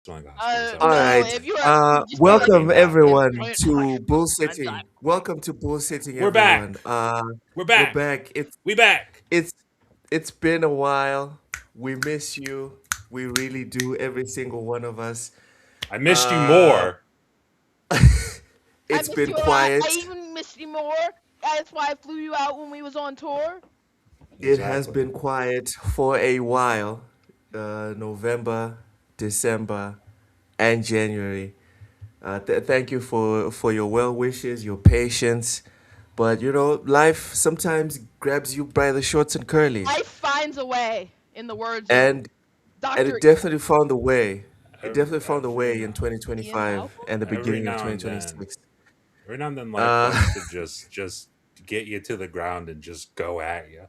my glasses. All Okay. No, right. if you just be like, Maybe Welcome not. everyone "It's to I'm Bullsitting. like, Welcome to Bullsitting, We're everyone. back. We're We're back. back. We back. It's it's been a while. We miss you. We really do. Every single one of us. I missed you Uh, more. I it's missed been you a lot. I quiet. even missed you more. That's why I flew you out when we was on tour. It has Exactly. been quiet for a while. November, December, and January. Thank you for your well wishes, your patience. But life sometimes grabs you by the shorts and curlies, Life finds a way, in the words of and and Doctor it definitely found a way. It Every, definitely found a way in Ian 2025 Malcolm. and the every beginning of now and then, 2026. life Uh, likes to just get you to the ground and just go at you.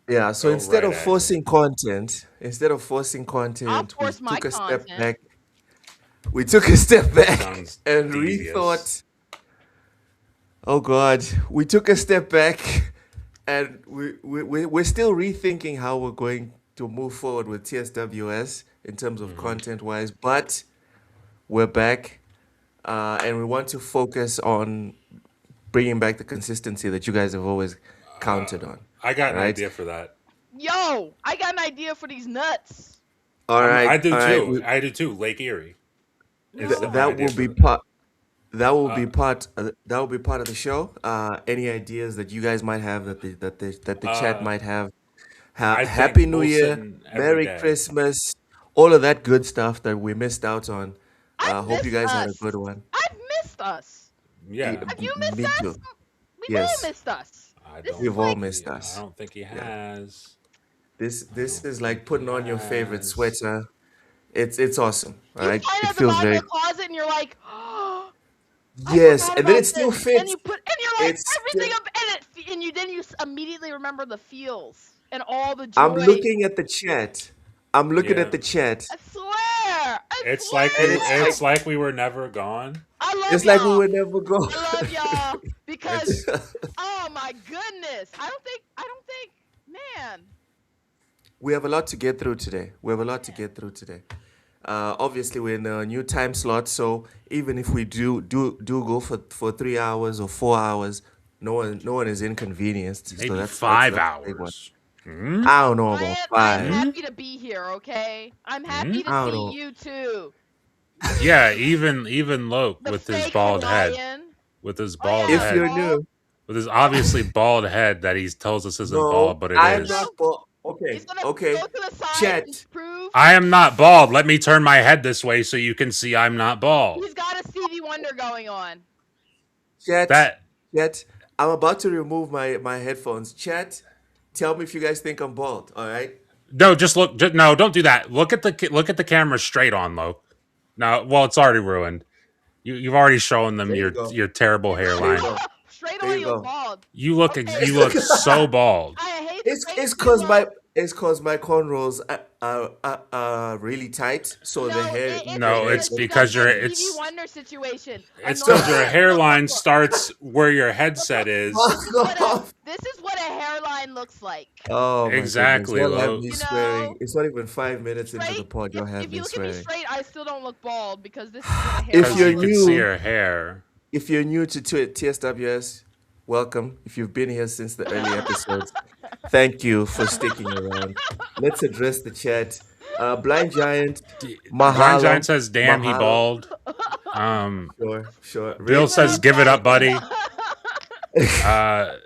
yeah. So Go instead right of at you. forcing I'll content, we force my took a step content. back. We took a step That back sounds and devious. rethought. Oh God, we took a step back, and we're still rethinking how we're going to move forward with TSWS in terms of Hmm. content wise. But we're back, and we want to focus on bringing back the consistency that you guys have always Uh, counted on. I got All an right, idea for that. Yo, I got an idea for these nuts. all I right, do all right. too. I do too. Lake Erie is my That No. idea will for be the. part. That will Uh, be part. That will be part of the show. Any ideas that you guys might have that the chat uh, might have. I Happy think New Year, bullsitting every Merry day. Christmas, all of that good stuff that we missed out on. I've Hope you missed guys had a us. good one. I've missed us. Yeah, Have you missed Me us? too. We've all Yes, missed us. I This don't is we've think all like he. missed I us. don't think he Yeah, has. this I this don't is think like he putting on your favorite has. sweater. It's awesome. All you right, find it out the feels bottom of very the closet and you're like, oh, I yes, forgot and then about it still this. And fits. you put and you're like It's everything still. up and you immediately remember the feels and all the I'm joy. looking at the chat. I'm looking at Yeah, the chat, I swear. I it's like we. and Were, it's swear. like it's like we were never gone. I love it's like we y'all. would never go. I love y'all because It's oh my goodness. I don't think man. We have a lot to get through today. We have a lot to get through today. Obviously, we're in a new time slot, so even if we do go for 3 hours or 4 hours, no one is inconvenienced. So maybe that's five a big one. hours. Hmm. I don't know about Ryan, I'm five. Hmm. happy to be here, okay? I'm Hmm. happy to I don't see know. you too. Yeah, even Loke The with his fake bald head, Ryan. with his Oh bald yeah, If head, you're bald. new, with his obviously bald head that he tells us isn't no, bald, but it I'm is. not. No, he's Okay, gonna go okay. to the side and Chat, prove I am not bald. Let me turn my head this way so you can see I'm not bald. he's got a Stevie Wonder going on. chat, That chat. I'm about to remove my headphones. Chat, tell me if you guys think I'm bald. All right. no, just look. No, don't do that. Look at the camera straight on, Lo. No, well, it's already ruined. You've already shown them There you go. your terrible It's There you hairline. go. straight There on you you look go. bald. Okay, You look so bald. I hate to It's break it it's to you, cause Lo. my it's cause my cornrows are really tight, so the No, hair it's the No, hair because it's you doesn't got because make you're that sense. Stevie Wonder situation. it's because your Look, look, look, hairline look. starts where your Look, headset look. is. Fuck off. This is what a hairline looks like. Oh my goodness! Exactly, Y'all have Lo. me You swearing. know, It's not even 5 minutes into the straight. pod. Y'all have If you me look at me swearing. straight, I still don't look bald because this is what a If Because hairline you're you looks can see like. new, her hair. if you're new to TSWS, welcome. If you've been here since the early episodes, thank you for sticking around. Let's address the chat. Blind Giant, Blind Giant mahalo, says, "Damn, he mahalo. bald." Sure, sure. Bill Give it says, up, Rachie, "Give it up, Rachie. buddy." Uh,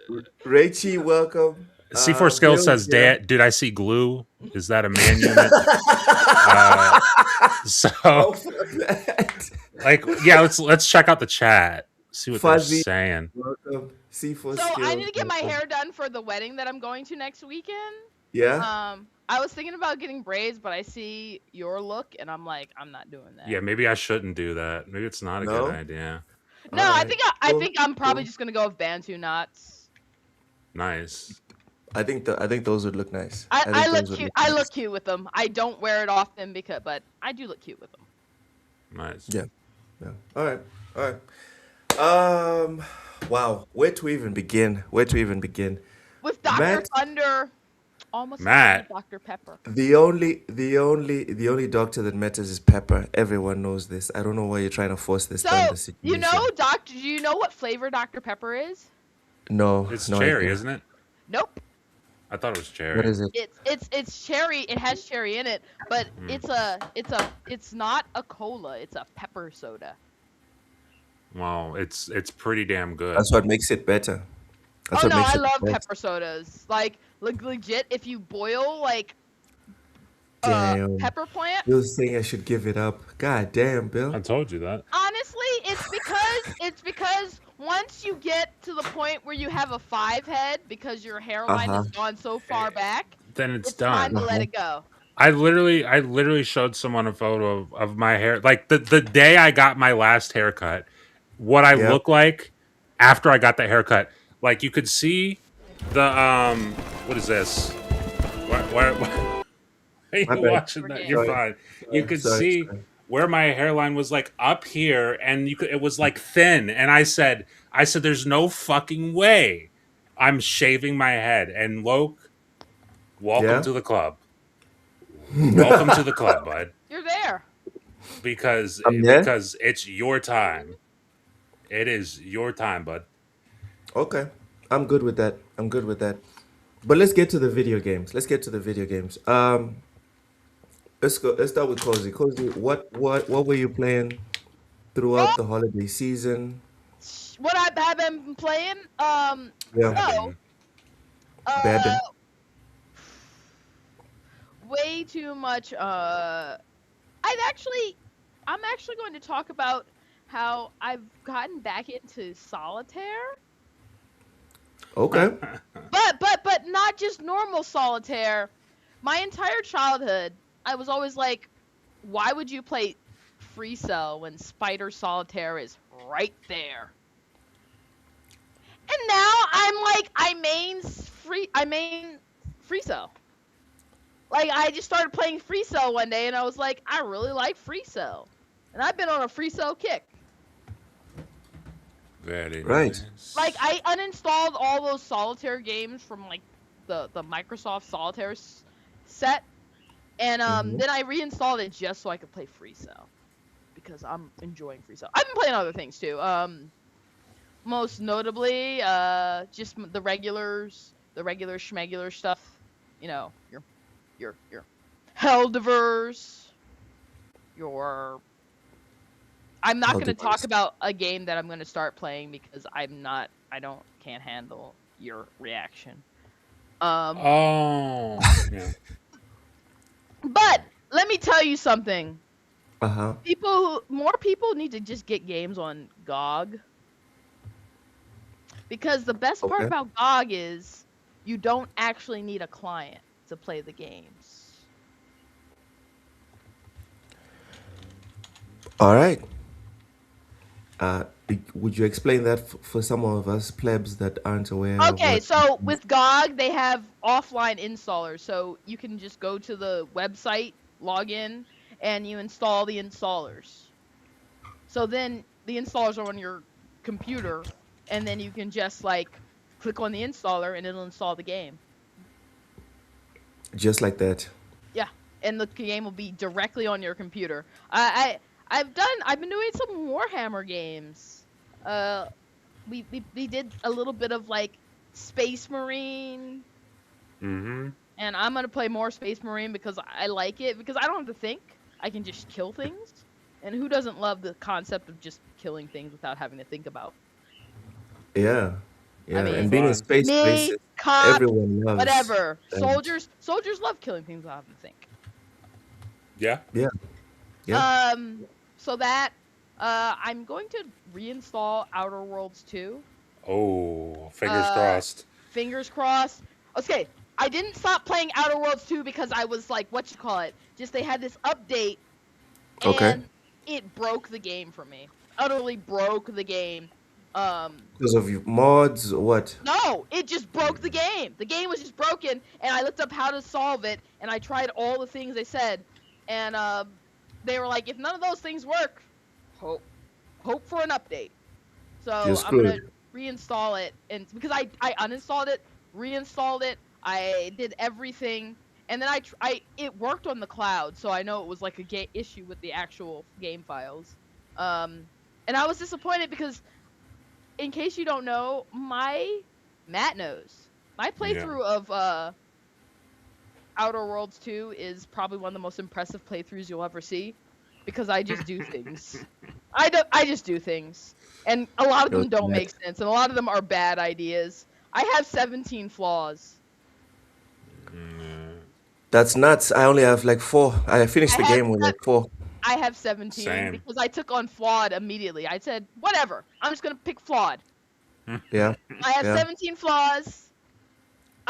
Rachie, welcome. C4 Skills Bill's says, here. Dude, I see glue. Is that a man unit?" Uh, so Oh, fuck that. yeah, let's check out the chat, see what they're Fuzzy, saying. welcome. C4 So I need Skills, to get my welcome. hair done for the wedding that I'm going to next weekend. Yeah? I was thinking about getting braids, but I see your look and I'm like, I'm not doing Yeah, that. maybe I shouldn't do that. Maybe it's not a good No? idea. No, All I right. think I Cool. think I'm probably Cool. just gonna go with Bantu knots. Nice. I think those would look nice. I, I I think look those would cute. look I nice. look cute with them. I don't wear it often but I do look cute with them. Nice. Yeah. Yeah. All right. All right. Um wow. Where to even begin? Where to even begin? With Doctor Matt, Thunder, Almost sounds like Matt. Dr. Pepper. The only doctor that matters is Pepper. Everyone knows this. I don't know why you're trying to force this So, down the you know, situation. Doctor, do you know what flavor Dr. Pepper is? No, It's no cherry, idea. isn't it? Nope. I thought it was What cherry. is it? It's cherry. It has cherry in it, but Mm. it's not a cola. It's a pepper soda. Well, it's pretty damn good. That's what makes it better. That's Oh what no, makes I it the love best. pepper sodas. Like legit, if you boil like Damn. pepper plant. Bill's saying I should give it up. God damn, Bill. I told you that. Honestly, it's because once you get to the point where you have a 5 head because your hairline Uh-huh. has gone so far back, Then it's it's time to done. let Uh-huh. it go. I literally showed someone a photo of my hair. Like the day I got my last haircut, what I Yep. look like after I got that haircut. Like you could see the what is this? Why are My you bad. watching For that? You're game. Sorry. fine. You Sorry. could Sorry. see Sorry. where my hairline was like up here, and it was like thin. And I said, there's no fucking way I'm shaving my head. And Loke, welcome Yeah? to the club. Welcome to the club, bud. You're there. Because I'm there? because it's your time. It is your time, bud. Okay. I'm good with that. I'm good with that. But let's get to the video games. Let's get to the video games. Let's go. Let's start with Cozy. Cozy, what were you playing throughout Oh, the holiday season? what I have been playing. Yeah, So, Babbin. uh, Babbin. way too much. I'm actually going to talk about how I've gotten back into solitaire, Okay. but not just normal solitaire. My entire childhood, I was always like, why would you play Free Cell when Spider Solitaire is right there? And now I'm like, I main Free Cell. Like I just started playing Free Cell one day, and I was like, I really like Free Cell, and I've been on a Free Cell kick. Very Right. Like nice. I uninstalled all those solitaire games from like the Microsoft Solitaire set, and Mm-hmm. then I reinstalled it just so I could play Free Cell because I'm enjoying Free Cell. I've been playing other things too. Most notably, just the regular schmegular stuff. You know, your Helldivers, your. I'm not How going to talk diverse. about a game that I'm going to start playing because can't handle your reaction. Oh, yeah. But let me tell you something. Uh-huh. More people need to just get games on GOG because the best part Okay. about GOG is you don't actually need a client to play the games. All right. Would you explain that for some of us plebs that aren't aware of Okay, what? so with GOG, they have offline installers. So you can just go to the website, log in, and you install the installers. So then the installers are on your computer, and then you can just like click on the installer and it'll install the game. Just like that. Yeah, and the game will be directly on your computer. I've been doing some Warhammer games. We did a little bit of like Space Marine, Mm-hmm. and I'm gonna play more Space Marine because I like it because I don't have to think. I can just kill things, and who doesn't love the concept of just killing things without having to think about? Yeah. I Yeah. And mean, being in Fun. space me, bases, cops, everyone loves whatever. that. Soldiers love killing things without having to think. Yeah. Yeah. Yeah. So that I'm going to reinstall Outer Worlds 2. Oh, fingers Uh, crossed. Fingers crossed. Okay, I didn't stop playing Outer Worlds 2 because I was like, what you call it? Just they had this update Okay. and it broke the game for me. Utterly broke the game. Because of you mods or what? No, it just broke the game. The game was just broken, and I looked up how to solve it, and I tried all the things they said, and they were like, if none of those things work, hope for an update. You're So I'm gonna screwed. reinstall it, and because I uninstalled it, reinstalled it, I did everything, and then I it worked on the cloud, so I know it was like a issue with the actual game files. And I was disappointed because, in case you don't know, Matt knows my Yeah. playthrough of Outer Worlds 2 is probably one of the most impressive playthroughs you'll ever see, because I just do things. I just do things, and a lot of Yo, them don't Matt. make sense, and a lot of them are bad ideas. I have 17 flaws. Mm, That's nuts. I only have like four. I finished I the have game with like four. I have 17 same. because I took on flawed immediately. I said, whatever, I'm just gonna pick flawed. Yeah, I have yeah. 17 flaws.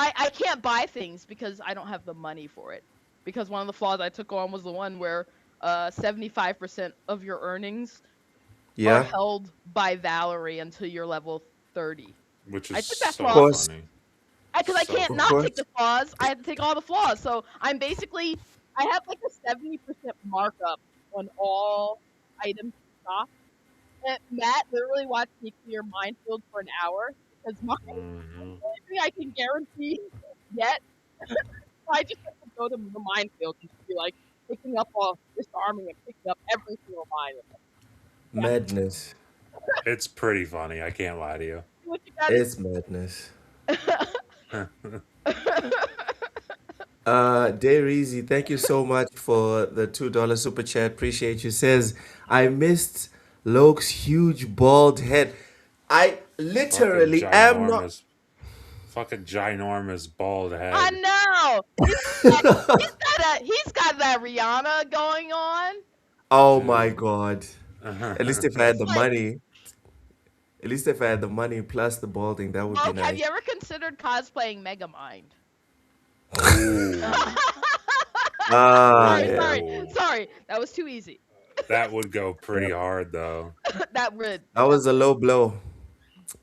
I can't buy things because I don't have the money for it. Because one of the flaws I took on was the one where 75% of your earnings are Yeah. held by Valerie until you're level 30. Which I is took that Of so flaw course. funny. because I So can't Of not funny. take course. the flaws. I have to take all the flaws. So I'm basically, I have like a 70% markup on all items and stuff. And Matt literally watched me clear minefield for an hour because my Hmm. only thing I can guarantee yet, I just have to go to the minefield and just be like picking up all disarming and picking up every single mine. Madness. It's pretty funny. I can't lie to you. Do what you gotta It's madness. Hmm. do. Easy, thank you so much for the $2 super chat. Appreciate you. Says, I missed Loke's huge bald head. I Fucking literally am not. ginormous. Fucking ginormous bald I head. know. He's got that Rihanna going on. Oh my Dude. God. At least if I had It's the like, money, at least if I had the money plus the balding, that would be Loke, have nice. you ever considered cosplaying Megamind? Ooh. Ah, sorry, yeah. sorry, Ooh. sorry. That was too easy. That would go Yeah. pretty hard though. that would. That That was a would. low blow.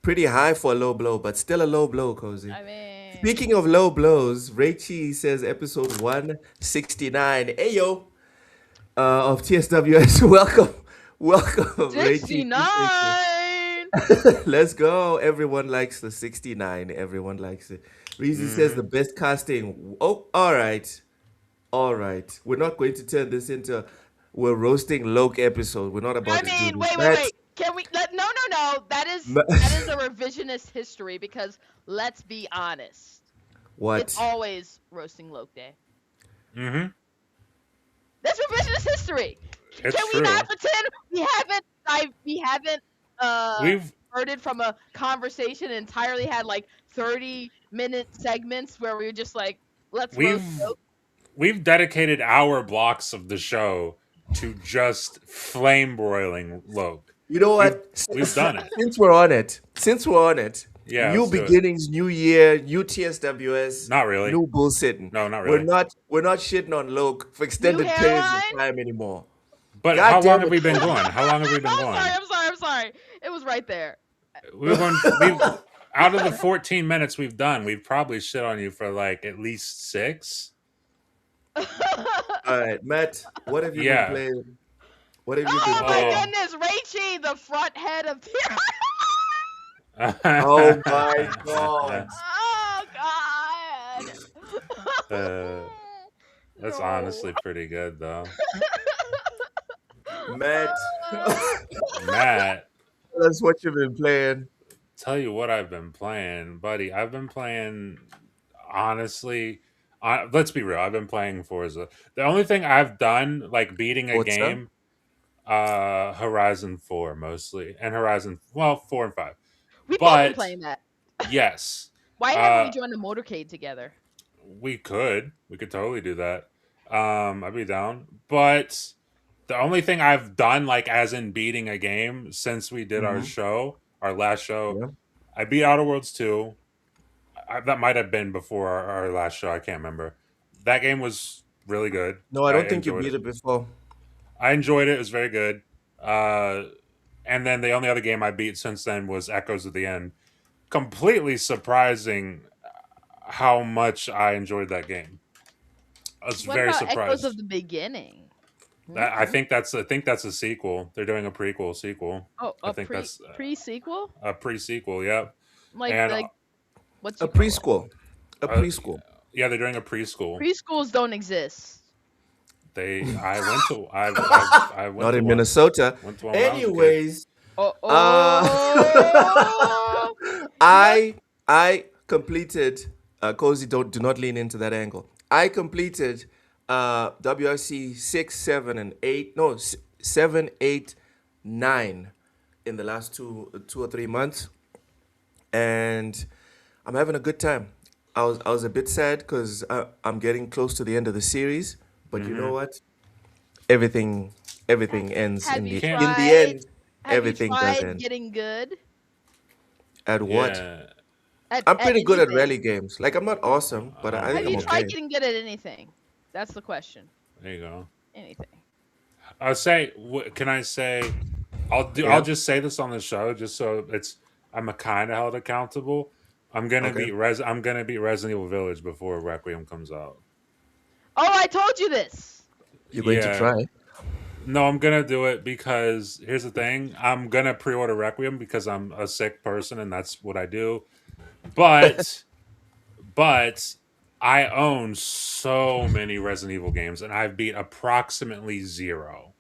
Pretty high for a low blow, but still a low blow, Cozy. I mean, Speaking of low blows, Raichi says episode 169. Ayo, of TSWS. Welcome. Welcome, Raichi. Appreciate you. 69. Let's go. Everyone likes the 69. Everyone likes it. Reezy says Hmm. the best casting. Oh, all right. All right. We're not going to turn this into we're roasting Loke episode. We're not I about to do mean, this. wait. Can we? No. That is a revisionist history because let's be honest. It's What? always roasting Loke Day. Hmm. That's revisionist history. It's Can we not true. pretend we haven't uh We've diverted from a conversation and entirely had like 30-minute segments where we were just like, let's roast we've Loke. we've dedicated our blocks of the show to just flame broiling Loke. You know We've what? we've done it. Since we're on it, Yeah, new let's do it. beginnings, new year, new TSWS, Not really. new bullsitting. No, not We're really. not we're not shitting on Loke for New extended periods of hairline. time anymore. But God how long damn have it. we been going? How long have we been I'm sorry. going? I'm sorry. It was right there. We've gone. We've out of the 14 minutes we've done, we've probably shit on you for like at least six. All right, Matt, what have you been Yeah. playing? What have you been Oh my playing? Oh. goodness, Raichi, the front head of tier. Oh my God. Oh God. Uh, that's No. honestly pretty good though. Matt, Matt, that's what you've been playing. tell you what I've been playing, buddy. I've been playing honestly. Let's be real. I've been playing Forza. The only thing I've done, like beating a Forza? game, Horizon 4 mostly, and Horizon, well, 4 and 5. We've both been But playing that. yes, Why haven't we uh, joined the motorcade together? we could totally do that. I'd be down. But the only thing I've done, like as in beating a game since we did our Mm-hmm. show, our last show, Yeah. I beat Outer Worlds 2. That might have been before our last show. I can't remember. That game was really good. No, I I don't think you enjoyed beat it. it before. I enjoyed it. It was very good. Uh, and then the only other game I beat since then was Echoes of the End. Completely surprising how much I enjoyed that game. I was What very about Echoes of surprised. the Beginning? That I Mm-mm. think that's a sequel. They're doing a prequel sequel. Oh, I a think pre that's pre sequel? a pre sequel. Yep. Like And like what A you call it? preschool. A Uh, preschool. yeah, they're doing a preschool. Preschools don't exist. I went to I went Not to in one. Minnesota. Went to one when I was a kid. Anyways, Oh, uh, oh. Yep. I completed. Cozy, don't do not lean into that angle. I completed WRC 6, 7, and 8. No, 7, 8, 9 in the last 2 or 3 months, and I'm having a good time. I was a bit sad because I'm getting close to the end of the series, but you know Hmm. what? Everything everything ends Have in you the Can't. in the tried? end. Have you Everything does tried end. getting good At what? Yeah. I'm at pretty good at rally anything? games. Like I'm not awesome, but I Have think I'm you Yeah. tried okay. getting good at anything? That's the question. There you go. Anything. I'll say. Can I say? I'll do. I'll Yeah. just say this on the show, just so it's. I'm a kind of held accountable. Okay. I'm gonna beat Resident Evil Village before Requiem comes out. Oh, I told you this. You're going to Yeah. try. No, I'm gonna do it because here's the thing. I'm gonna pre-order Requiem because I'm a sick person and that's what I do. But but I own so many Resident Evil games and I've beat approximately zero.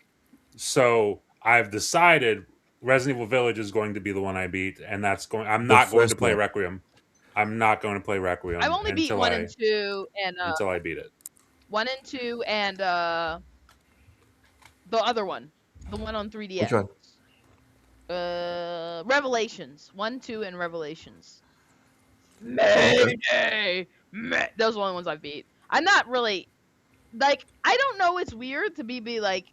So I've decided Resident Evil Village is going to be the one I beat, and that's going. I'm The not going to first play one. Requiem. I'm not going to play I've Requiem only beat one and two, and until I beat it. 1 and 2, and the other one, the one on Which 3DS. one? Revelations 1, 2, and Revelations. Okay. Mayday. Those are the only ones I beat. I'm not really like. I don't know. It's weird to be like,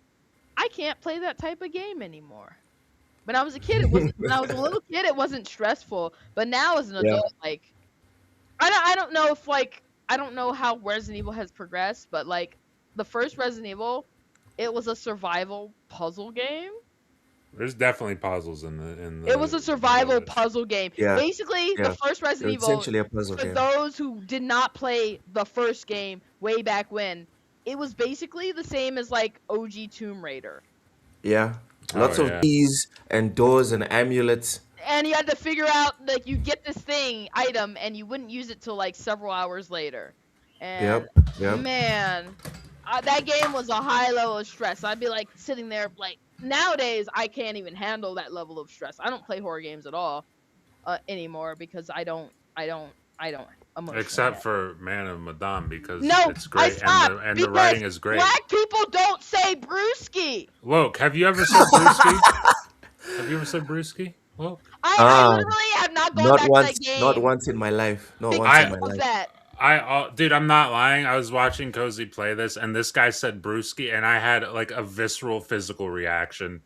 I can't play that type of game anymore. When I was a kid, it wasn't. When I was a little kid, it wasn't stressful. But now, as an Yeah. adult, like, I don't know if like I don't know how Resident Evil has progressed, but like the first Resident Evil, it was a survival puzzle game. There's definitely puzzles It was a in the survival village. puzzle game. Yeah. Basically, the Yeah. first It Resident was Evil, essentially a puzzle for game. those who did not play the first game way back when, it was basically the same as like OG Tomb Raider. Yeah. Oh Lots of yeah, keys and doors and amulets. And you had to figure out like you get this thing item and you wouldn't use it till like several hours later. And Yep. Yep. man, that game was a high level of stress. I'd be like sitting there like nowadays I can't even handle that level of stress. I don't play horror games at all anymore because I don't emotionally except have. for Man of Madame because No, it's I great stopped and the because writing is great. black people don't say brewski. Look, have you ever said Brewski? Have you ever said Brewski? Look, I Ah, literally have not gone not back to that once. Not game once in my life. Not once in because I my of life. that. dude, I'm not lying. I was watching Cozy play this, and this guy said Brewski, and I had like a visceral physical reaction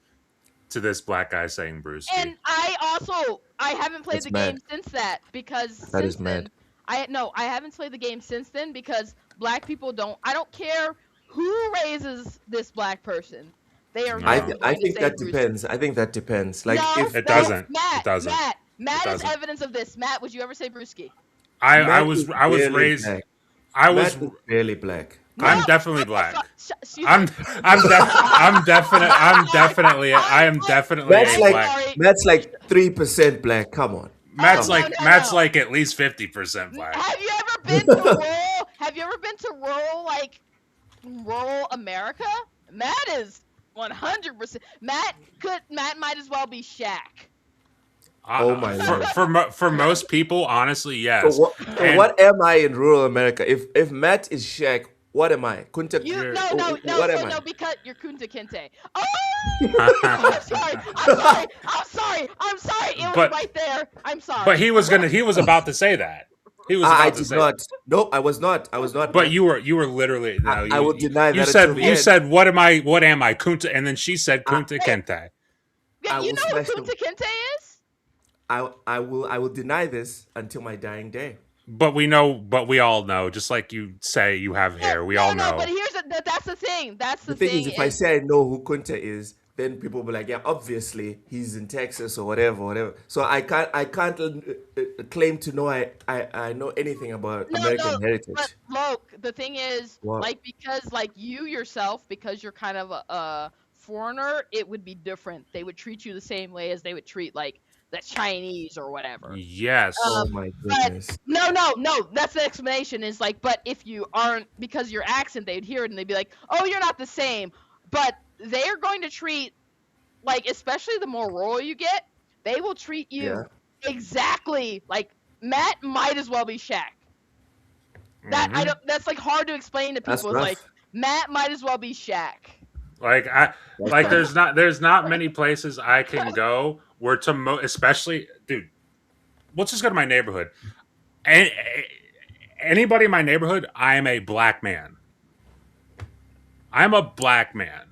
to this black guy saying Brewski. And I haven't played That's the mad. game since that because That since is mad. then I haven't played the game since then because black people don't. I don't care who raises this black person. They are I No, never th- I going to think say that Brewski. depends. I think that depends. Like No, if it no, if doesn't. It Matt, doesn't. Matt, It Matt is doesn't. evidence of this. Matt, would you ever say Brewski? I Matt was is I was barely raised. black. I was. Matt is barely black. No, I'm definitely what the black. fuck? Excuse I'm me. I'm definite. I am definitely Matt's a I'm like black. sorry. Matt's like 3% black. Come on. Matt's Come on. Matt's No. like at least 50% black. Have you ever been to rural? Have you ever been to rural like rural America? Matt is 100%. Matt might as well be Shaq. Oh my lord. For most people, honestly, So yes. what so And what am I in rural America? If Matt is Shaq, what am I? Kunta You You're- what am so I? no because you're Kunta Kinte. Oh, I'm sorry. It was But- right there. I'm sorry. but he was about to say that. He was I about to did say. not. No, I was not. I was not. But man. you were literally no. I will deny you that until the said end. what am I Kunta, and then she said Kunta Kente. Yeah, I you will know who smash them. Kunta Kinte is? I will deny this until my dying day. But we all know. Just like you say, you have hair. We all know. But that's the thing. That's The the thing thing. is, if I say I know who Kunta is, then people will be like, yeah, obviously he's in Texas or whatever. So I can't claim to know I know anything about American heritage. But look, the thing is, What? like, because like you yourself, because you're kind of a foreigner, it would be different. They would treat you the same way as they would treat like the Chinese or whatever. Yes. Oh Um, my but goodness. no, that's the explanation. Is like, but if you aren't, because your accent, they'd hear it and they'd be like, oh, you're not the same. But they are going to treat, like, especially the more rural you get, they will treat Yeah. you exactly like Matt might as well be Shaq. That I Mhm. don't. That's like hard to explain to That's people. It's like rough. Matt might as well be Shaq. Like That's rough. there's not many places I can go where especially dude. Let's just go to my neighborhood. And anybody in my neighborhood, I am a black man. I'm a black man.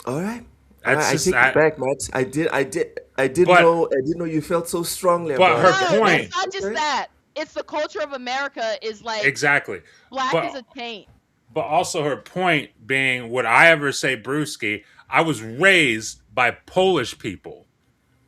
All right. All right. That's I just take it that. back, Matt. I didn't But know. I didn't know you felt so strongly but about her that, No, man. it's point not just Okay. that. It's the culture of America is like exactly. black is But a taint. but also her point being, would I ever say brewski? I was raised by Polish people.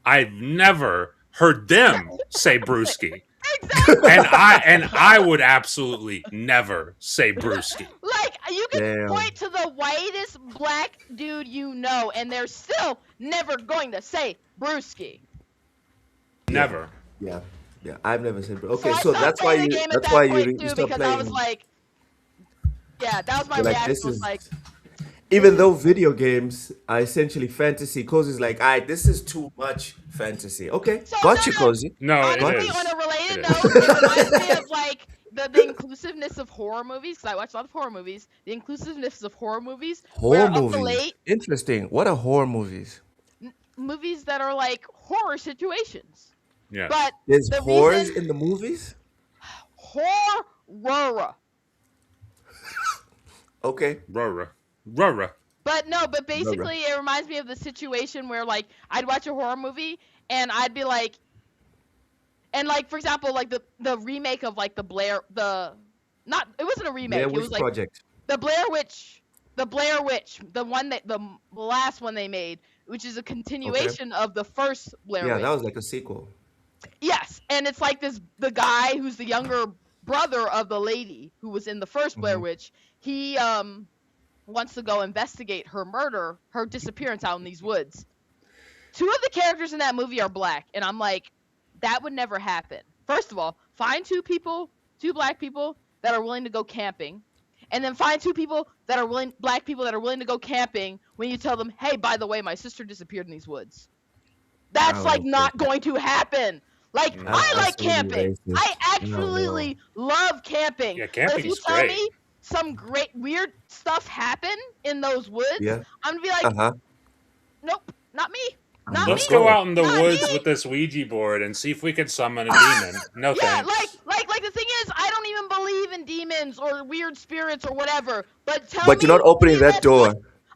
I've never heard them say brewski. Exactly. And I would absolutely never say brewski. Like you can Damn. point to the whitest black dude you know, and they're still never going to say brewski. Yeah. Never. Yeah. Yeah. I've never said. So Okay. I So stopped playing the game at That's why that point you too, stopped because I was playing. like, yeah, that was my You're like, reaction. this Was is. like, Even though video games are essentially fantasy, Cozy's like, all right, this is too much fantasy. Okay, so got you, no, Cozy. No, it Got honestly, is. on a It related is. note, it reminds me of like the inclusiveness of horror movies, because I watch a lot of horror movies. The inclusiveness of horror movies, horror where of the movies. late Interesting. What are horror movies? movies that are like horror situations. Yes. But There's the horrors reason in the movies? horror. Okay. Rora. Rora. But no, but Rubber. basically it reminds me of the situation where like I'd watch a horror movie and I'd be like, and like for example like the remake of like not it wasn't a remake, Blair it Witch was like Project. the Blair Witch, the last one they made, which is a continuation of the first Blair Yeah, Witch. that was like a sequel. Yes, and it's like the guy who's the younger brother of the lady who was in the first Blair Mhm. Witch. He wants to go investigate her disappearance out in these woods. Two of the characters in that movie are black, and I'm like, that would never happen. First of all, find two black people that are willing to go camping, and then find black people that are willing to go camping when you tell them, hey, by the way, my sister disappeared in these woods. That's Oh, like okay. not going to happen. Like No. I like That's really camping. racist. I No, no. absolutely love camping. Yeah, But if you camping's tell great. me some great weird stuff happened in those woods, Yeah. I'm gonna be like, Uh-huh. nope, not me. Not Let's me. go out in the Not woods me. with this Ouija board and see if we can summon a demon. No Yeah, thanks. like the thing is, I don't even believe in demons or weird spirits or whatever. But tell But me you're not you opening believe that door.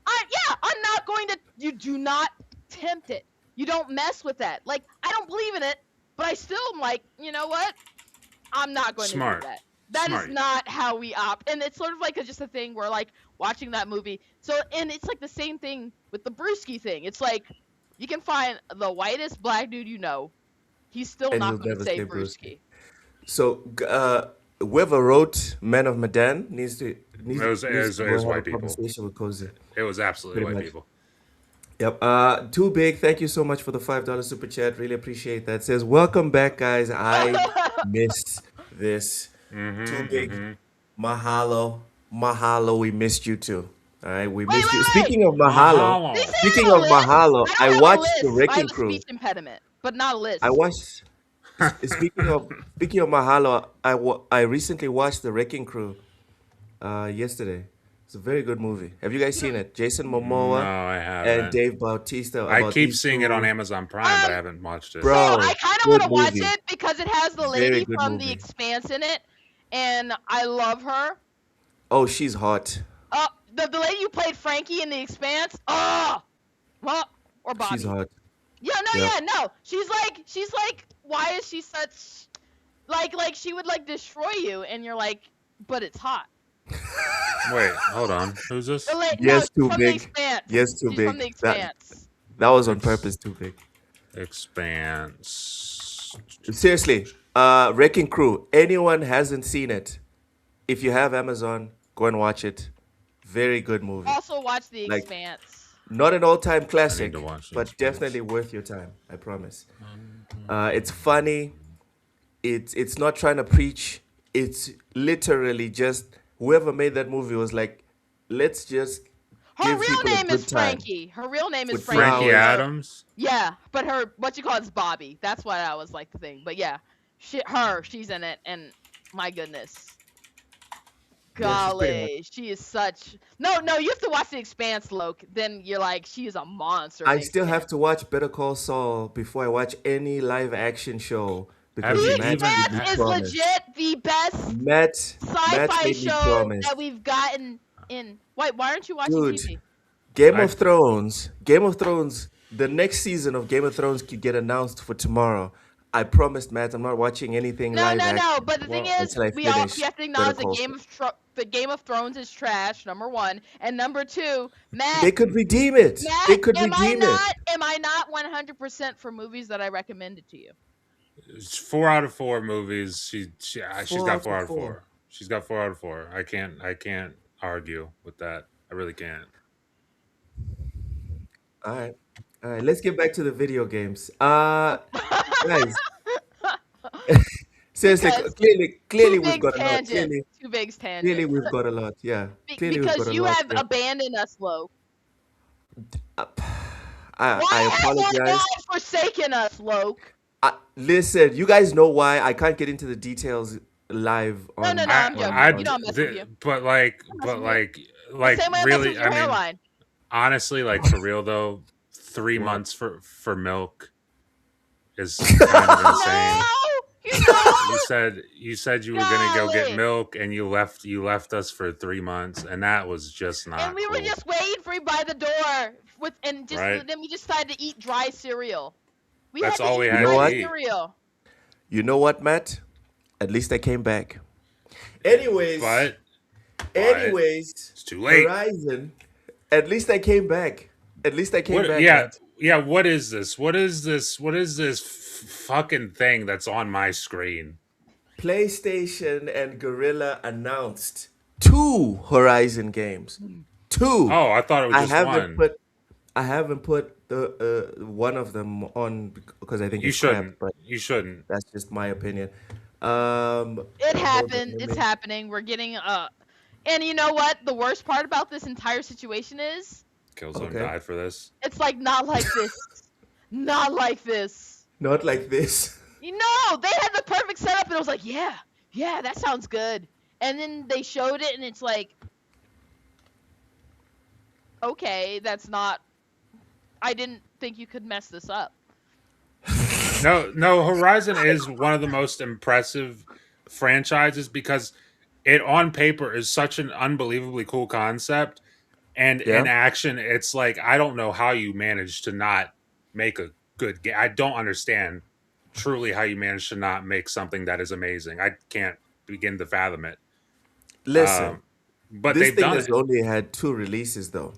I'm not going to. You do not tempt it. You don't mess with that. Like I don't believe in it, but I still am like, you know what? I'm not going Smart. to do that. That Smart. is not how we opt. And it's sort of like just a thing where like watching that movie. So and it's like the same thing with the Brewski thing. It's like you can find the whitest black dude you know. He's still And not you'll going to never say say Brewski. So, whoever wrote Men of Medan needs to It go was have white a people. conversation with Cozy. It was absolutely Pretty white much. people. Yep. Too big. Thank you so much for the $5 super chat. Really appreciate that. Says, welcome back, guys. I missed this. Too big. Mahalo. Mahalo. We missed you too. All right. We missed you. wait. Speaking of Mahalo, They say speaking I have of a list. Mahalo, I don't I have a watched list. the I have Wrecking a Crew. speech impediment, but not a list. I watched. Speaking of Mahalo, I recently watched the Wrecking Crew yesterday. It's a very good movie. Have you guys seen it? Jason No, Momoa I and haven't. Dave Bautista. I about keep these seeing it on two- Amazon Prime, but I haven't watched it. Bro, So I kind of good want to watch movie. it because it has the Very lady good from movie. The Expanse in it, and I love her. Oh, she's hot. The lady who played Frankie in The Expanse. Oh, well, or Bobby. She's hot. Yeah, no. She's like, why is she such, like she would like destroy you, and you're like, but it's hot. Wait, hold on. Who's this? Yes, no, too from big. The Expanse. Yes, too She's big. from The Expanse. That was on purpose, too big. Expanse. Seriously, Wrecking Crew. Anyone hasn't seen it? If you have Amazon, go and watch it. Very good movie. Also watch The Like- Expanse. Not an all-time I need to classic, watch these, but please. definitely worth your time. I promise. It's funny. It's not trying to preach. It's literally just whoever made that movie was like, let's just Her give people real a name is good time Frankie. Her real name is with Frankie. Frankie flowers. Adams. Yeah, but her what you call it's Bobby. That's why I was like the thing. But yeah, she's in it, and my goodness, Yeah, she's pretty hot. golly, she is such. No, you have to watch The Expanse, Loke. Then you're like, she is a monster in I The still have Expanse. to watch Better Call Saul before I watch any live action show Have because you The Matt even? made me Expanse is promise. legit the best Matt sci-fi made me show that promise. we've gotten in. Why aren't you watching Dude, TV? I Game of Thrones, the next season of Game of Thrones could get announced for tomorrow. I promised Matt I'm not watching anything No, live no, no. action But the thing well, is, until I we finish have to Better acknowledge that Call Saul. The Game of Thrones is trash. Number one, and number two, They could redeem it. They Matt, could redeem it. am I not 100% for movies that I recommended to you? it's 4 out of 4 movies. She's Four got out four of out of four. four. She's got 4 out of 4. I can't argue with that. I really can't. All right. All right. Let's get back to the video games. Guys, seriously, Because clearly we've got a lot. too big Clearly tangent. we've got a lot. Yeah. Clearly we've got Because a you lot have here. abandoned us, Lo. Uh, I Why have you apologize. not forsaken us, Loke? Listen, you guys know why I can't get into the details live No, I I'm joking. You I know I'm messing with you. but like I'm messing but with you. like The like same way I'm messing really, with I your mean, hairline. honestly, like for real though, three what? months for milk is kind of No! insane. You know? You said you were gonna go get Golly. milk, and you left us for 3 months, and that was just And not we were cool, just waiting for you by the door right? then we just decided to eat dry cereal. We had That's to all we eat You had know to dry what? eat. cereal. You know what, Matt? At least I came back. Anyways, But anyways, it's too late. Horizon. At least I came back. At least I came What? back, Yeah, Matt. yeah. What is this? What is this? What is this fucking thing that's on my screen? PlayStation and Gorilla announced two Horizon games. Two. Oh, I thought it was I just haven't one. put I haven't put the one of them on because I think You it's crap, shouldn't. but You shouldn't. that's just my opinion. It Hold on, happened. let It's me. happening. We're getting and you know what? The worst part about this entire situation is Killzone Okay, died for this. it's like not like this. Not like this. not like this. You know, they had the perfect setup and it was like, yeah, that sounds good. And then they showed it and it's like, okay, that's not I didn't think you could mess this up. No, no. Horizon is one of the most impressive franchises because it on paper is such an unbelievably cool concept, and in Yeah. action, it's like I don't know how you manage to not make a good game. I don't understand truly how you manage to not make something that is amazing. I can't begin to fathom it. Listen, Um, but this they've thing done has it. only had two releases though.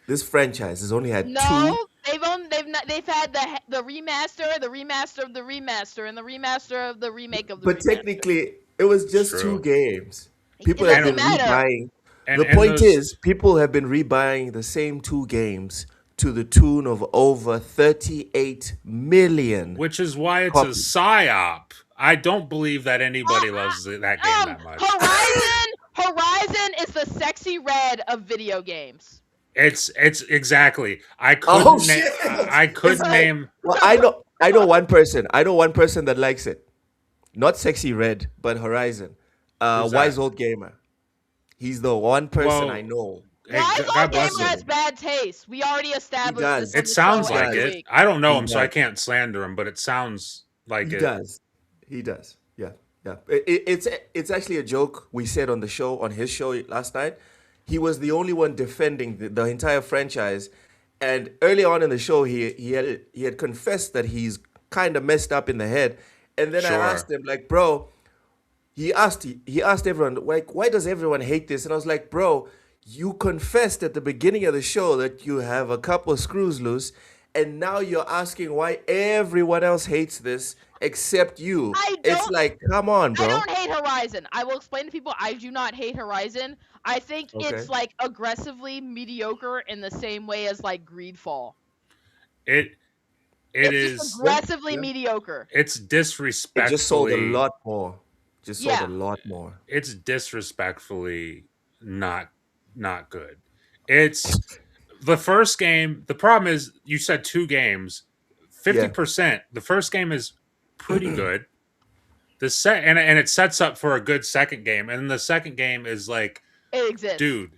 This franchise has only had No, two, they've had the remaster, the remaster of the remaster, and the remaster of the remake of the but remaster. technically it was It's just two true, games. It People have and doesn't been matter. rebuying. and The in point those, is, people have been rebuying the same two games to the tune of over 38 million which is why it's a copies. psyop. I don't believe that Uh, anybody loves that game that much. Horizon is the sexy red of video games. It's exactly. Oh shit! I It's couldn't like, name. well, I know one person. I know one person that likes it. Not Sexy Red, but Horizon. Who's Wise that? Old Gamer. He's the one person I Well, know. hey, Wise God Old bless Gamer has him. bad taste. We already He established this does. on It the show sounds He like every does. it. week. I don't know He him, so I does. can't slander him. But it sounds like He it. does. He does. Yeah. Yeah. It's actually a joke we said on the show, on his show last night. He was the only one defending the entire franchise. And early on in the show, he had confessed that he's kind of messed up in the head. And then I Sure. asked him, like, bro, he asked everyone, like, why does everyone hate this? And I was like, bro, you confessed at the beginning of the show that you have a couple of screws loose, and now you're asking why everyone else hates this, except you. I It's don't. like, come on, I bro. don't hate Horizon. I will explain to people I do not hate Horizon. I think Okay. it's like aggressively mediocre in the same way as like Greedfall. It it It's just is Yeah, aggressively yeah. mediocre. it's It just sold a disrespectfully lot more. Just sold a Yeah, lot more. it's disrespectfully not not good. It's the first game. The problem is you said two games. Yeah. 50%. The first game is pretty good. The set and it sets up for a good second game. And then the second game is like, it exists. dude,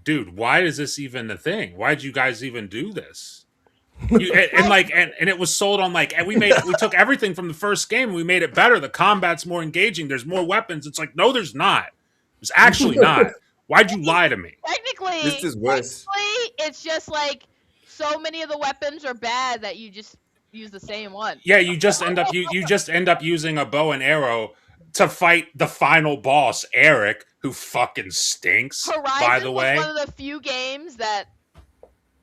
dude, why is this even a thing? Why'd you guys even do this? You and Like, like and it was sold on like and we took everything from the first game and we made it better. The combat's more engaging. There's more weapons. It's like, no, there's not. There's actually not. Why'd you lie to me? This technically, is worse. it's just like so many of the weapons are bad that you just use the same one. Yeah, you just end up using a bow and arrow to fight the final boss, Eric, who fucking stinks, by Horizon the was way. one of the few games that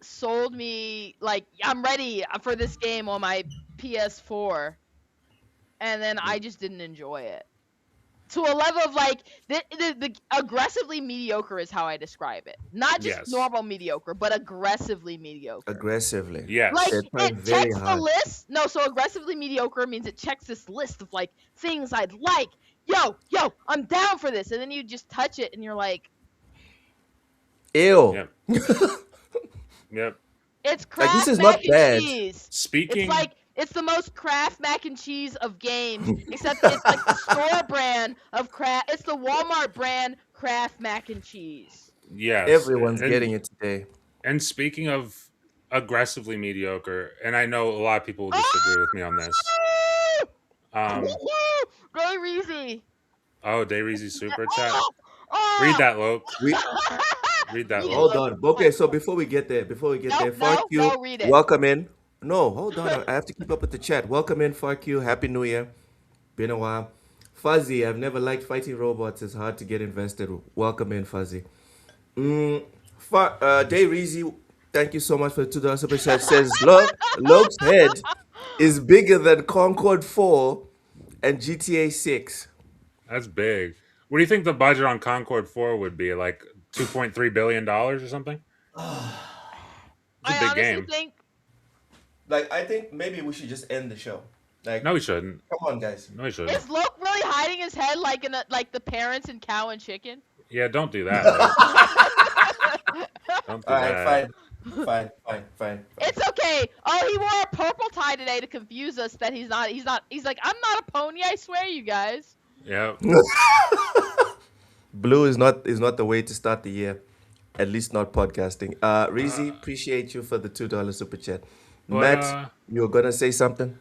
sold me like I'm ready for this game on my PS4, and then I just didn't enjoy it to a level of like the aggressively mediocre is how I describe it. Not just Yes. normal mediocre, but aggressively mediocre. Aggressively. Yes. Like They're trying it very checks the hard. list. No, so aggressively mediocre means it checks this list of like things I'd like. Yo, I'm down for this, and then you just touch it, and you're like, Ew. Yep. Yep. it's Like, this Kraft is mac not and bad. cheese. Speaking It's like it's the most Kraft mac and cheese of games, except it's like the store brand of Kraft. It's the Walmart brand Kraft mac and cheese. yes. Everyone's getting it today. And speaking of aggressively mediocre, and I know a lot of people will disagree with me on this. Ray Reezy. Oh, Dayreezy super chat. Oh! Read that, Loke. We Read that, Read it, Loke. hold on. Okay, so before we get there, Fuck you. No, read it. Welcome in. No, hold on. I have to keep up with the chat. Welcome in, Fuck you. Happy New Year. Been a while. Fuzzy, I've never liked fighting robots. It's hard to get invested. Welcome in, Fuzzy. Day Reezy, thank you so much for the $2 super chat. Says Loke's head is bigger than Concord 4 and GTA 6. That's big. What do you think the budget on Concord 4 would be? Like $2.3 billion or something? It's a I big honestly game. think Like, I think maybe we should just end the show. Like, No, we shouldn't. come on, guys. No, we shouldn't. is Loke really hiding his head like in like the parents in Cow and Chicken? Yeah, don't do that. Loke. Don't do All that. right, fine. It's okay. Oh, he wore a purple tie today to confuse us that he's not. He's like, I'm not a pony. I swear, you guys. Yep. Blue is not the way to start the year. At least not podcasting. Reezy, appreciate you for the $2 super chat. But, Matt, you were gonna say something?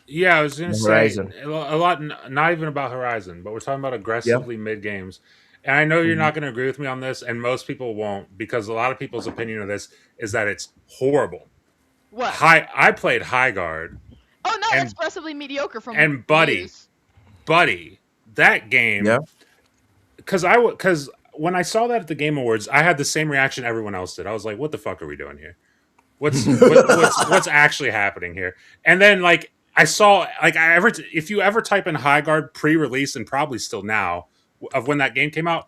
Yeah, I was going to say Horizon. a lot, not even about Horizon, but we're talking about aggressively mid games. And I know you're not going to agree with me on this, and most people won't, because a lot of people's opinion of this is that it's horrible. What? I played High Guard, Oh no, and- that's aggressively mediocre from. and Buddy. reviews. buddy, that game. Yeah. Because when I saw that at the Game Awards, I had the same reaction everyone else did. I was like, "What the fuck are we doing here? What's actually happening here?" And then like I saw like if you ever type in High Guard pre-release and probably still now of when that game came out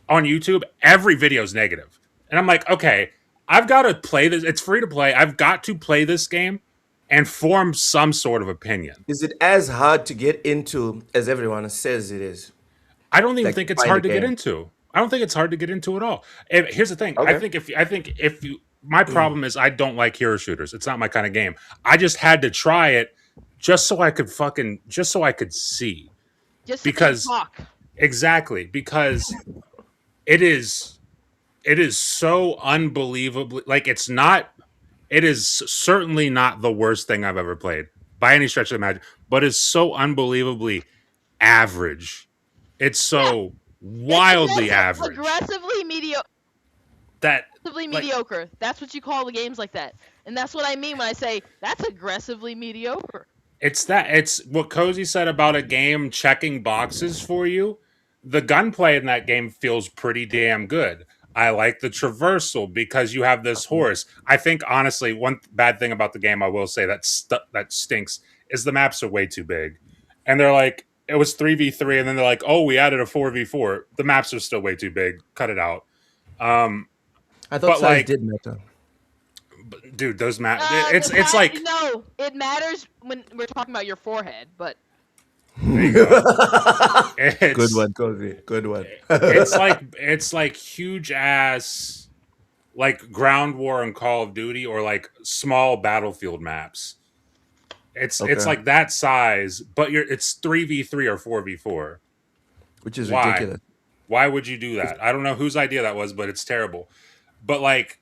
on YouTube, every video is negative, and I'm like, okay, I've got to play this. It's free to play. I've got to play this game and form some sort of opinion. Is it as hard to get into as everyone says it is? I don't even Like, think it's find hard a to get game. into. I don't think it's hard to get into at all. And here's the thing. Okay. I think if you my problem is I don't like hero shooters. It's not my kind of game. I just had to try it just so I could see. Just Because- talk. Exactly, because it is so unbelievably like it is certainly not the worst thing I've ever played by any stretch of the imagination, but it's so unbelievably average. It's so wildly average Aggressively mediocre. that Mediocre. That's what you call the games like that, and that's what I mean when I say that's aggressively mediocre. it's what Cozy said about a game checking boxes for you. The gunplay in that game feels pretty damn good. I like the traversal because you have this horse. I think honestly, one bad thing about the game I will say that stinks is the maps are way too big. and they're like, it was 3v3, and then they're like, oh, we added a 4v4. The maps are still way too big. Cut it out. Um, I thought but size like, did matter. dude, those map, The it's fact, like, no, it matters when we're talking about your forehead, but there you go. Good It's one, Cozy. Good one. it's like huge ass like ground war in Call of Duty or like small battlefield maps. It's Okay. like that size, but it's 3v3 or 4v4. Which is Why? ridiculous. Why would you do that? I don't know whose idea that was, but it's terrible. But like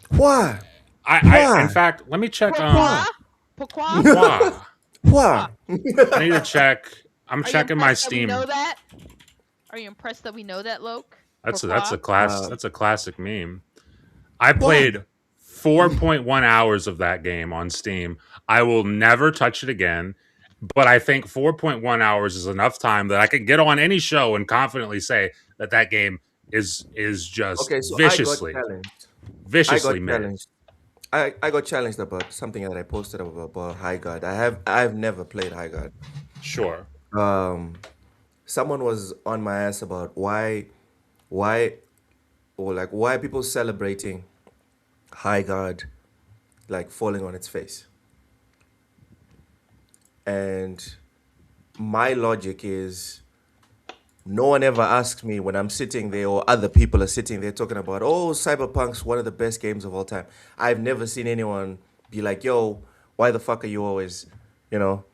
Why? I in Why? fact, let me check pourquoi? Pourquoi? why. Pourquoi? Why? I need to check. I'm Are you checking my impressed that we know Steam. that? Are you impressed that we know that, Loke? That's Pourquoi? a class. Uh, That's a classic meme. I why? played 4.1 hours of that game on Steam. I will never touch it again, but I think 4.1 hours is enough time that I can get on any show and confidently say that that game is just Okay, so I got viciously mid. challenged. I got challenged about something that I posted about High Guard. I've never played High Guard. Sure. Um, Someone was on my ass about why or like why people celebrating High Guard like falling on its face. And my logic is no one ever asks me when I'm sitting there or other people are sitting there talking about, oh, Cyberpunk's one of the best games of all time. I've never seen anyone be like, yo, why the fuck are you always, you know,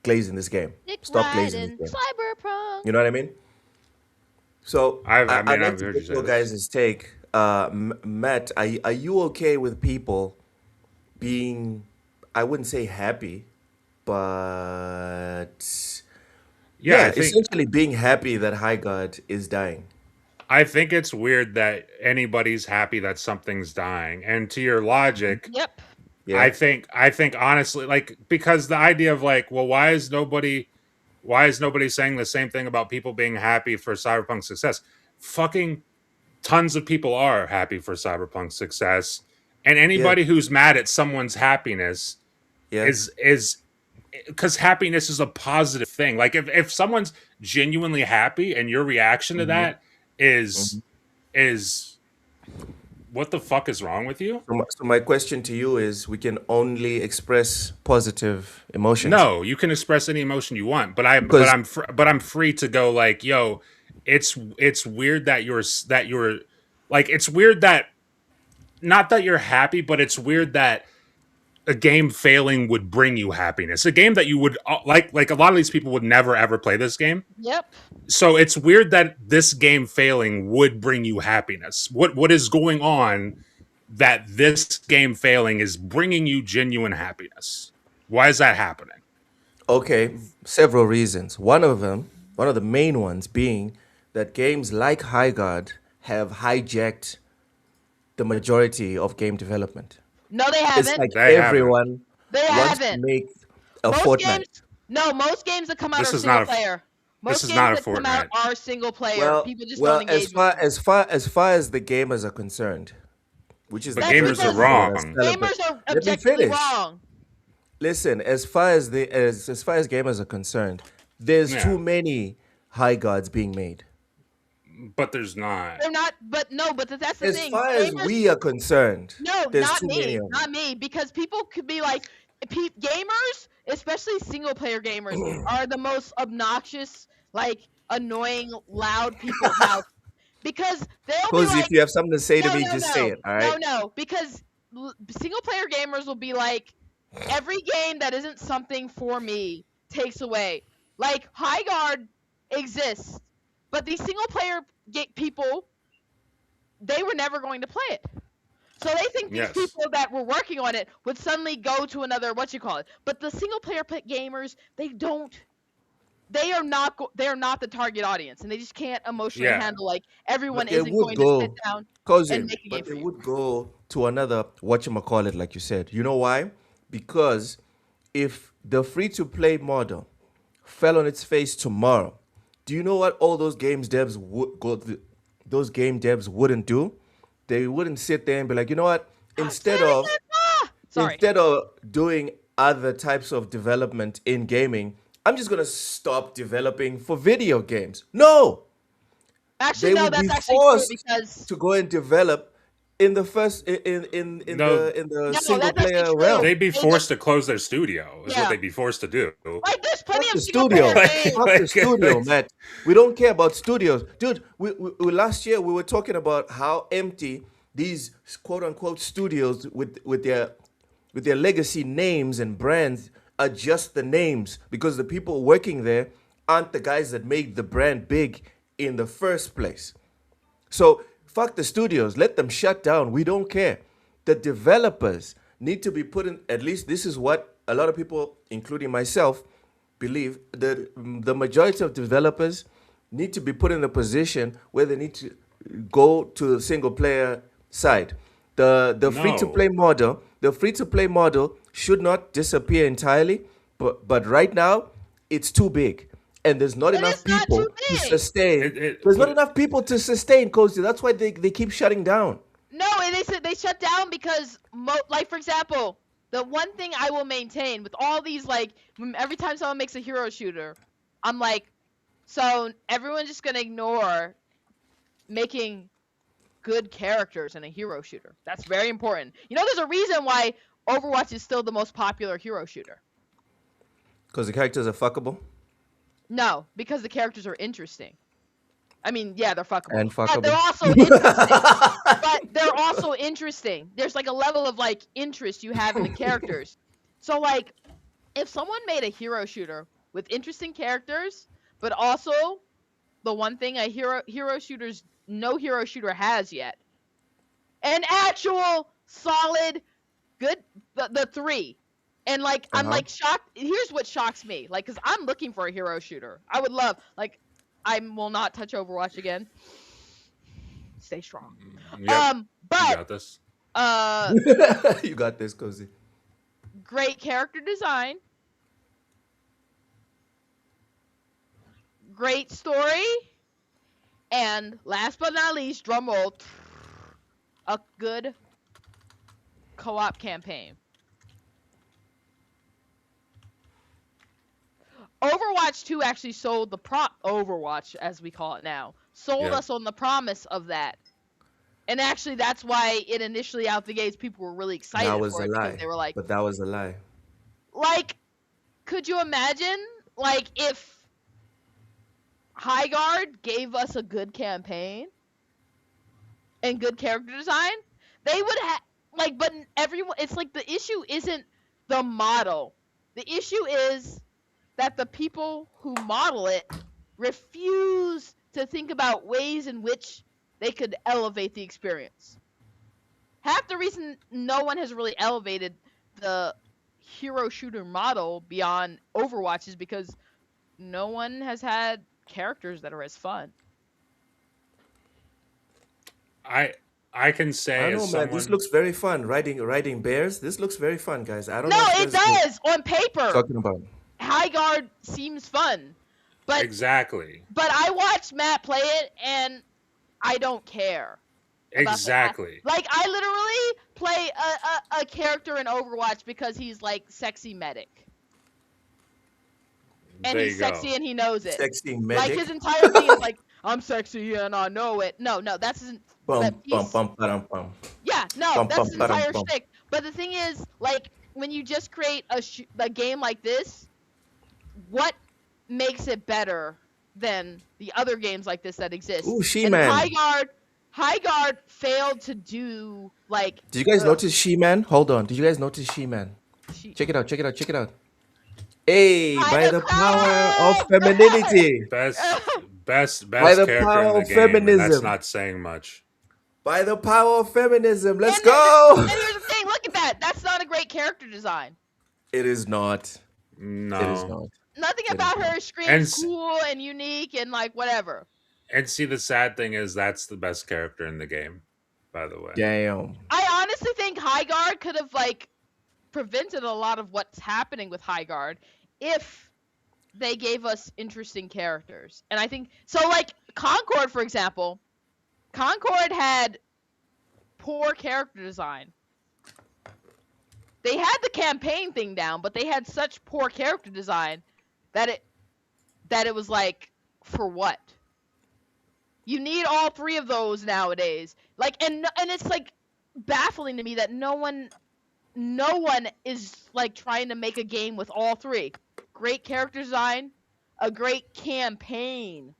glazing this game? Dick Stop glazing this riding, game. cyberpunk. You know what I mean? So I I'd mean, like I've to heard you get say your this. guys' take. Matt, are you okay with people being, I wouldn't say happy, but Yeah, yeah, essentially being happy that High Guard is dying. I think it's weird that anybody's happy that something's dying. And to your logic, Yep. Yeah. I think honestly, like because the idea of like, well, why is nobody saying the same thing about people being happy for Cyberpunk success? Fucking tons of people are happy for Cyberpunk success, and Yeah. anybody who's mad at someone's happiness Yeah. is because happiness is a positive thing. Like if someone's genuinely happy and your reaction to hmm that is what the fuck is wrong with you? So my question to you is, we can only express positive emotions No, you can express any emotion you want, because but I'm free to go like, yo, it's weird that you're like it's weird that not that you're happy, but it's weird that a game failing would bring you happiness. A game that you would like a lot of these people would never ever play this game. Yep. So it's weird that this game failing would bring you happiness. What is going on that this game failing is bringing you genuine happiness? Why is that happening? okay, several reasons. One of the main ones being that games like High Guard have hijacked the majority of game development. No, they It's haven't. like They haven't. everyone They wants to haven't. make a Most Fortnite. games, no, most games that come out This are is single not a player. this Most is games not a that come out Fortnite. are single player. Well, People just don't well, engage with them. as far as the gamers are concerned, which is But the That's gamers are biggest because people that wrong. celebrate. gamers are Let me objectively finish. wrong. Listen, as far as gamers are concerned, there's Yeah, too many high guards being made. but there's not. They're not, but no, but that's the As thing. far as Gamers, we are concerned, no, there's not too many me, of them. not me, because people could be like, gamers, especially single player gamers, are the most obnoxious, like annoying, loud people out because they'll be Because if like, you have something to say to no, me, no, just say no, it. All no, right. no, because single player gamers will be like, every game that isn't something for me takes away. Like High Guard exists, but these single player people, they were never going to play it. So they think these Yes. people that were working on it would suddenly go to another But the single player gamers, they don't. They are not. They are not the target audience, and they just can't emotionally Yeah. handle like everyone But they isn't would going to sit go, down and cousin, make a game but they for you. would go to another whatchamacallit, like you said. You know why? Because if the free to play model fell on its face tomorrow, do you know what all those games devs would those game devs wouldn't do? They wouldn't sit there and be like, you know what? Sorry. Instead of doing other types of development in gaming, I'm just gonna stop developing for video games. No, Actually, they no, will be that's actually true forced because to go and develop in the first No, in the no, single that's actually player true. realm. they'd be They just forced to close their studio. Is what yeah, they'd be forced to do. like there's plenty Fuck of the single player studio. games. Fuck the studio, Matt. We don't care about studios, dude. Last year we were talking about how empty these quote unquote studios with their legacy names and brands are just the names because the people working there aren't the guys that made the brand big in the first place. So fuck the studios. Let them shut down. We don't care. The developers need to be put in. At least this is what a lot of people, including myself, believe that the majority of developers need to be put in a position where they need to go to the single player side. The free to No, play model, the free to play model should not disappear entirely, but right now it's too big. And there's not It enough is not too people to big. sustain. it There's not but enough people to sustain, Cozy. That's why they keep shutting down. No, and they said they shut down because, like for example, the one thing I will maintain with all these like every time someone makes a hero shooter, I'm like, so everyone's just gonna ignore making good characters in a hero shooter. That's very important. You know, there's a reason why Overwatch is still the most popular hero shooter. Because the characters are fuckable No, because the characters are interesting. I mean, yeah, they're fuckable, and but they're fuckable. also interesting. But they're also interesting. There's like a level of like interest you have in the characters. So like, if someone made a hero shooter with interesting characters, but also the one thing a hero shooters no hero shooter has yet, an actual solid good the three. And like I'm Uh-huh. like shocked. Here's what shocks me, like, cause I'm looking for a hero shooter. I would love like I will not touch Overwatch again. Stay strong. yep, you But got this. uh, You got this, Cozy. great character design, great story, and last but not least, drum roll, a good co-op campaign. Overwatch 2 actually sold the Overwatch, as we call it now, sold Yeah. us on the promise of that. And actually, that's why it initially out the gates, people were really That excited was for a it because lie. they were But that was a lie. like, could you imagine, like, if Highguard gave us a good campaign and good character design? They would have, like, but everyone, it's like the issue isn't the model. The issue is that the people who model it refuse to think about ways in which they could elevate the experience. Half the reason no one has really elevated the hero shooter model beyond Overwatch is because no one has had characters that are as fun. I I can I say don't as know, man. This someone looks very fun. Riding bears. This looks very fun, guys. I don't No, know if you it guys know what does on paper. I'm talking about. Highguard seems fun, but exactly I watched Matt play it and I don't care about exactly. like I literally play a character in Overwatch because he's like sexy medic and There he's you go. sexy and he knows it. Sexy Like medic. his entire thing is like I'm sexy and I know it. No, that's his. But Bum bum he's bum bum bum yeah, no, bum that's bum his bum entire bum. shtick. But the thing is, like when you just create a game like this, what makes it better than the other games like this that exist? Ooh, And She-Man. Highguard failed to do like Did you guys the notice She-Man? Hold on. Did you guys notice She-Man? she, Check it out. Check it out. Check it out. Hey, by by the the power of power femininity. Best By best the character in power the of game, and that's feminism. not saying much. By the power of feminism. Let's and, go. and here's the thing, look at that. That's not a great character design. It is not. It is No. not. Nothing It is about not. her And screams cool and unique and like whatever. and see, the sad thing is that's the best character in the game, by the way. Damn. I honestly think Highguard could have like prevented a lot of what's happening with Highguard if they gave us interesting characters. And I think so like Concord, for example, Concord had poor character design. They had the campaign thing down, but they had such poor character design that it was like, for what? You need all three of those nowadays. Like, and it's like baffling to me that no one is like trying to make a game with all three. Great character design, a great campaign.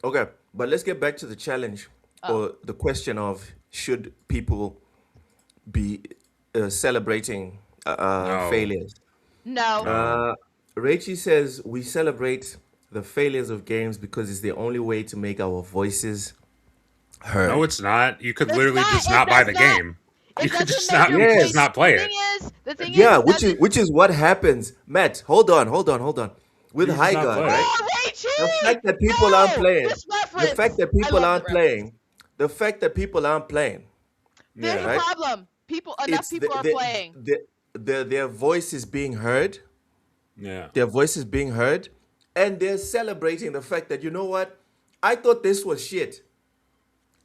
Okay, but let's get back to the challenge Oh, or the question of should people be celebrating No. failures. no. No. Rachie says we celebrate the failures of games because it's the only way to make our voices No, heard. it's not. You could It's literally not. just It not buy does the not. game. You It could doesn't just make not. your You could just voice. Yes. not play it. The thing is, Yeah, it doesn't. which is what happens. Matt, hold on. With You could just High not God, play it. right? Oh, The Rachie! fact that people aren't No! playing, This the fact reference! that I people love the aren't reference. playing, the fact that people aren't playing, There's a Yeah. right? problem. Enough It's people are playing. their voice is being heard, Yeah. their voice is being heard, and they're celebrating the fact that you know what? I thought this was shit.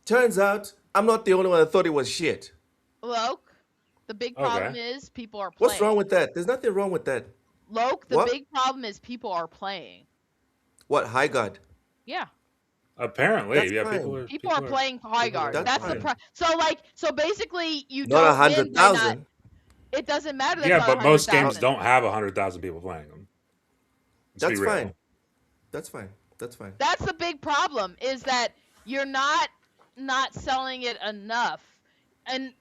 Turns out I'm not the only one that thought it was shit. Loke, the big problem Okay. is people are What's wrong playing. with that? There's nothing wrong with that. Loke, the What? big problem is people are playing. What? High God. Yeah. That's Apparently, yeah. People fine. are. People are People are. playing People Highguard. are That's That's the playing. fine. so basically you Not a don't win hundred by not. thousand. It doesn't matter that it's Yeah, not but most games 100,000. don't have 100,000 people playing them. Let's be That's fine. real. That's fine. That's fine. That's the big problem is that you're not selling it enough. And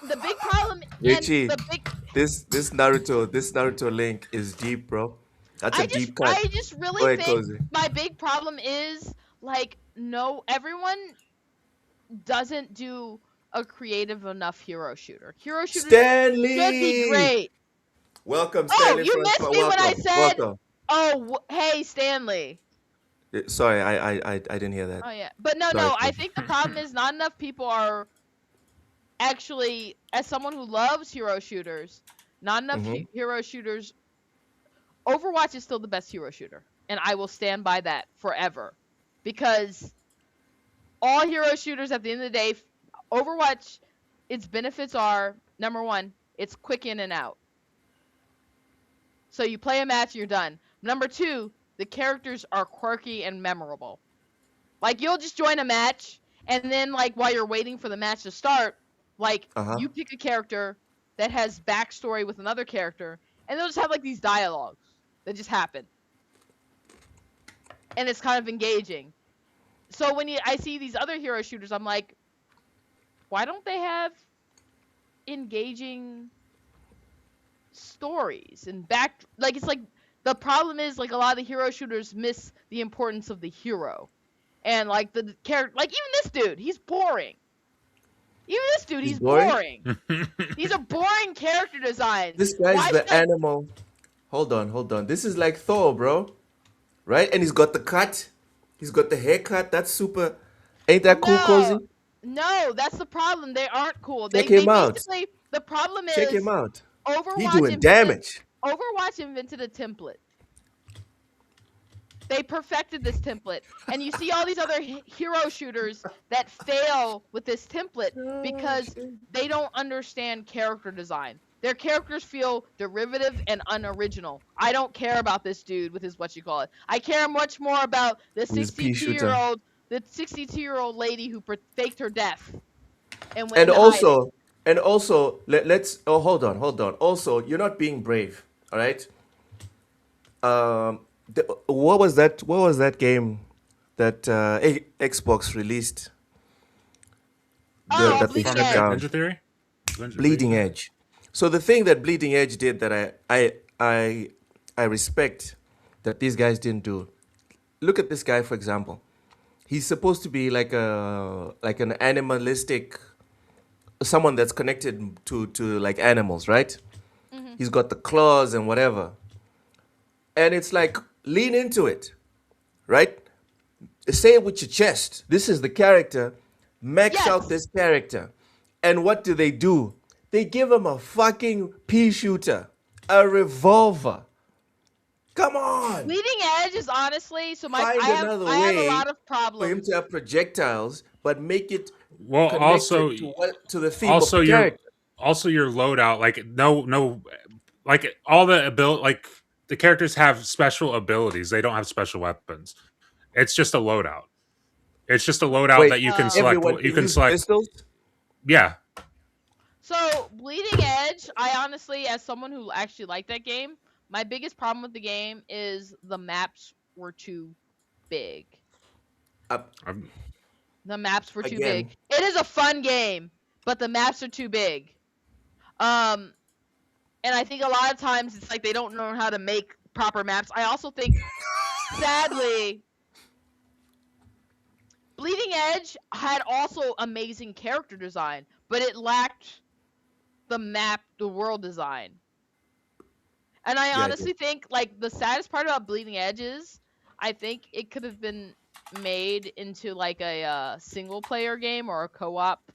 the big problem and Richie, the big this Naruto link is deep, bro. That's a deep cut. I just Go really ahead, think Cozy. my big problem is like no everyone doesn't do a creative enough hero shooter. Hero shooters should be Stanley! great. Welcome, Oh, Stanley you missed Francois. me when I Welcome. said, Welcome. "Oh, hey Stanley." Sorry, I didn't hear that. Oh yeah. But no, Sorry, no, I Stanley. think the problem is not enough people are actually as someone who loves hero shooters, not enough Mm-hmm. hero shooters. Overwatch is still the best hero shooter, and I will stand by that forever. Because all hero shooters at the end of the day, Overwatch, its benefits are number one, it's quick in and out. So you play a match, you're done. Number two, the characters are quirky and memorable. Like you'll just join a match, and then like while you're waiting for the match to start, like Uh-huh. you pick a character that has backstory with another character, and they'll just have like these dialogues that just happen, and it's kind of engaging. So when I see these other hero shooters, I'm like, why don't they have engaging stories and back? Like it's like the problem is like a lot of the hero shooters miss the importance of the hero, and like the character, like even this dude, he's boring. Even this dude, He's he's boring? boring. He's a boring character design. This guy's Why the should I- animal. Hold on. This is like Thor, bro. Right? And he's got the cut. He's got the haircut. That's super. Ain't that cool, No, Cozy? no, that's the problem. They aren't cool. Check They him out. basically the problem Check is him out. He Overwatch doing invented damage. Overwatch invented a template. They perfected this template, and you see all these other hero shooters that fail with this template because they don't understand character design. Their characters feel derivative and unoriginal. I don't care about this dude with his what you call it. I care much more about the His pea shooter. 62-year-old lady who faked her death and And went into hiding. also, let's. Oh, hold on. Also, you're not being brave. All right. What was that? What was that game that Xbox released? Oh, That they Bleeding shut Edge. down. Ninja Theory? Bleeding Edge. So the thing that Bleeding Edge did that I respect that these guys didn't do. Look at this guy, for example. He's supposed to be like an animalistic, someone that's connected to like animals, right? Mm-hmm. He's got the claws and whatever. And it's like lean into it, right? Say it with your chest. This is the character. Max out Yes. this character. And what do? They give him a fucking pea shooter, a revolver. Come on. Bleeding Edge is honestly so my Find I have another I have a way lot of for him problems. to have projectiles, but make it Well, connected to the theme of also the your character. also your loadout, like no, like all the ability, like the characters have special abilities. They don't have special weapons. It's just a loadout. It's just a loadout Wait, that you can select. everyone You can can use select. pistols? Yeah, So Bleeding Edge, I honestly, as someone who actually liked that game, my biggest problem with the game is the maps were too big. Uh, I'm, The maps were too big. again, It is a fun game, but the maps are too big. Um, and I think a lot of times it's like they don't know how to make proper maps. I also think, sadly, Bleeding Edge had also amazing character design, but it lacked the world design. And I yeah, honestly think like the saddest part about Bleeding Edge is I think it could have been made into like a single player game or a co-op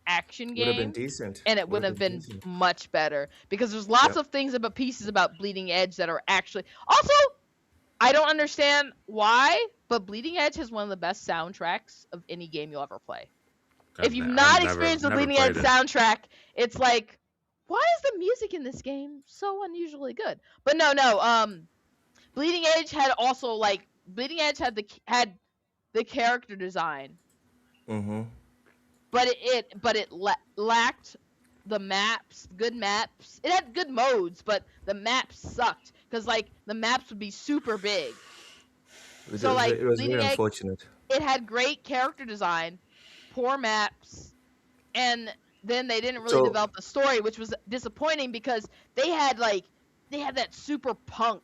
action would have been game, decent. and it Would would have have been been decent. much better because there's lots Yep. of things about pieces about Bleeding Edge that are actually also I don't understand why, but Bleeding Edge has one of the best soundtracks of any game you'll ever play. If you've I've not experienced the never Bleeding Edge played it. soundtrack, it's like, why is the music in this game so unusually good? But no. Bleeding Edge had also like Bleeding Edge had the character design, Mm-hmm. but it lacked the maps, good maps. It had good modes, but the maps sucked because like the maps would be super big. So like It was Bleeding very Edge, unfortunate. it had great character design, poor maps, and then they didn't really So develop the story, which was disappointing because they had that super punk,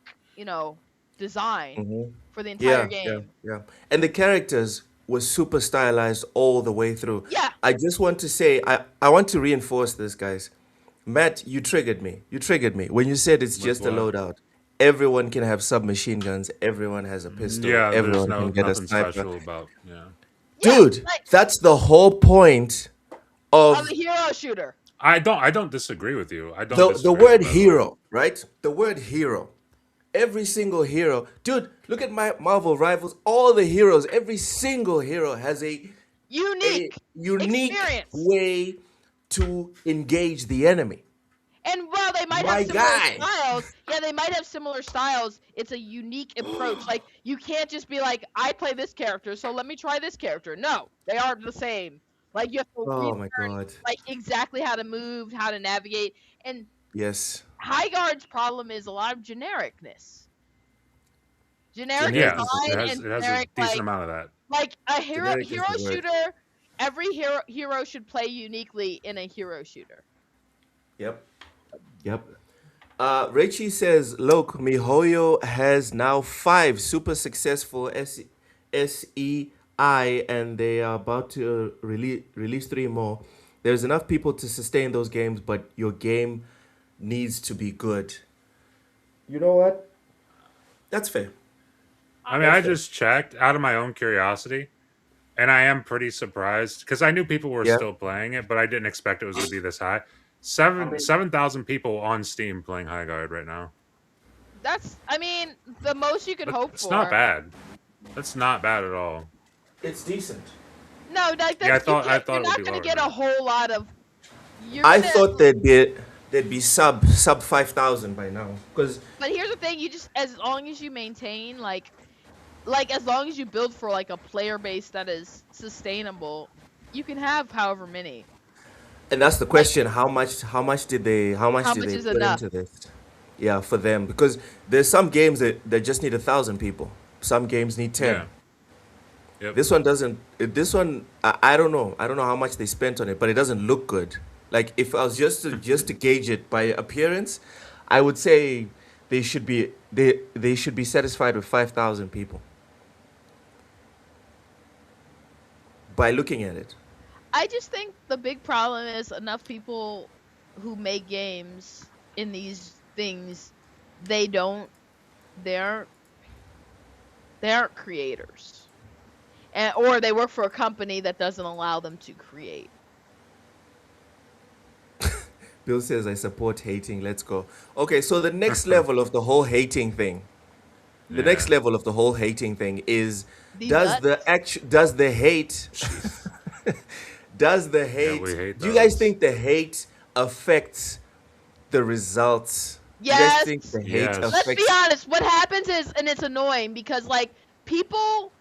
design mhm. for the entire Yeah, yeah, game. yeah. And the characters were super stylized all the way through. Yeah. I just want to say, I want to reinforce this, guys. Matt, you triggered me. You triggered me when you said it's With just a what? loadout. Everyone can have submachine guns. Everyone has a pistol. Yeah, there's Everyone can get a nothing sniper. special about. Yeah, Yeah, Dude, like that's the whole point of of a hero shooter. I don't disagree with you. I don't the disagree with word you, by the way. hero, right? The word hero. Every single hero, dude. Look at my Marvel rivals. All the heroes, every single hero has a Unique unique experience. way to engage the enemy. And while they might My have similar guy. styles, yeah, they might have similar styles. It's a unique approach. Like you can't just be like, I play this character, so let me try this character. No, they aren't the same. Like you have to Oh my relearn god. like exactly how to move, how to navigate. And Yes. High Guard's problem is a lot of genericness. Generic Generic Yeah, is the design word. and it has a generic decent amount of that. like a hero Generic is the word. shooter. Every hero should play uniquely in a hero shooter. Yep. Yep. Reichi says, look, MiHoYo has now 5 super successful SEI, and they are about to release 3 more. There's enough people to sustain those games, but your game needs to be good. You know what? That's fair. I mean, I just checked out of my own curiosity, and I am pretty surprised because I knew people were Yeah. still playing it, but I didn't expect it was going to be this high. I mean, 7,000 people on Steam playing High Guard right now. I mean, the most you could hope It's for. not bad. That's not bad at all. it's decent. No, like that's, Yeah, I thought you're it would not be gonna lower get than a that. whole lot of. I thought there'd be sub 5,000 by now, because But here's the thing: you just, as long as you maintain, like as long as you build for like a player base that is sustainable, you can have however many. and that's the question: how much did they How much put is enough? into this? Yeah, for them, because there's some games that just need 1,000 people. Some games need 10. Yeah. Yep. This one doesn't. This one, I don't know. I don't know how much they spent on it, but it doesn't look good. Like if I was just to gauge it by appearance, I would say they should be satisfied with 5,000 people by looking at it. I just think the big problem is enough people who make games in these things, they aren't creators, or they work for a company that doesn't allow them to create. Bill says, I support hating. Let's go. Okay, so the next level of the whole hating thing, the next Yeah. level of the whole hating thing is These does nuts. the hate does the hate we hate do you guys those. think the hate affects the results You guys think Yes. the hate Yes. Let's be affects? honest. What happens is, and it's annoying because like people,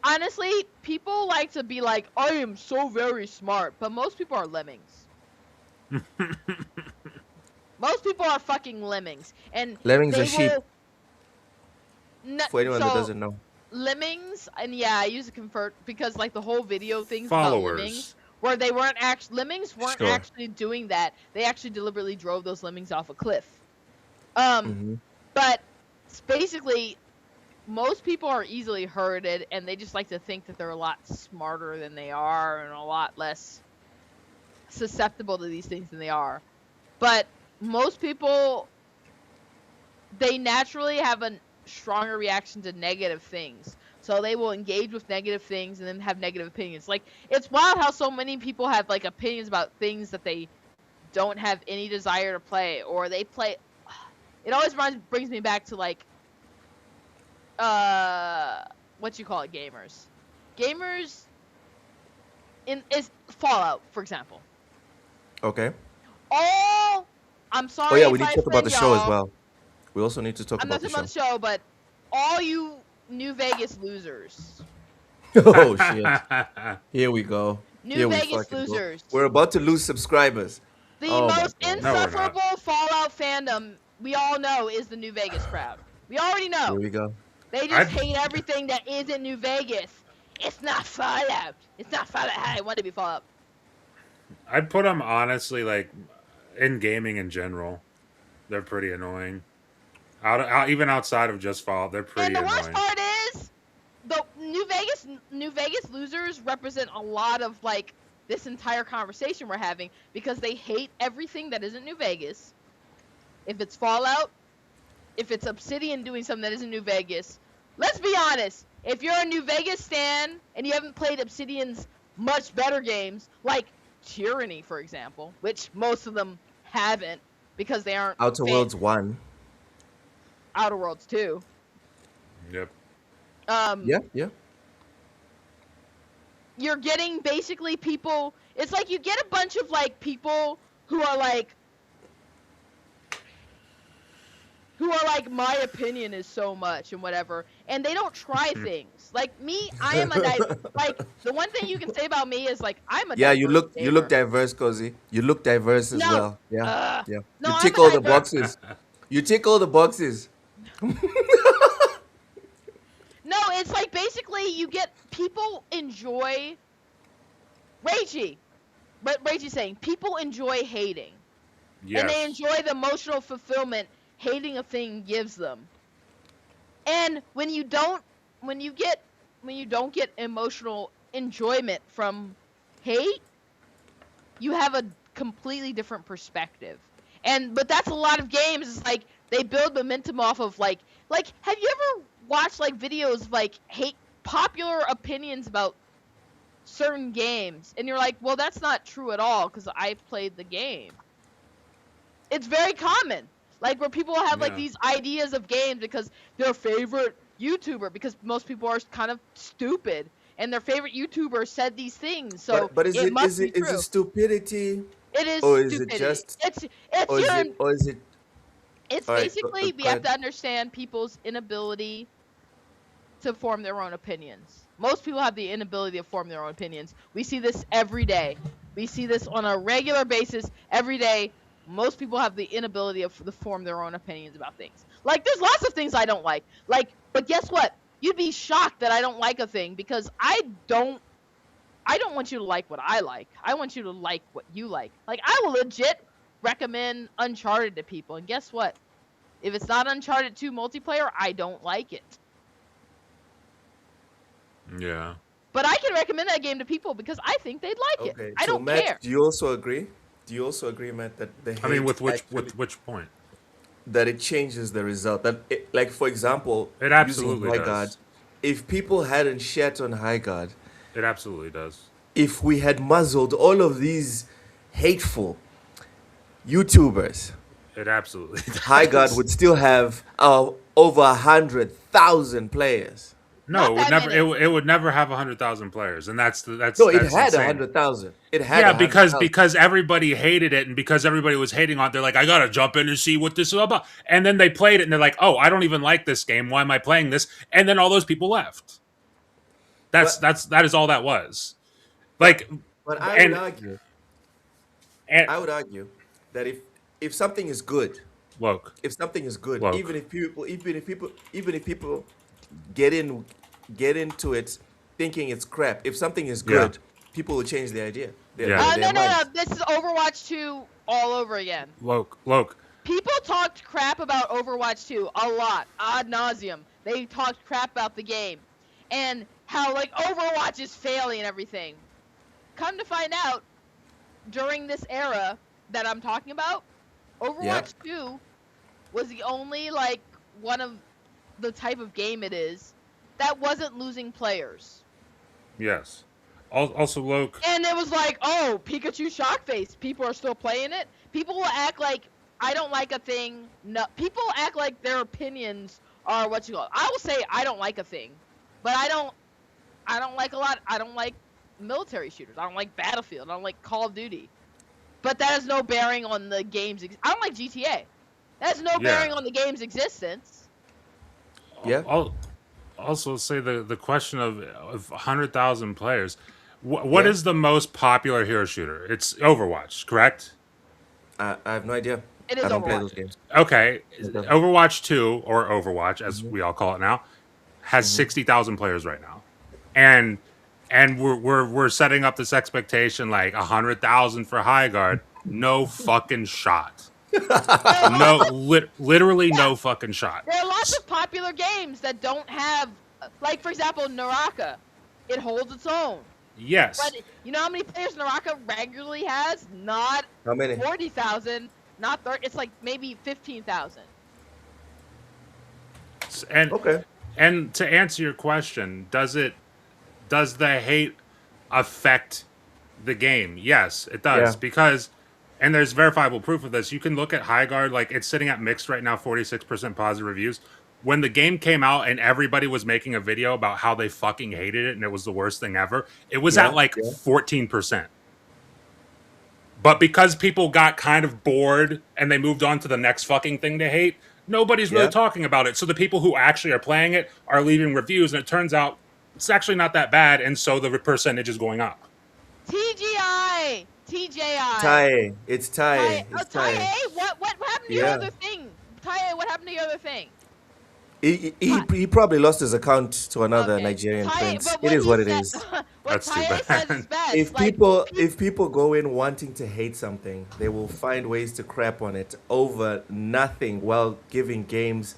honestly, people like to be like, I am so very smart, but most people are lemmings. Most people are fucking lemmings, and Lemmings are they sheep. will. For anyone that So doesn't know. lemmings, and yeah, I use a convert because like the whole video things about lemmings, Followers. where they weren't actually lemmings weren't Sure. actually doing that. They actually deliberately drove those lemmings off a cliff. Um, Mm-hmm. but basically, most people are easily hurted, and they just like to think that they're a lot smarter than they are, and a lot less susceptible to these things than they are. But most people, they naturally have a stronger reaction to negative things. So they will engage with negative things and then have negative opinions. Like, it's wild how so many people have like opinions about things that they don't have any desire to play, or they play. It always brings me back to like what you call it, gamers. Gamers in is Fallout, for example. Okay. All I'm Oh sorry yeah, we if need I to talk about offend the show as y'all. well. We also need to talk I'm not about the talking about show. the show, but all you New Vegas losers. Oh shit. Here we go. New Here we Vegas fucking go. losers. We're about to lose subscribers. The Oh my most god. No, we're not. insufferable Fallout fandom we all know is the New Vegas crowd. We already Here know. we go. They just I'd hate everything that isn't New Vegas. It's not Fallout. It's not Fallout. I want to be Fallout. I'd put them honestly like in gaming in general. They're pretty annoying. Even outside of just Fallout, they're And pretty the worst annoying. part is, the New Vegas losers represent a lot of like this entire conversation we're having because they hate everything that isn't New Vegas. If it's Fallout, if it's Obsidian doing something that isn't New Vegas, let's be honest. If you're a New Vegas stan and you haven't played Obsidian's much better games, like Tyranny, for example, which most of them haven't because they aren't Outer Worlds 1. Outer Worlds 2. Yep. Yeah, yeah. You're getting basically people. It's like you get a bunch of like people who are like my opinion is so much and whatever, and they don't try things. Like me, I am like the one thing you can say about me is like I'm a Yeah, diverse you look gamer. diverse, Cozy. You look diverse as No, well. Yeah. Yeah. no, You I'm tick a all the diverse. boxes. You tick all the boxes. No, it's like basically you get people enjoy Ragey. But Ragey's saying people enjoy hating. And they Yes. enjoy the emotional fulfillment hating a thing gives them. And when you don't get emotional enjoyment from hate, you have a completely different perspective. But that's a lot of games. It's like they build momentum off of like have you ever watched like videos of like hate popular opinions about certain games and you're like, well, that's not true at all because I played the game. It's very common, like where people have like Yeah. these ideas of games because their favorite YouTuber, because most people are kind of stupid and their favorite YouTuber said these things, so But it must be is it true. stupidity, It is or is it stupidity. just, It's your or is it? it's All right, basically we go have ahead. to understand people's inability to form their own opinions. Most people have the inability to form their own opinions. We see this every day. We see this on a regular basis every day. Most people have the inability to form their own opinions about things. Like, there's lots of things I don't like. But guess what? You'd be shocked that I don't like a thing because I don't want you to like what I like. I want you to like what you like. Like, I will legit recommend Uncharted to people. And guess what? If it's not Uncharted 2 multiplayer, I don't like it. Yeah. But I can recommend that game to people because I think they'd like it. Okay, I so don't Matt, care. do you also agree? Do you also agree, Matt, that the I mean, hate with which point? that it changes the result? That it, like for example, It using absolutely High Guard, does. if people hadn't shat on High Guard, It absolutely does. if we had muzzled all of these hateful YouTubers, It absolutely High Guard does. would still have over 100,000 players. No, Not it would that never. many. It would never have 100,000 players, and that's No, it that's had insane. 100,000. It had Yeah, 100,000. because everybody hated it, and because everybody was hating on it, they're like, I gotta jump in and see what this is about. And then they played it, and they're like, oh, I don't even like this game. Why am I playing this? And then all those people left. But That is all that was. but Like, but I would and argue, and I would argue that if something is good, woke if something is good, woke. even if people get in get into it thinking it's crap, if something is Yeah, good, people will change their idea, yeah, their No. minds. This is Overwatch 2 all over again. woke. People talked crap about Overwatch 2 a lot, ad nauseum. They talked crap about the game and how like Overwatch is failing and everything. Come to find out, during this era that I'm talking about, Yeah. Overwatch 2 was the only like one of the type of game it is that wasn't losing players. Yes. Also, woke. And it was like, oh, Pikachu shock face. People are still playing it. People will act like I don't like a thing. No, people act like their opinions are what you call. I will say I don't like a thing, but I don't like a lot. I don't like military shooters. I don't like Battlefield. I don't like Call of Duty. But that has no bearing on the game's. I don't like GTA. That has no Yeah. bearing on the game's existence. Yeah. I'll also say the question of 100,000 players. What Yeah. is the most popular hero shooter? It's Overwatch, correct? I have no idea. It is I don't play Overwatch. those games. Okay, Okay. Overwatch 2 or Overwatch as we all call it now has 60,000 players right now. And we're setting up this expectation like 100,000 for High Guard. No fucking shot. No, literally no fucking shot. There are lots of popular games that don't have, like for example, Naraka. It holds its own. Yes. But you know how many players Naraka regularly has? Not How many? 40,000, not 30. It's like maybe 15,000. And Okay. and to answer your question, does the hate affect the game? Yes, it does. Yeah. Because and there's verifiable proof of this. You can look at High Guard, like it's sitting at mixed right now, 46% positive reviews. When the game came out and everybody was making a video about how they fucking hated it and it was the worst thing ever, it was at Yeah. like Yeah. 14%. But because people got kind of bored and they moved on to the next fucking thing to hate, nobody's really Yeah. talking about it. So the people who actually are playing it are leaving reviews, and it turns out it's actually not that bad, and so the percentage is going up. TGI, TJI. Tie. It's tie. Oh, It's tie. Tie. What happened to your Yeah. other thing? Tie. What happened to your other thing? He probably lost his account to another Okay. Nigerian Ty- prince. but It is he what it said- is. What That's too Ty says bad. is best. If like, people go in wanting to hate something, they will find ways to crap on it over nothing while giving games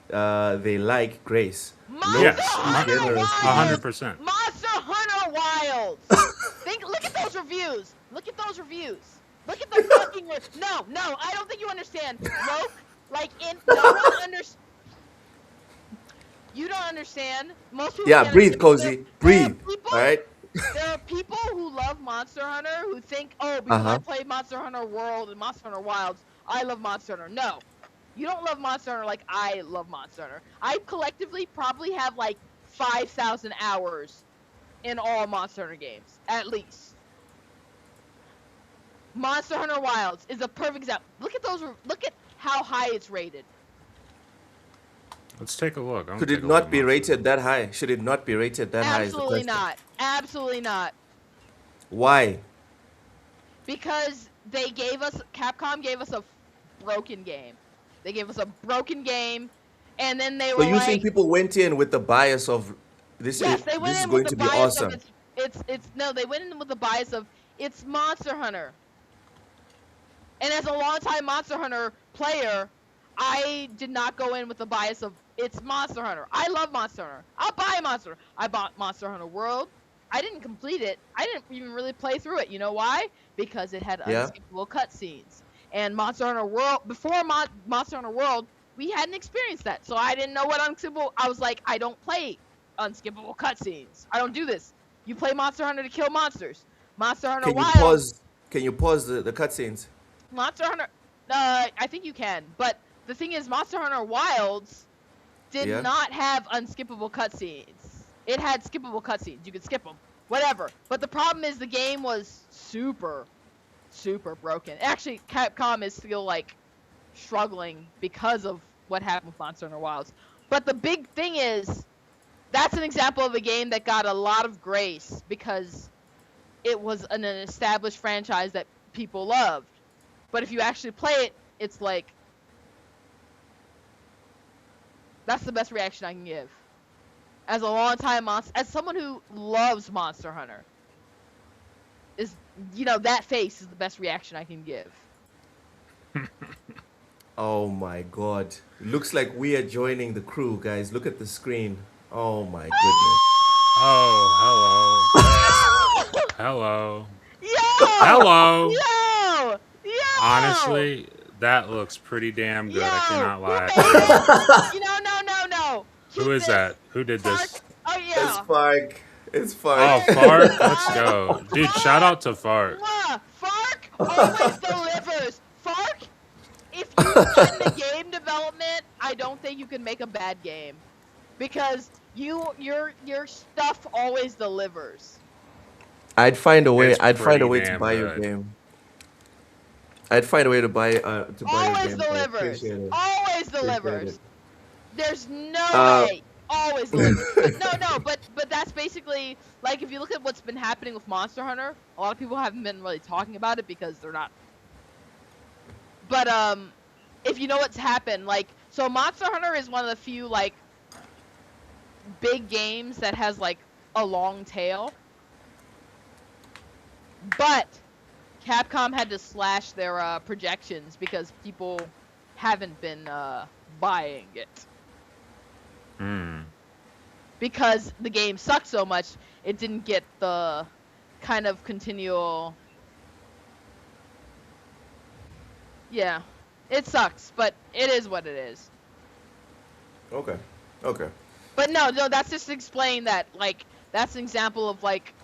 they like grace. Monster Yes, Hunter generous. Wilds. 100%. Monster Hunter Wilds. Look at those reviews. Look at those reviews. Look at the fucking. No, I don't think you understand. Loke, no one understands. You don't understand. Most people. Yeah, can't breathe, understand. Cozy. Breathe. People, All right. There are people who love Monster Hunter who think, oh, because I Uh-huh. played Monster Hunter World and Monster Hunter Wilds, I love Monster Hunter. No. You don't love Monster Hunter like I love Monster Hunter. I collectively probably have like 5,000 hours in all Monster Hunter games, at least. Monster Hunter Wilds is a perfect example. Look at how high it's rated. Let's take a look. Should it not be rated that high? Should it not be rated that high? Is the Absolutely question. not. Absolutely not. Why? Because Capcom gave us a broken game. They gave us a broken game, and then they were So you like, think people went in with the bias of this? yes, they went This is in going with to the be bias awesome. of they went in with the bias of it's Monster Hunter. And as a longtime Monster Hunter player, I did not go in with the bias of it's Monster Hunter. I love Monster Hunter. I'll buy Monster Hunter. I bought Monster Hunter World. I didn't complete it. I didn't even really play through it. You know why? Because it had Yeah. unskippable cutscenes. And Monster Hunter World, before Monster Hunter World, we hadn't experienced that. So I didn't know what unskippable. I was like, I don't play unskippable cutscenes. I don't do this. You play Monster Hunter to kill monsters. Monster Hunter Can you Wild. pause? Can you pause the cutscenes? Monster Hunter. I think you can. But the thing is, Monster Hunter Wilds did Yeah. not have unskippable cutscenes. it had skippable cutscenes. You could skip them, whatever. But the problem is the game was super broken. Actually, Capcom is still like struggling because of what happened with Monster Hunter Wilds. But the big thing is, that's an example of a game that got a lot of grace because it was an established franchise that people loved. But if you actually play it, it's like, that's the best reaction I can give. As a long-time as someone who loves Monster Hunter, is, that face is the best reaction I can give. Oh my God. Looks like we are joining the crew, guys. Look at the screen. Oh my goodness. Oh, hello. Hello. Yo! Hello. Yo! Honestly, that looks pretty damn good. I cannot lie. No. Who is that? Who did this? Oh, It's yeah. Fark. It's Fark. Oh, Fark. Let's go. Dude, shout out to Fark. Fark always delivers. Fark, if you get into game development, I don't think you can make a bad game. Because your stuff always delivers. I'd find a way. It's I'd find a way pretty to buy damn your good. game. I'd find a way to buy your Always game. I delivers. appreciate it. Always Appreciate delivers. it. There's no way. Always delivers. But that's basically, like, if you look at what's been happening with Monster Hunter, a lot of people haven't been really talking about it because they're not. But if you know what's happened, like, so Monster Hunter is one of the few like big games that has like a long tail. But Capcom had to slash their projections because people haven't been buying it. Because the game sucked so much, it didn't get the kind of continual... Yeah, it sucks, but it is what it is. Okay. But no, that's just to explain that, like, that's an example of, like,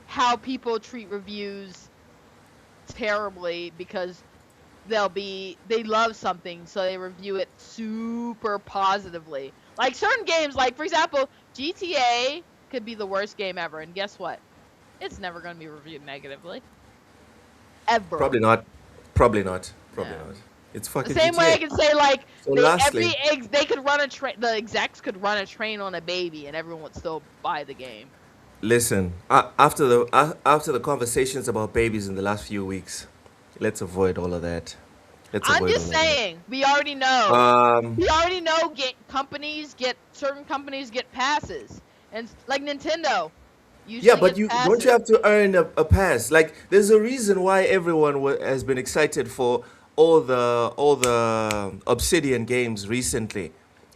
how people treat reviews terribly because they love something, so they review it super positively. Like, certain games, like, for example, GTA could be the worst game ever, and guess what? It's never going to be reviewed negatively. Ever. Probably not. Yeah. It's fucking The same GTA. way I can say, like, So lastly, they could run a train, the execs could run a train on a baby, and everyone would still buy the game. listen. After the conversations about babies in the last few weeks, let's avoid all of that. I'm just saying, we already know. We already know certain companies get passes, and like Nintendo. Yeah, but don't you have to earn a pass? Like, there's a reason why everyone has been excited for all the Obsidian games recently,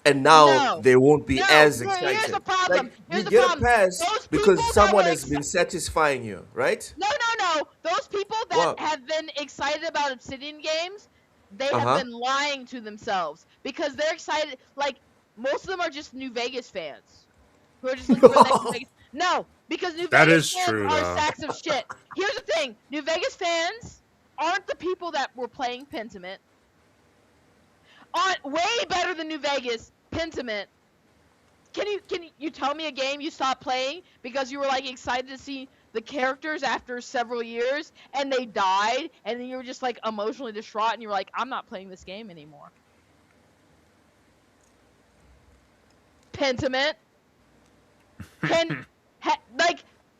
and now they won't be as excited. Here's the problem. Like, you get a pass because someone has been satisfying you, right? No. Those people that have been excited about Obsidian games, they have been lying to themselves because they're excited. Like, most of them are just New Vegas fans who are just looking for the next Vegas. No, because New Vegas fans are sacks of shit. Here's the thing: New Vegas fans aren't the people that were playing Pentiment. Aren't way better than New Vegas. Pentiment. Can you tell me a game you stopped playing because you were like excited to see the characters after several years and they died and then you were just like emotionally distraught and you were like, I'm not playing this game anymore. Pentiment.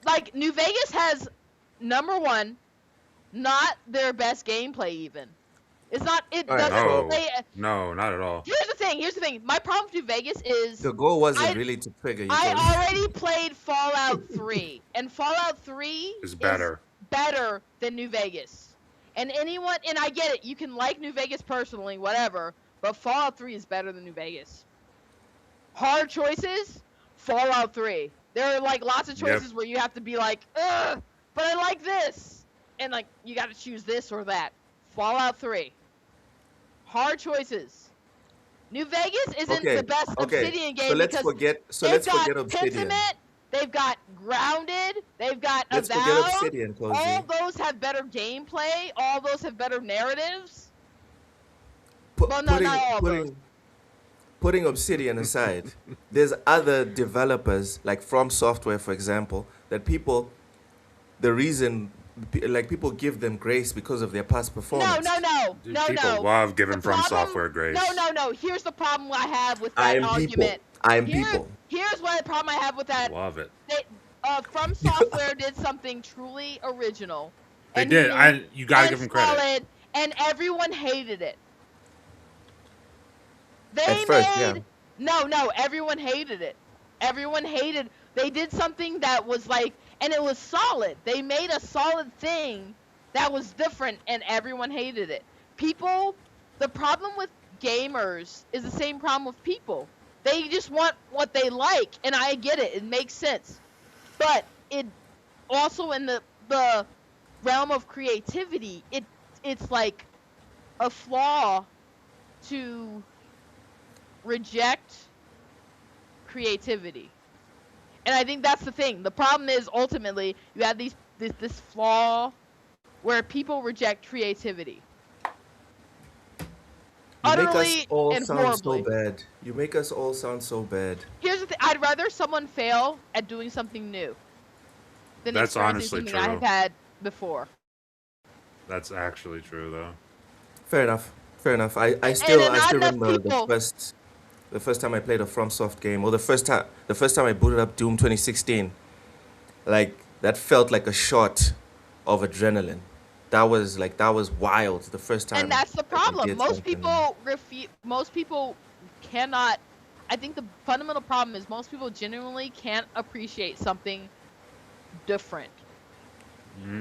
Like New Vegas has number one, not their best gameplay even. It's not. It doesn't play. No, not at all. Here's the thing. My problem with New Vegas is the goal wasn't really to trigger you. I already played Fallout 3, and Fallout 3 is better than New Vegas. And I get it. You can like New Vegas personally, whatever, but Fallout 3 is better than New Vegas. Hard choices, Fallout 3. There are like lots of choices where you have to be like, ugh, but I like this, and like you got to choose this or that. Fallout 3. Hard choices. New Vegas isn't the best Obsidian game let's forget Obsidian. Pentiment, they've got Grounded, they've got Let's Avowed. forget Obsidian, Cozy. All those have better gameplay. All those have better narratives. Not all of those. putting Obsidian aside, there's other developers like From Software, for example, that people the reason like people give them grace because of their past No, performance. no, no, Dude, no, people no. love The giving From problem, Software no, grace. no, no. Here's the problem I have with I that am people. argument. I am Here, people. here's what the problem I have with that. Love it. They, From Software did something truly original They and did. unique You got to and give them credit. solid, and everyone hated it. At They first, yeah. made no, everyone hated it. Everyone hated. They did something that was like, and it was solid. They made a solid thing that was different, and everyone hated it. People, the problem with gamers is the same problem with people. They just want what they like, and I get it. It makes sense, but it also in the realm of creativity, it's like a flaw to reject creativity. And I think that's the thing. The problem is ultimately you have this flaw where people reject creativity. You make us Utterly all and sound so horribly. bad. You make us all sound so bad. Here's the thing. I'd rather someone fail at doing something new than That's experiencing honestly something I have true. had before. That's actually true, though. Fair enough. Fair enough. I And still I not still enough remember people. the first time I played a FromSoft game, or the first time I booted up Doom 2016. Like that felt like a shot of adrenaline. That was wild. The first And time that's the I problem. did Most something. people most people cannot. I think the fundamental problem is most people genuinely can't appreciate something different.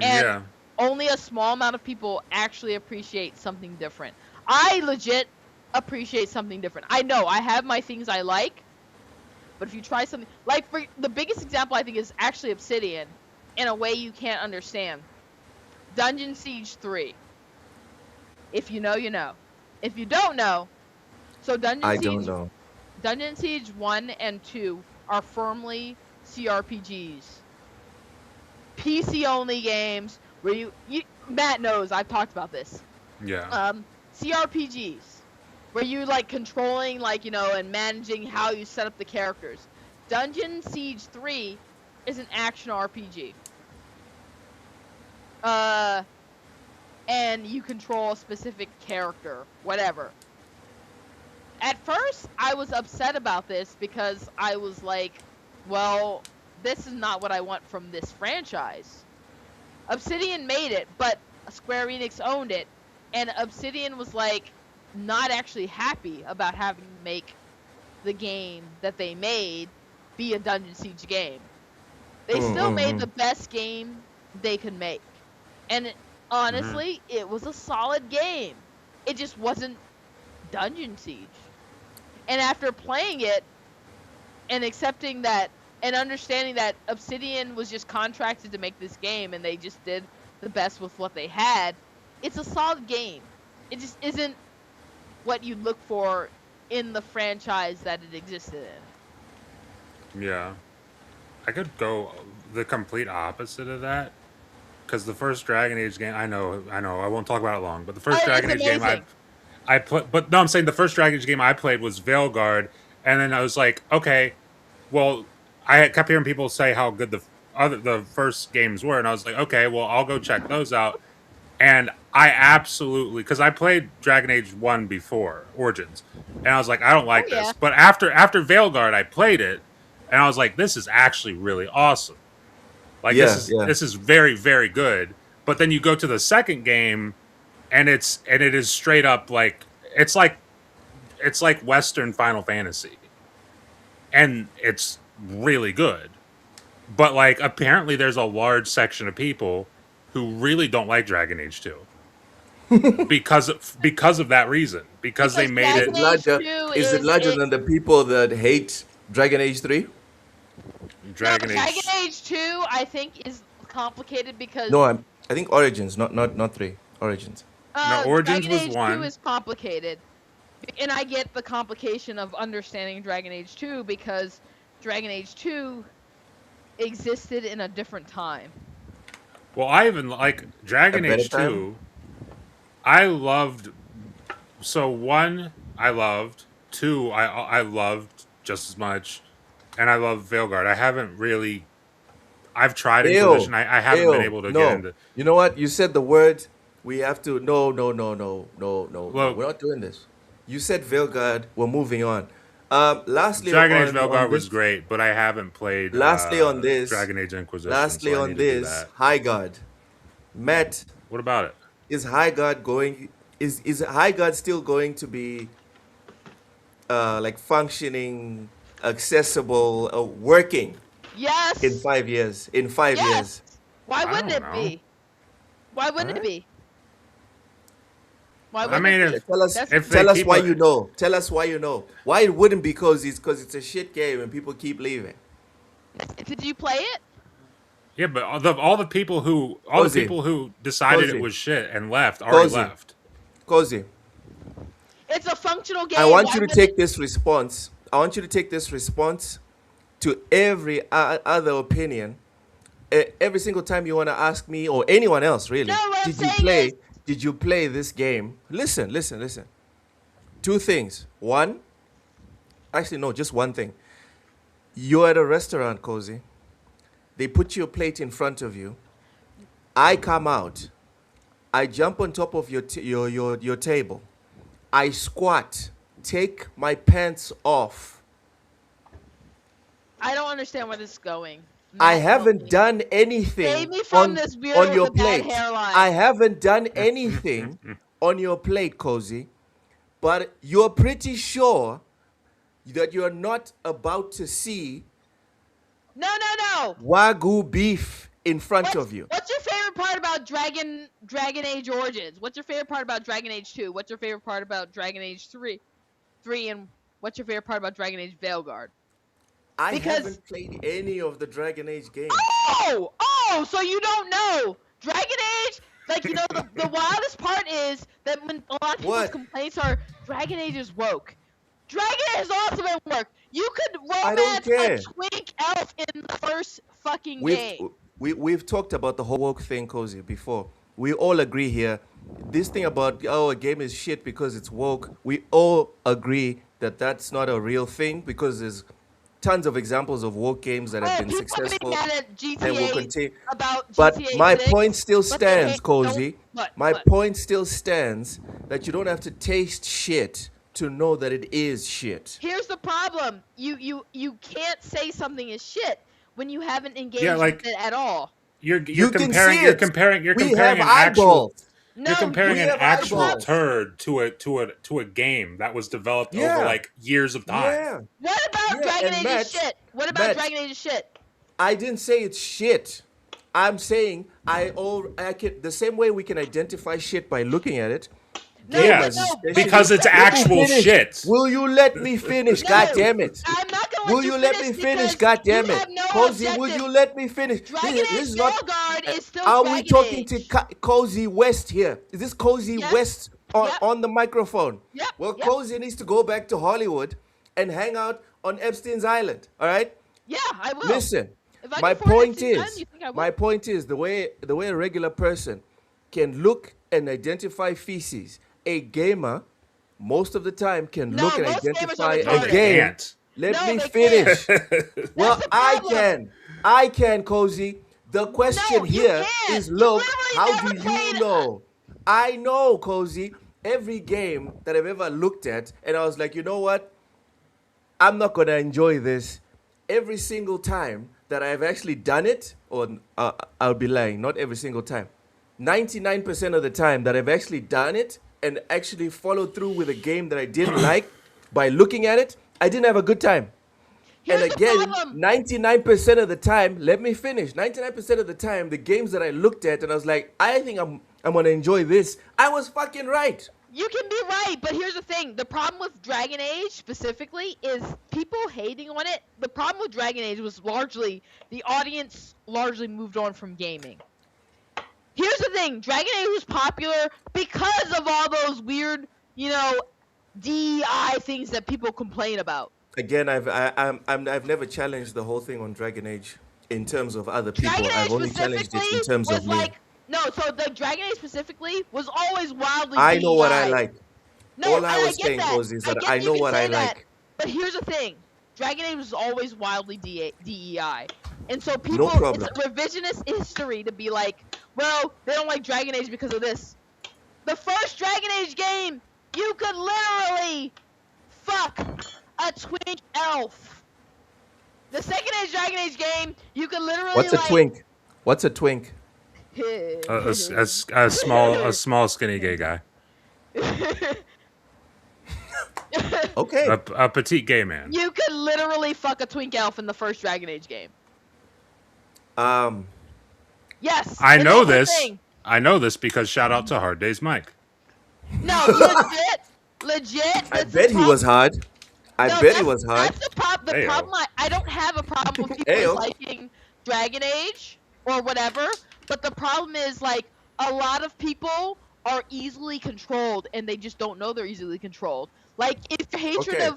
And Yeah. only a small amount of people actually appreciate something different. I legit appreciate something different. I know I have my things I like, but if you try something like, for the biggest example I think is actually Obsidian in a way you can't understand. Dungeon Siege 3. If you know, you know. If you don't know, so I don't know. Dungeon Siege 1 and 2 are firmly CRPGs. PC only games where you Matt knows I've talked about this. Yeah. CRPGs where you like controlling and managing how you set up the characters. Dungeon Siege 3 is an action RPG. Uh and you control a specific character, whatever. At first, I was upset about this because I was like, well, this is not what I want from this franchise. Obsidian made it, but Square Enix owned it, and Obsidian was like not actually happy about having to make the game that they made be a Dungeon Siege game. They still made the best game they could make. And Hmm. honestly, it was a solid game. It just wasn't Dungeon Siege. And after playing it and accepting that and understanding that Obsidian was just contracted to make this game and they just did the best with what they had, it's a solid game. It just isn't what you'd look for in the franchise that it existed Yeah. I could go the complete opposite of that. Because the first Dragon Age game, I know, I won't talk about it long, but the in. first It's Dragon Age game amazing. I put, but no, I'm saying the first Dragon Age game I played was Veilguard, and then I was like, okay, well, kept hearing people say how good the first games were, and I was like, okay, well, I'll go check those out, and I absolutely, because I played Dragon Age 1 before Origins, and I was like, I don't Oh like yeah. this, but after Veilguard, I played it, and I was like, this is actually really awesome. Like Yeah, yeah. this is very very good. But then you go to the second game, and it is straight up like it's like Western Final Fantasy, and it's really good. But like apparently there's a large section of people who really don't like Dragon Age 2 because of that reason, because they Because made Is Dragon it it Age larger? 2 Is it is larger it than the people that hate Dragon Age 3? No, Dragon Dragon Age. Age 2 I think is complicated because No, I think Origins, not 3. Origins. No, Origins Dragon was Age 2 one. is complicated. And I get the complication of understanding Dragon Age 2 because Dragon Age 2 existed in a different time. Well, I even like A Dragon better Age time? 2. I loved, so one I loved. 2 I loved just as much, and I love Veilguard. I haven't really. I've tried Ew, Inquisition. I haven't been ew, able to get no. into. You know what? You said the word. We have to. No, no, no, no, no, no, no. Well, We're not doing this. You said Veilguard. We're moving on. Lastly, Dragon Age on Veilguard was this. great, but I haven't played Lastly, on this. Dragon Age Inquisition, so Lastly, I on need to do this. that. High God, Matt, What about it? is High God going? Is High God still going to be like functioning, accessible, working in Yes. 5 years? In 5 years. Yes. Why I wouldn't don't it know. be? Why All wouldn't it right. be? Why I wouldn't mean, it be? Tell us, That's if they tell us keep why a you know. Tell us why you know. Why it wouldn't be because it's a shit game and people keep leaving. Did you play it? yeah, but all the Cozy, people who decided it cozy, was shit and left already cozy, left. cozy. It's a functional I game. want Why you to wouldn't it? take this response. I want you to take this response to every other opinion. Every single time you want to ask me or anyone else, No, really, what I'm did you saying is, play? Did you play this game? Listen, listen, listen. Two things. One, actually, no, just one thing. You're at a restaurant, Cozy. They put your plate in front of you. I come out. I jump on top of your table. I squat. Take my pants off. I don't understand where this is going. I Matt, help haven't me. done Save anything me from this on weirdo with your a bad plate. hairline. I haven't done anything on your plate, Cozy. But you're pretty sure that you're not about to see No, no, no. Wagyu beef in front of you. What's your favorite part about Dragon Age Origins? What's your favorite part about Dragon Age 2? What's your favorite part about Dragon Age 3? And what's your favorite part about Dragon Age Veilguard? I Because haven't played any of the Dragon Age games. so you don't know Dragon Age? Like, you know, the wildest part is that when a lot of people's What? complaints are Dragon Age is woke. Dragon Age is also been woke. You could I don't romance a care. twink elf in the first fucking We've game. we've talked about the whole woke thing, Cozy, before. We all agree here. This thing about a game is shit because it's woke. We all agree that that's not a real thing because there's tons of examples of woke games that have been People are getting successful mad at and will GTA continue. about But GTA my 6, point still but they hate- stands, Cozy. What? My What? point still stands that you don't have to taste shit to know that it is shit. Here's the problem. You can't say something is shit when you haven't engaged Yeah, with like it at all. you're You can comparing see you're it. comparing you're We comparing have an actual eyeballs. No, you're comparing we an have actual eyeballs. turd to a game that was developed over Yeah. like years of time. Yeah. What about Yeah, Dragon and Age Matt- is shit? What about Matt- Dragon Age is shit? I didn't say it's shit. I'm saying I can the same way we can identify shit by looking at it. No, Yeah, but no, but because you it's said- actual Finish. shit. Will you let me finish? No, God damn it. I'm not gonna Will let you you let me finish? because God damn you it. have no Cozy, will objective. you let me finish? Dragon This Age is not. Veilguard is still Are Dragon we talking Age. to Cozy West here? Is this Cozy Yep. West on, Yep. on the microphone? Yep. Well, Yep. Cozy needs to go back to Hollywood and hang out on Epstein's Island. All right? Yeah, I will. Listen, If I my can afford point Epstein's Island, is, you think I will? my point is the way a regular person can look and identify feces, a gamer most of the time can No, look and most gamers are identify No, a retarded. they game. can't. Let No, me they finish. Well, the I problem. can. I can, Cozy. The question No, you here can't. is, You look, literally how never do you played- know? I know, Cozy. Every game that I've ever looked at, and I was like, you know what? I'm not gonna enjoy this. Every single time that I've actually done it, or I'll be lying, not every single time. 99% of the time that I've actually done it and actually followed through with a game that I didn't like by looking at it, I didn't have a good time. Here's And the again, problem. 99% of the time, let me finish. 99% of the time, the games that I looked at and I was like, I think I'm gonna enjoy this. I was fucking right. You can be right, but here's the thing. The problem with Dragon Age specifically is people hating on it. The problem with Dragon Age was largely the audience largely moved on from gaming. Here's the thing. Dragon Age was popular because of all those weird, DEI things that people complain about. Again, I've never challenged the whole thing on Dragon Age in terms of other people. Dragon I've Age only challenged it in specifically terms was of me. like no. So the Dragon Age specifically was always wildly. I know what I DEI. like. No, All and I I was get saying, that. Cozy, is I that get I that you know can what I say that. like. But here's the thing: Dragon Age was always wildly DEI, and so No people, it's problem. a revisionist history to be like, well, they don't like Dragon Age because of this. The first Dragon Age game, you could literally fuck a twink elf. The second Age Dragon Age game, you could literally What's a like. twink? What's a twink? A small skinny gay guy, Okay. a petite gay man. You could literally fuck a twink elf in the first Dragon Age game. Um, Yes, I in know the whole this. thing. I know this because shout out to Hard Days Mike. No, legit. I That's the bet he was problem. hard. I No, bet he was hard. that's the problem. The Ayo. problem. I don't have a problem with people Ayo. liking Dragon Age or whatever. But the problem is like a lot of people are easily controlled, and they just don't know they're easily controlled. Like Okay.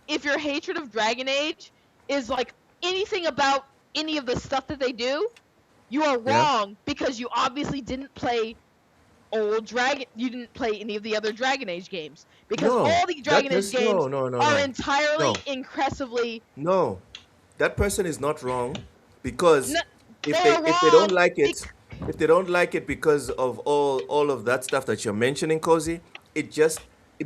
if your hatred of Dragon Age is like anything about any of the stuff that they do, you are Yeah. wrong because you obviously didn't play you didn't play any of the other Dragon Age games because No. all the Dragon Age games No. are entirely No. incredibly No. That person is not wrong because no, if they're they don't wrong. like it, if they don't like it because of all of that stuff that you're mentioning, Cozy, it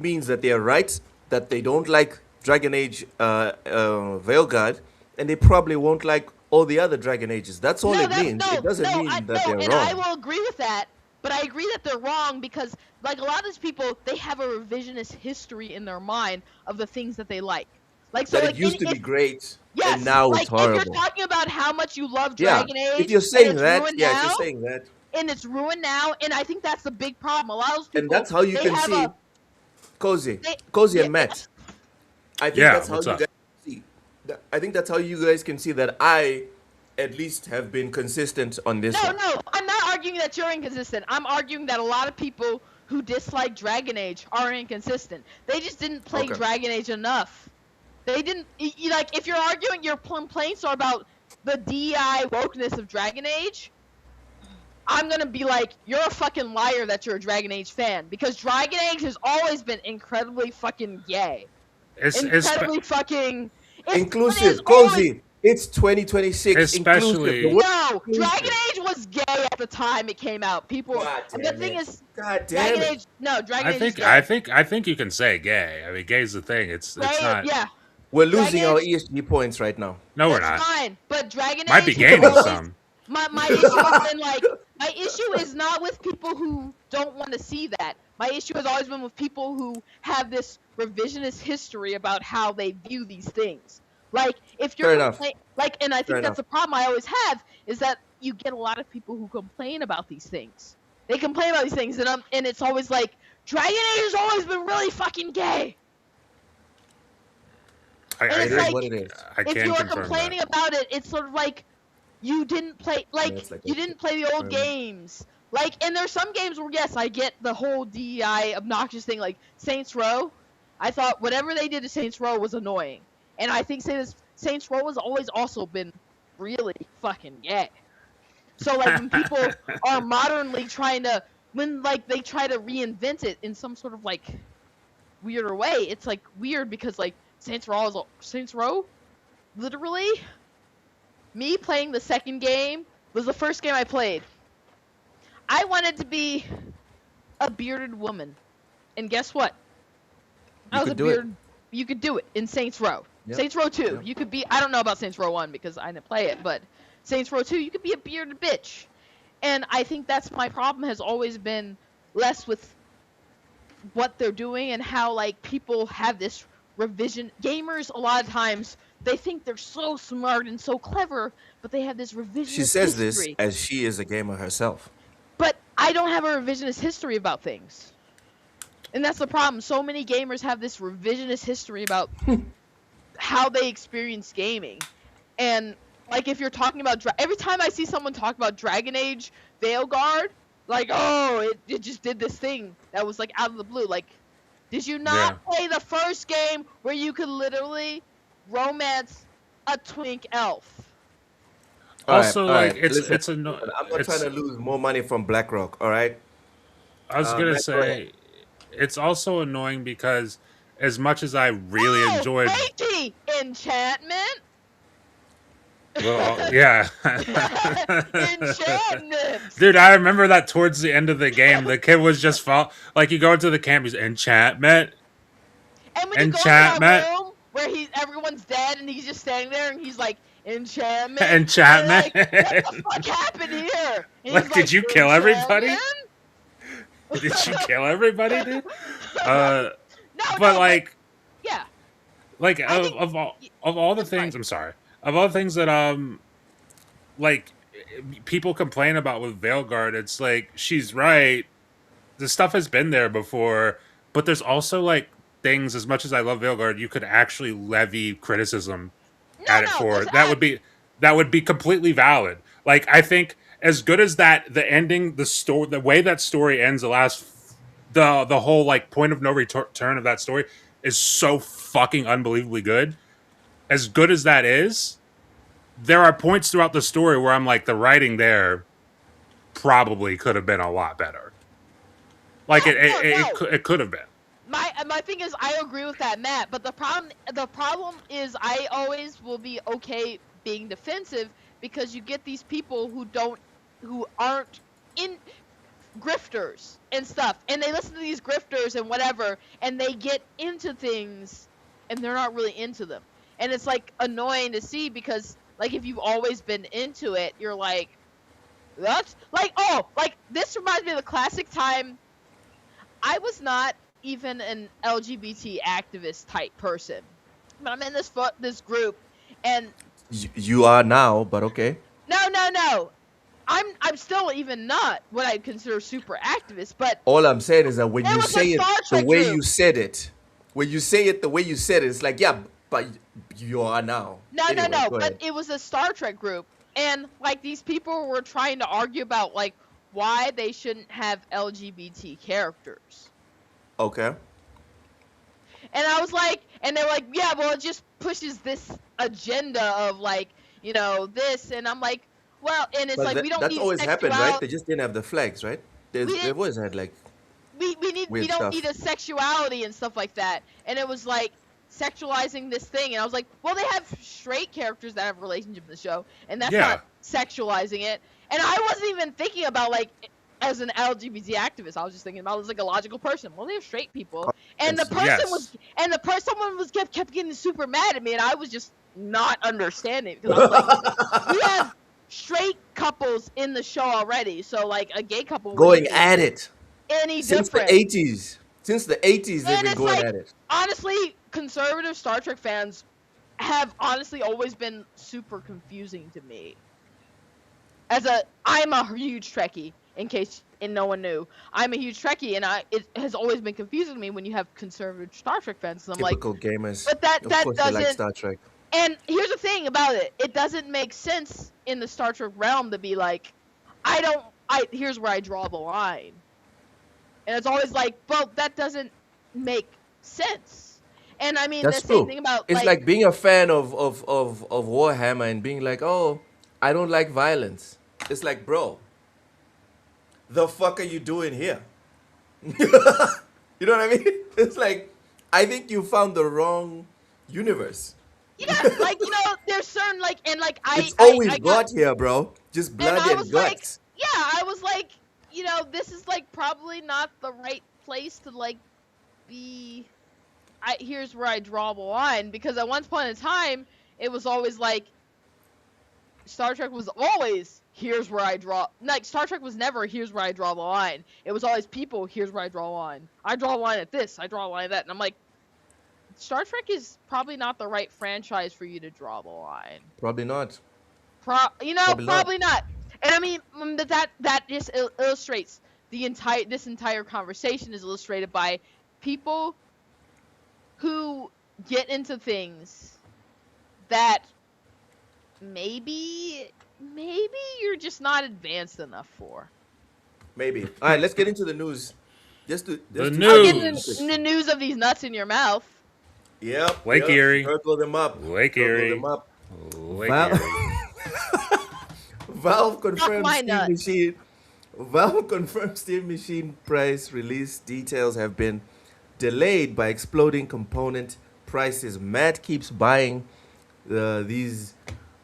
means that they're right that they don't like Dragon Age Veilguard, and they probably won't like all the other Dragon Ages. That's all No, it that's means. It doesn't mean that they're and I wrong. will agree with that. But I agree that they're wrong because, like, a lot of these people, they have a revisionist history in their mind of the things that they like. Like, so, That it like, used to be great, yes, and now like, it's if you're horrible. talking about how much you love Yeah, Dragon if Age, you're and saying it's that, ruined yeah, if you're now, saying that, and it's ruined now, and I think that's the big problem. A lot of those and people, that's how you they can have see, a, Cozy, they, Cozy yeah, and Matt. I think Yeah, that's how what's you up? guys see. I think that's how you guys can see that I, at least, have been consistent on this no, one. no, I'm not arguing that you're inconsistent. I'm arguing that a lot of people who dislike Dragon Age are inconsistent. They just didn't play Okay. Dragon Age enough. They didn't like if you're arguing your complaints are about the DI wokeness of Dragon Age, I'm gonna be like, you're a fucking liar that you're a Dragon Age fan because Dragon Age has always been incredibly fucking gay, It's incredibly fucking. It is Inclusive, always Cozy. It's 2026. Inclusive. The especially word no. Dragon inclusive. Age was gay at the time it came out. People, God and the damn thing it. is, God damn Dragon it. Age. No, Dragon I Age is think gay. I think you can say gay. I mean, gay's the thing. It's Right? not. Yeah. We're Dragon losing our Age. ESG points right now. No, we're That's not. fine, but Dragon Might be Age has gaining always some. my issue has been like my issue is not with people who don't want to see that. My issue has always been with people who have this revisionist history about how they view these things. Like if you're Fair enough. and I Fair think that's enough. the problem I always have is that you get a lot of people who complain about these things. They complain about these things, and it's always like Dragon Age has always been really fucking gay. I, And it's It is like what it is. I if can you're confirm complaining that. about it, it's sort of like you didn't play it's like you a- didn't play the old games. Like, and there's some games where yes, I get the whole DEI obnoxious thing, like Saints Row. I thought whatever they did to Saints Row was annoying, and I think Saints Row has always also been really fucking gay. So like when people are modernly trying to they try to reinvent it in some sort of like weirder way, it's like weird because like Saints Row literally me playing the second game was the first game I played. I wanted to be a bearded woman. And guess what? You I was could a do it. bearded you could do it in Saints Row. Yep. Saints Row 2. Yep. You could be I don't know about Saints Row 1 because I didn't play it, but Saints Row 2, you could be a bearded bitch. And I think that's my problem has always been less with what they're doing and how like people have this revision gamers a lot of times they think they're so smart and so clever but they have this revisionist She says history. this as she is a gamer herself. But I don't have a revisionist history about things, and that's the problem. So many gamers have this revisionist history about how they experience gaming. And like if you're talking about every time I see someone talk about Dragon Age Veilguard, like, oh, it just did this thing that was like out of the blue. Like, did you not play the first game where you could literally romance a twink elf? Also, all like right. it's Listen, it's a I'm not trying to lose more money from BlackRock. All right. I was gonna Matt, go ahead. say it's also annoying because as much as I really Oh, enjoyed, Reiki enchantment. well, yeah, Enchantment. dude, I remember that towards the end of the game, the kid was just like you go into the camp, he's enchantment, And when you go into that enchantment, room where everyone's dead and he's just standing there and he's like, enchantment. And enchantment. like, what the fuck happened here? And Like, he's did like, you kill enchantment? everybody? Did you kill everybody, dude? No, But no, but yeah. like I think of all the I'm sorry. things, I'm sorry, of all the things that like people complain about with Veilguard, it's like she's right. The stuff has been there before, but there's also like things. As much as I love Veilguard, you could actually levy criticism No, at it no, for there's that would be completely valid. Like I think as good as that, the ending, the story, the way that story ends, the whole like point of no return of that story is so fucking unbelievably good. As good as that is, there are points throughout the story where I'm like, the writing there probably could have been a lot better. Like no. it could have been. My thing is I agree with that, Matt, but the problem is I always will be okay being defensive because you get these people who aren't in grifters and stuff, and they listen to these grifters and whatever, and they get into things and they're not really into them. And it's like annoying to see because like if you've always been into it, you're like that's like like this reminds me of the classic time I was not even an LGBT activist type person, but I'm in this group, and You are now, but okay. no, I'm still even not what I consider super activist, but All I'm saying is that when it you was a say it Star the Trek way group. you said it, when you say it the way you said it, it's like, yeah, but you are now. Anyway, No, go but ahead. it was a Star Trek group, and like these people were trying to argue about like why they shouldn't have LGBT characters. Okay. And I was like, and they were like, yeah, well, it just pushes this agenda of like, this. And I'm like, well, and it's But like, we don't that's need always happened, right? sexuality. They just didn't have the flags, right? We They've didn't, always had like we weird don't need stuff. a sexuality and stuff like that. And it was like sexualizing this thing. And I was like, well, they have straight characters that have a relationship in the show. And that's Yeah, not sexualizing it. And I wasn't even thinking about like, as an LGBT activist, I was just thinking about it as like a logical person. Well, they have straight people, and the person yes, someone was kept getting super mad at me, and I was just not understanding because I was like, we have straight couples in the show already, so like a gay couple wouldn't Going be at it any since the different. 80s. Since the 80s, they've And been it's going like, at it. honestly, conservative Star Trek fans have honestly always been super confusing to me. I'm a huge Trekkie, in case and no one knew. I'm a huge Trekkie, and it has always been confusing to me when you have conservative Star Trek fans. I'm like, Typical gamers. but that Of that course, they like doesn't. Star Trek. And here's the thing about it: it doesn't make sense in the Star Trek realm to be like, here's where I draw the line, and it's always like, well, that doesn't make sense. And I mean, the That's same true. thing about It's like, like being a fan of Warhammer and being like, oh, I don't like violence. It's like, bro, the fuck are you doing here? You know what I mean? It's like, I think you found the wrong universe. yeah, like there's certain like, and like It's always I got. blood here, bro. Just And blood I and was like, guts. yeah, I was like, this is like probably not the right place to like be. Here's where I draw the line, because at one point in time, it was always like Star Trek was always here's where I draw. Like Star Trek was never here's where I draw the line. It was always people, here's where I draw a line. I draw a line at this. I draw a line at that, and I'm like, Star Trek is probably not the right franchise for you to draw the line. Probably not. Probably not. Probably not. And I mean, that just illustrates this entire conversation is illustrated by people who get into things that maybe you're just not advanced enough for. Maybe. All right, let's get into the news. Just to the I'll get news. in the news of these nuts in your mouth. Yep. Lake Yep. Erie, Circle them up. Lake Circle Erie, them up. Lake Val- Erie. Valve confirmed my Steam nuts. Machine Valve confirms Steam Machine price release details have been delayed by exploding component prices. Matt keeps buying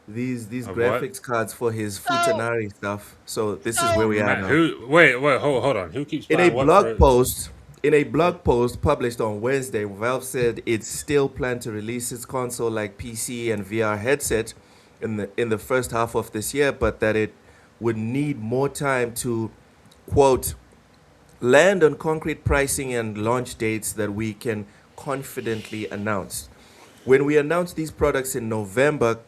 these these Of what? graphics cards for his So, Futanari stuff. So this is where so we are Matt, now. who? Wait, hold on. Who keeps In a buying what blog for? post, in a For blog post published on Wednesday, Valve said it still planned to release its console like PC and VR headset in the first half of this year, but that it would need more time to quote land on concrete pricing and launch dates that we can confidently announce. When we announced these products in November,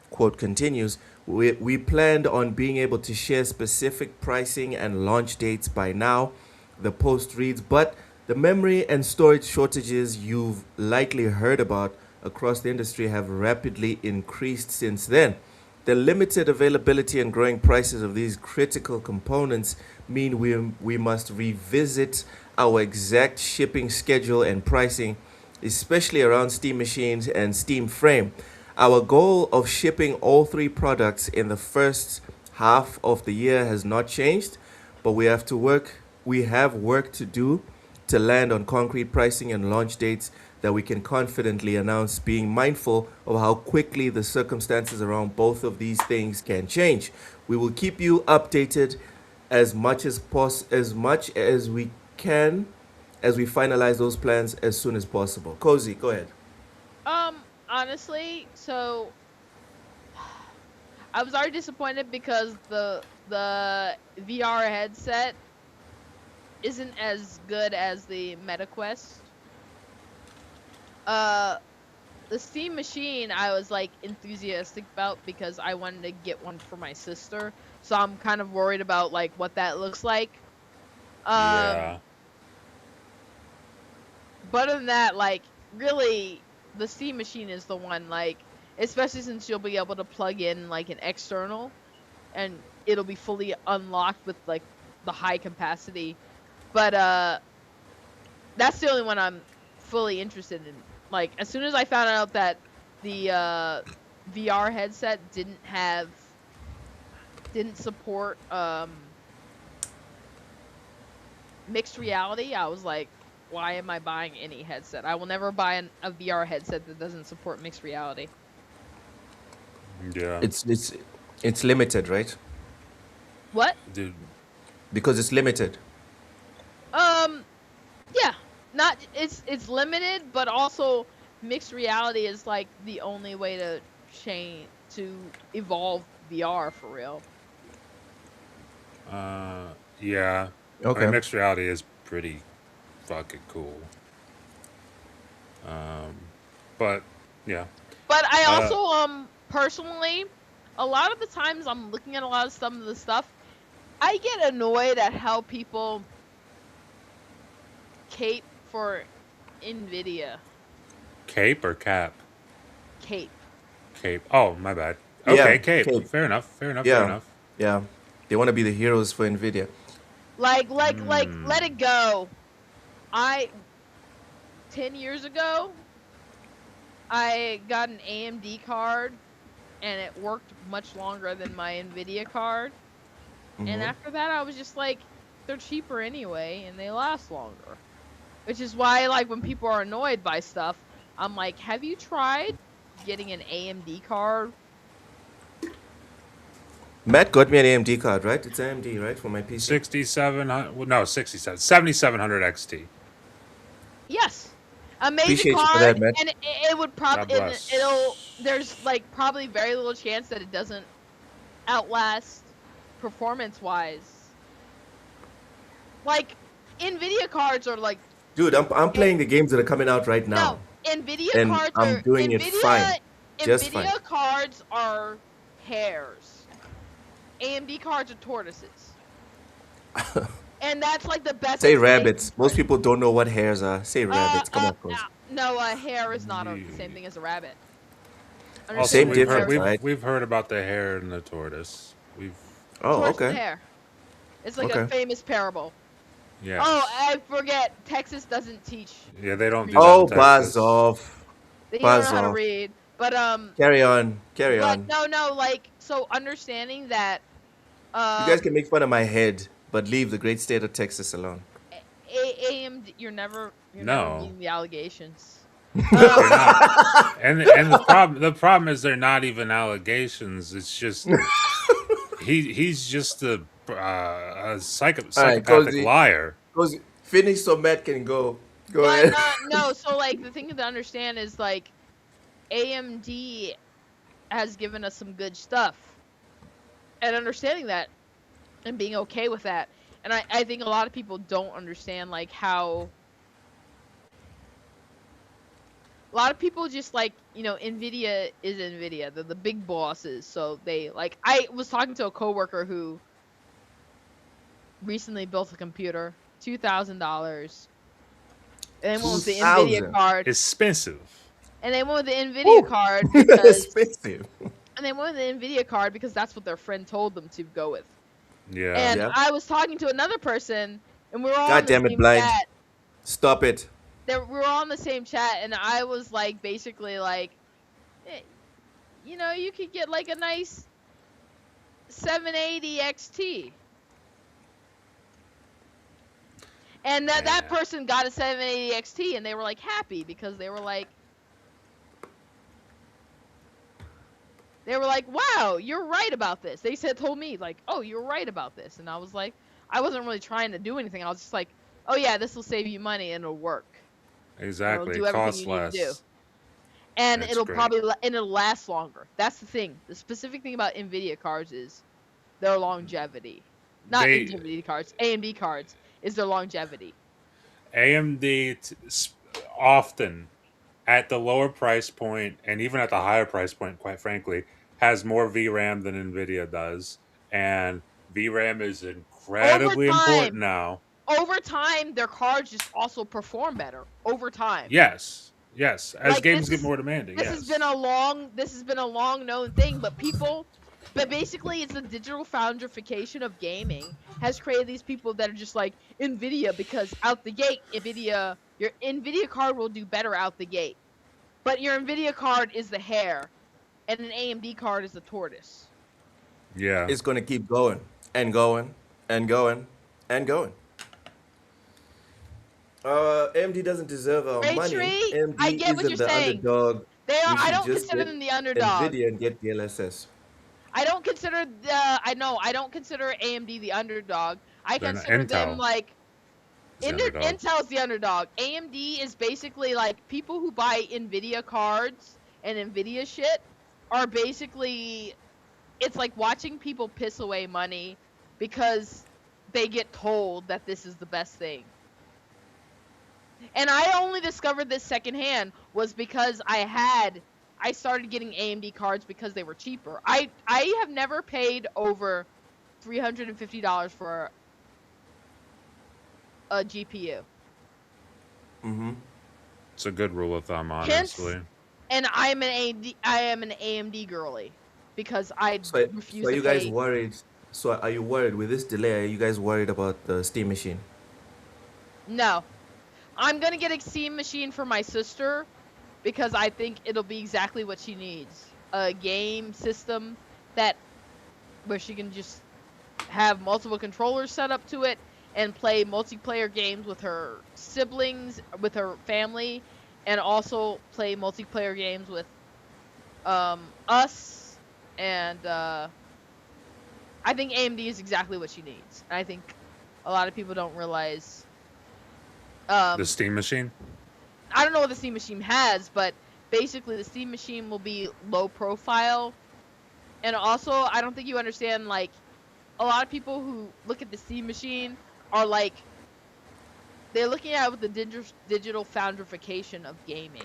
quote continues, we planned on being able to share specific pricing and launch dates by now, the post reads, but the memory and storage shortages you've likely heard about across the industry have rapidly increased since then. The limited availability and growing prices of these critical components mean we must revisit our exact shipping schedule and pricing, especially around Steam machines and Steam Frame. Our goal of shipping all three products in the first half of the year has not changed, but we have work to do to land on concrete pricing and launch dates that we can confidently announce, being mindful of how quickly the circumstances around both of these things can change. We will keep you updated as much as we can as we finalize those plans as soon as possible. Cozy, go ahead. honestly, so I was already disappointed because the VR headset isn't as good as the MetaQuest. Uh, the Steam machine I was like enthusiastic about because I wanted to get one for my sister. So I'm kind of worried about like what that looks like. Um, yeah, but other than that, like really, the Steam machine is the one like, especially since you'll be able to plug in like an external, and it'll be fully unlocked with like the high capacity. But that's the only one I'm fully interested in. Like as soon as I found out that the VR headset didn't support mixed reality, I was like, why am I buying any headset? I will never buy a VR headset that doesn't support mixed reality. yeah, It's it's it's limited, right? What? dude. Because it's limited. Um, yeah, not it's limited, but also mixed reality is like the only way to change to evolve VR for real. Yeah. I mean, Okay. mixed reality is pretty fucking cool. But yeah. But I Uh, also personally, a lot of the times I'm looking at a lot of some of the stuff, I get annoyed at how people cape for Nvidia. cape or cap? Cape. Cape. Oh, my bad. Yeah. Okay, cape. Okay. Fair enough. Fair enough. Fair Yeah. enough. Yeah. They want to be the heroes for Nvidia. Like let Hmm. it go. I 10 years ago, I got an AMD card and it worked much longer than my Nvidia card. And Mm-hmm. after that, I was just like, they're cheaper anyway and they last longer. Which is why, like, when people are annoyed by stuff, I'm like, have you tried getting an AMD card? Matt got me an AMD card, right? It's AMD, right, for my PC. 6700. Well, no, 67. 7700 XT. Yes. Amazing Appreciate you for card, that, Matt. and it would God probably, bless. there's, like, probably very little chance that it doesn't outlast performance-wise. Like, NVIDIA cards are, like, Dude, I'm it, playing the games that are coming out right no, now, NVIDIA and cards I'm are, doing it fine, just fine. NVIDIA cards are hares. AMD cards are tortoises. And that's like the best Say explanation rabbits. for Most it. people don't know what hares are. Say rabbits. Come on, No, cuz. no, a hare is not the same Yeah. thing as a rabbit. Also, Understand Same that a we've heard hare, difference, we've right? we've heard about the hare and the tortoise. We've Oh, tortoise and okay. hare. It's like a Okay. famous parable. Oh, yes. I forget. Texas doesn't teach Yeah, they don't do that reading. in Oh, buzz Texas. off. They don't know Buzz how to off. read. Carry on. Carry But on. no, like so understanding that You guys um can make fun of my head. but leave the great state of Texas alone. AMD, you're never No, meeting the allegations. they're Um, not. And the problem is they're not even allegations. It's just he's just a All right, psychopathic Cozy. liar. Cozy, finish so Matt can go. Go but ahead. no, so like the thing to understand is like AMD has given us some good stuff, and understanding that and being okay with that. And I think a lot of people don't understand like how a lot of people just like, Nvidia is Nvidia. They're the big bosses. So they like, I was talking to a coworker who recently built a computer, $2,000. And they went with the Nvidia 2,000. card. Expensive. And they went with the Nvidia Woo. card because Expensive. and they went with the Nvidia card because that's what their friend told them to go with. Yeah. And Yeah. I was talking to another person, and we were all God in the damn it, same blind. chat. Stop it. We were all in the same chat, and I was like, basically like, eh, you could get like a nice 780 XT. And that Yeah. person got a 780 XT, and they were like happy because they were like, wow, you're right about this. They told me like, oh, you're right about this. And I was like, I wasn't really trying to do anything. I was just like, oh yeah, this will save you money and it'll work. Exactly. Do It everything costs you need to do. less. And That's it'll great. it'll last longer. That's the thing. The specific thing about Nvidia cards is their longevity. Not They Nvidia cards, AMD cards is their longevity. AMD often at the lower price point and even at the higher price point, quite frankly, has more VRAM than Nvidia does, and VRAM is incredibly important now. Over time, their cards just also perform better over time. Yes, yes. As Like games get more demanding, this yes. has been a long known thing, but basically it's the digital foundrification of gaming has created these people that are just like Nvidia, because out the gate, your Nvidia card will do better out the gate. But your Nvidia card is the hare, and an AMD card is the tortoise. Yeah. It's gonna keep going and going and going and going. AMD doesn't deserve our Ray money. Tree, AMD I get what isn't you're the saying. underdog. They are. We I should don't just consider get them the underdog. Nvidia and get DLSS. I don't consider I don't consider AMD the underdog. I They're not- consider them Intel like is the underdog. Intel's the underdog. AMD is basically like people who buy Nvidia cards and Nvidia shit are basically, it's like watching people piss away money because they get told that this is the best thing. And I only discovered this secondhand was because I started getting AMD cards because they were cheaper. I have never paid over $350 for a GPU. Mm-hmm. It's a good rule of thumb, Hence, honestly. and I am an AMD girly because I So, refuse so are to you guys pay. worried? So are you worried with this delay? Are you guys worried about the Steam machine? No. I'm gonna get a Steam machine for my sister because I think it'll be exactly what she needs. A game system where she can just have multiple controllers set up to it and play multiplayer games with her siblings, with her family, and also play multiplayer games with us. And I think AMD is exactly what she needs. And I think a lot of people don't realize. The Steam machine? I don't know what the Steam machine has, but basically the Steam machine will be low profile. And also, I don't think you understand, like, a lot of people who look at the Steam machine are like, they're looking at it with the digital foundrification of gaming.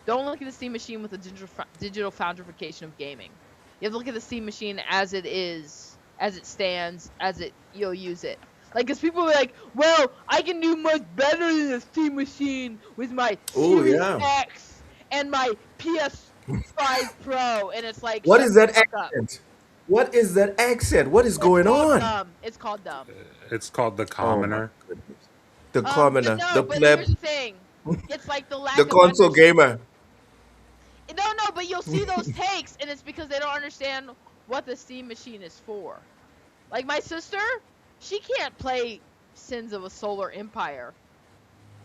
Don't look at the Steam machine with the digital foundrification of gaming. You have to look at the Steam machine as it is, as it stands, you'll use it. Like, because people are like, well, I can do much better than the Steam machine with my Series X and my PS5 Pro. And it's like, What shut is the that fuck up. accent? What is that accent? What is going on? It's called dumb. It's called the Oh my commoner. goodness. The commoner, But the but pleb, here's the thing. It's like the lack the of console gamer. No, but you'll see those takes, and it's because they don't understand what the Steam machine is for. Like, my sister, she can't play Sins of a Solar Empire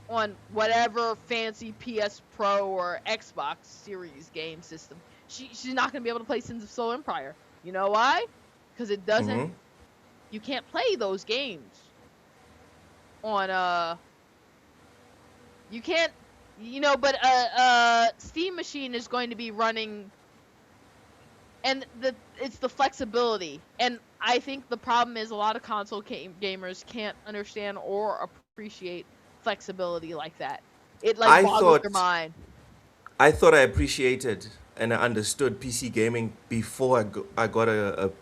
on whatever fancy PS Pro or Xbox Series game system. She's not gonna be able to play Sins of Solar Empire. You know why? Because it doesn't. Mm-hmm. You can't play those games on You can't. But Steam Machine is going to be running, and it's the flexibility. And I think the problem is a lot of console gamers can't understand or appreciate flexibility like that. It like I boggles thought your mind. I thought I appreciated and I understood PC gaming before I got a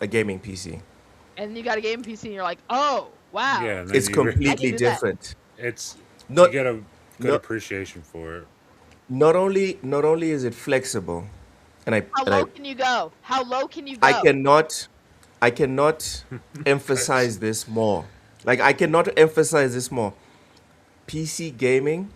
gaming PC. And you got a game PC, and you're like, oh wow, Yeah, and then It's you I can completely do that. different. it's you Not get a good not appreciation for it. not only is it flexible, and I How and low I can you go? How low can you I go? cannot emphasize this more. Like I cannot emphasize this more. PC gaming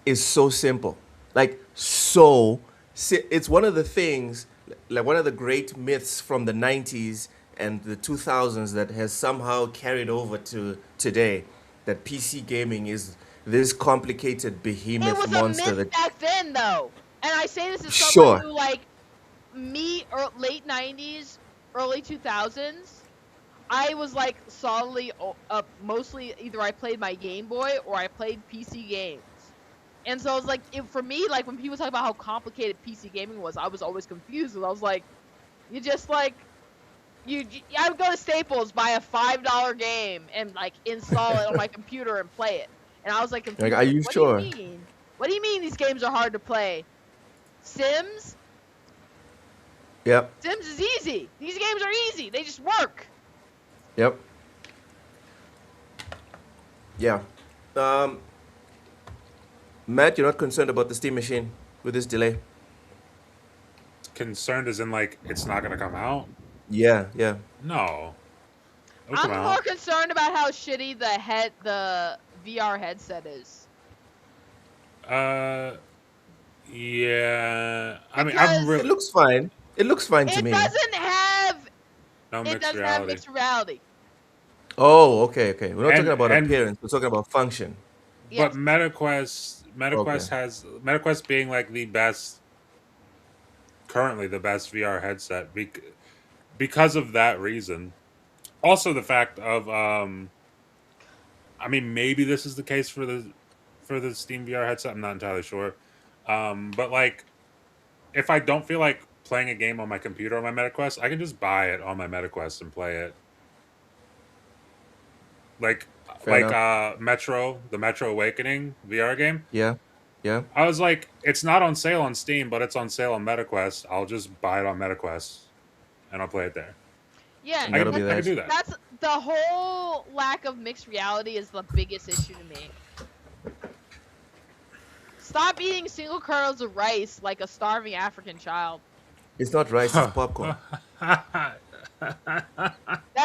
is so simple. Like it's one of the things, like one of the great myths from the 90s and the 2000s that has somehow carried over to today, that PC gaming is this complicated It behemoth was a monster myth that back then, though. And I say this as someone sure. who, like, me, late 90s, early 2000s, I was, like, solidly, mostly either I played my Game Boy or I played PC games. And so it was like, for me, like, when people talk about how complicated PC gaming was, I was always confused. And I was like, you just, like, I would go to Staples, buy a $5 game, and, like, install it on my computer and play it. And I was, like, Like, confused. are Like, you what do you sure? mean? What do you mean these games are hard to play? Sims? Yep. Sims is easy. These games are easy. They just work. Yep. Yeah. Um, Matt, you're not concerned about the Steam machine with this delay? Concerned as in like it's not gonna come out? Yeah, yeah. No, it'll come I'm more out. concerned about how shitty the VR headset is. Uh, yeah. I mean, I'm Because It really looks fine. It looks fine to it me. doesn't have no it mixed doesn't have reality. mixed reality. Oh, okay, okay. We're not talking about And appearance. We're talking about function. but Yes. Okay. MetaQuest being like the best, currently the best VR headset because of that reason. Also the fact of I mean maybe this is the case for the Steam VR headset. I'm not entirely sure. But like if I don't feel like playing a game on my computer on my MetaQuest, I can just buy it on my MetaQuest and play it. Like Fair enough. The Metro Awakening VR game. Yeah. Yeah. I was like, it's not on sale on Steam, but it's on sale on MetaQuest. I'll just buy it on MetaQuest and I'll play it there. Yeah, And and that'll be I can that. do that. that's the whole lack of mixed reality is the biggest issue to me. Stop eating single kernels of rice like a starving African child. It's not rice, it's popcorn. That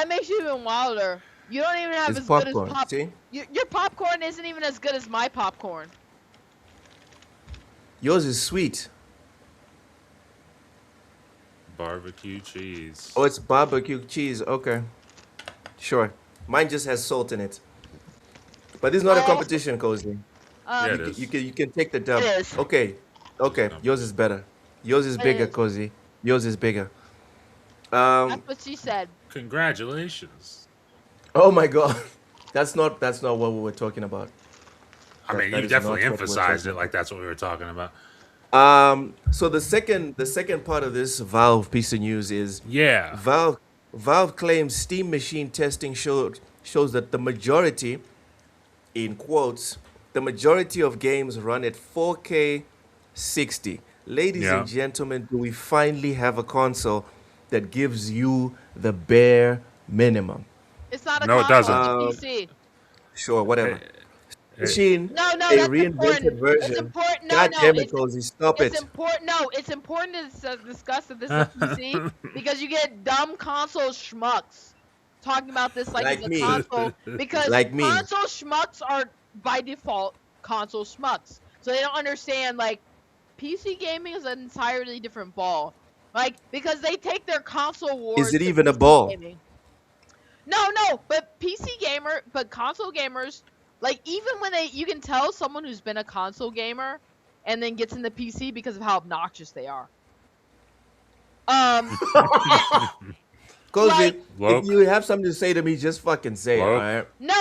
makes you even wilder. You don't even have It's as good as popcorn. See? your popcorn isn't even as good as my popcorn. Yours is sweet. Barbecue cheese. Oh, it's barbecue cheese. Okay. Sure. Mine just has salt in it. But this is not a Oh, competition, Cozy. Yeah, it um, is. You can take the dub. it is. Okay. Okay. No. Yours is better. Yours is It bigger, is. Cozy. Yours is bigger. That's what she said. Congratulations. Oh my god. That's not what we were talking about. I mean, That you is definitely not what we're emphasized talking it like that's what we were talking about. So the second part of this Valve piece of news is Yeah. Valve claims Steam machine testing shows that the majority, in quotes, the majority of games run at 4K 60. Ladies Yeah. and gentlemen, do we finally have a console that gives you the bare minimum? It's not a No, it console, doesn't. it's a PC. Sure, whatever. Hey, Machine, No, no, a that's reinvented important. It's version. important. No, God no, damn it, Cozy, stop it's it. important. No, it's important to discuss that this is a PC because you get dumb console schmucks talking about this like Like it's a me. console because Like me. console schmucks are by default console schmucks, so they don't understand like PC gaming is an entirely different ball. Like, because they take their console Is wars it to even a PC ball? gaming. No, but but console gamers, like even when you can tell someone who's been a console gamer and then gets into PC because of how obnoxious they are. Um, Cozy, like if Loke, you have something to say to me, just fucking say it, Loke, alright? no,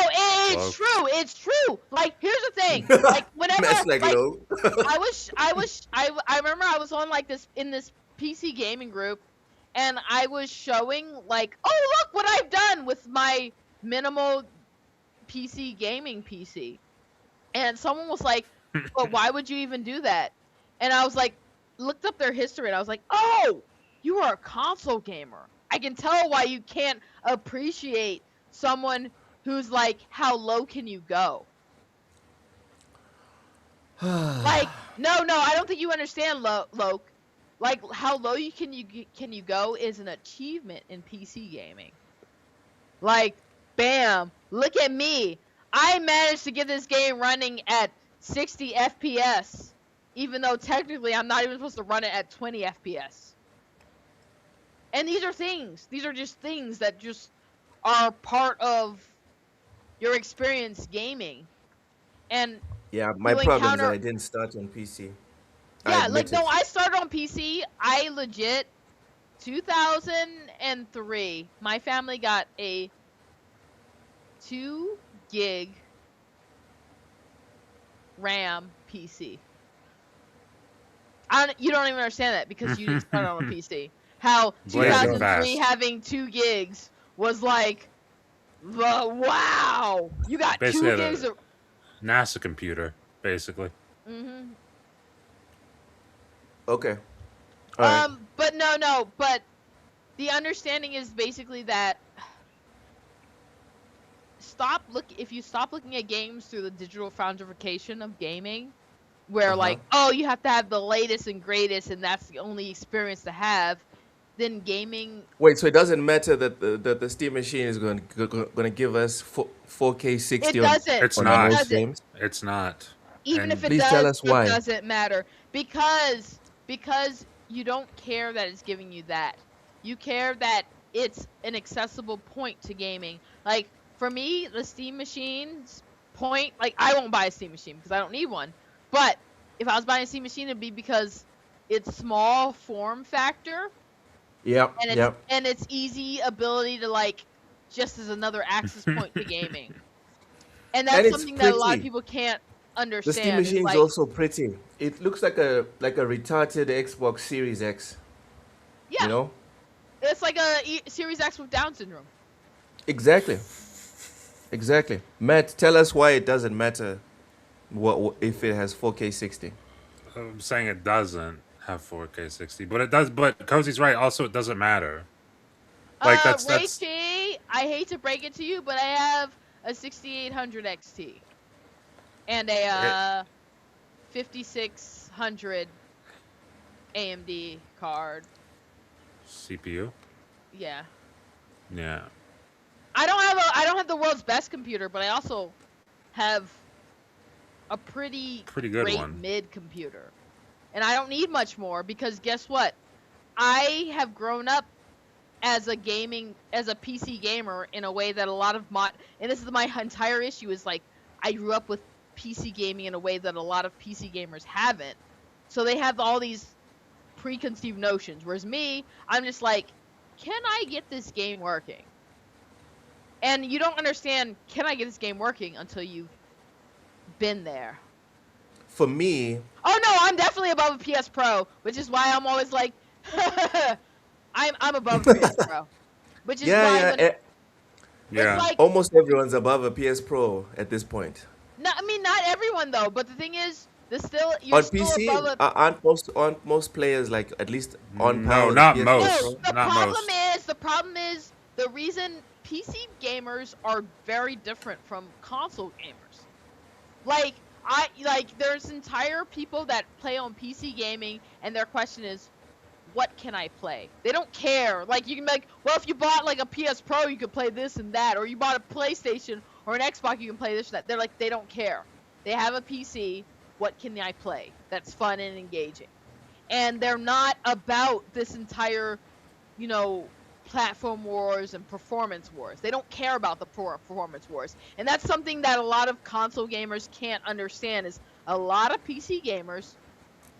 it's Loke. true. It's true. Like here's the thing. Like whenever Mess like like low. I remember I was on like this in this PC gaming group, and I was showing like, oh look what I've done with my minimal PC gaming PC, and someone was like, but why would you even do that? And I was like, looked up their history, and I was like, oh, you are a console gamer. I can tell why you can't appreciate someone who's like, how low can you go? Like, no, I don't think you understand, Loke. Like, how low can you go is an achievement in PC gaming. Like, bam, look at me. I managed to get this game running at 60 FPS, even though technically I'm not even supposed to run it at 20 FPS. And these are just things that just are part of your experience gaming. And Yeah, my you problem is that encounter I didn't start on PC. I Yeah, like admit no, it. I started on PC. I legit 2003. My family got a 2 gig RAM PC. You don't even understand that because you didn't start on a PC. How Yeah, I Blazing don't. 2003 fast. having 2 gigs was like, wow, you got Basically, two had gigs a of. NASA computer. Basically, hmm Okay. Alright. But no, but the understanding is basically that if you stop looking at games through the digital foundification of gaming, where Uh-huh. like, oh, you have to have the latest and greatest and that's the only experience to have, then gaming. Wait, so it doesn't matter that the Steam machine is going to give us 4K 60 It doesn't. it's It on most not. doesn't. games? It's not. Even if And it Please tell does, us it why. doesn't matter because you don't care that it's giving you that. You care that it's an accessible point to gaming. Like for me, the Steam machine's point, like I won't buy a Steam machine because I don't need one. But if I was buying a Steam machine, it'd be because it's small form factor Yep, and yep. it's easy ability to like just as another access point to gaming. And And that's it's something that a lot of pretty. people can't The Steam understand. Is machine is like, also pretty. It looks like a retarded Xbox Series X, you yeah, know? it's like a Series X with Down syndrome. Exactly. Exactly. Matt, tell us why it doesn't matter what if it has 4K 60. I'm saying it doesn't have 4K 60, but it does. But Cozy's right. Also, it doesn't matter. Like that's Raichi, I hate to break it to you, but I have a 6800 XT and a it. 5600 AMD card. CPU. Yeah. Yeah. I don't have the world's best computer, but I also have a pretty Pretty good great one. mid computer. And I don't need much more because guess what? I have grown up as a PC gamer in a way that a lot of and this is my entire issue is like I grew up with PC gaming in a way that a lot of PC gamers haven't. So they have all these preconceived notions, whereas me, I'm just like, can I get this game working? And you don't understand, can I get this game working until you've been there. For me, Oh no, I'm definitely above a PS Pro, which is why I'm always like, I'm above a PS Pro, which is yeah, why yeah, when it's Yeah. like, almost everyone's above a PS Pro at this point. no, I mean not everyone though, but the thing is, you're On still PC, above a. aren't most players like at least on par No, with a not No, PS4 most. Pro? Not most. the problem is the reason PC gamers are very different from console gamers. Like there's entire people that play on PC gaming and their question is, what can I play? They don't care. Like you can be like, well, if you bought like a PS Pro, you could play this and that, or you bought a PlayStation or an Xbox, you can play this and that. They're like, they don't care. They have a PC. What can I play? That's fun and engaging. and they're not about this entire, you know, platform wars and performance wars. They don't care about the performance wars, and that's something that a lot of console gamers can't understand. Is a lot of PC gamers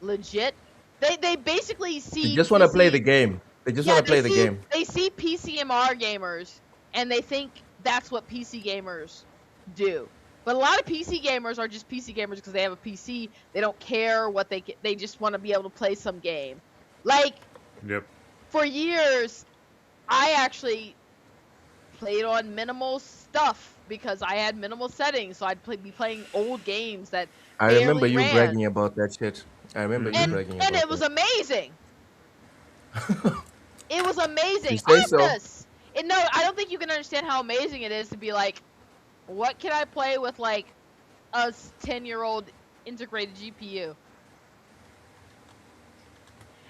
legit? They basically They see just want to play PC. the game. They just want Yeah, to play the game. they see PCMR gamers, and they think that's what PC gamers do. But a lot of PC gamers are just PC gamers because they have a PC. They don't care what they just want to be able to play some game. Like Yep. for years, I actually played on minimal stuff because I had minimal settings, so be playing old games that I remember barely you ran. bragging about that shit. I remember you and bragging and about it was amazing. It was amazing. You say so. Omnis! And no, I don't think you can understand how amazing it is to be like, what can I play with like a 10-year-old integrated GPU?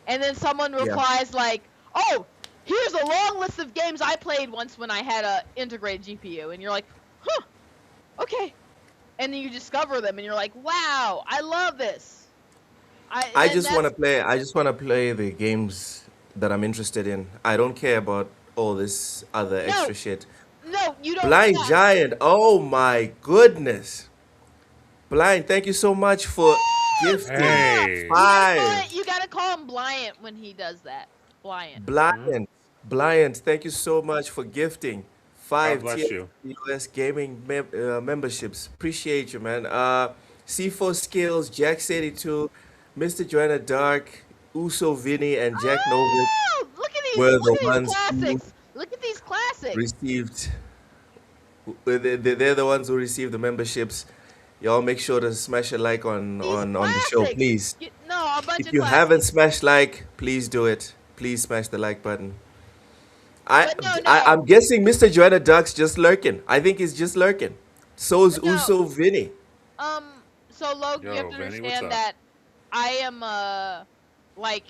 And then someone replies like, oh, here's a long list of games I played once when I had a integrated GPU. And you're like, huh, okay. And then you discover them and you're like, wow, I love this. I just want to play. I just want to play the games that I'm interested in. I don't care about all this other extra shit. No, you don't. Blind Giant. Oh my goodness. Blind, thank you so much for gifting Hey. 5. You gotta call him Bliant when he does that. Bliant. Blind, thank you so much for gifting 5 bless you. US gaming memberships. Appreciate you, man. C4 Skills, Jax82, Mr. Joanna Dark, Uso Vinny, and Jack Novik Oh, look at these! were Look the at these ones who classics! Look at these classics! received. They're the ones who received the memberships. Y'all make sure to smash a like on the show, Classics! please. No, a bunch If of you classics. haven't smashed like, please do it. Please smash the like button. But no. I'm guessing Mr. Joanna Duck's just lurking. I think he's just lurking. So is No. Uso Vinny. So Logan, Yo, you have to Vinny, what's understand up? that I am like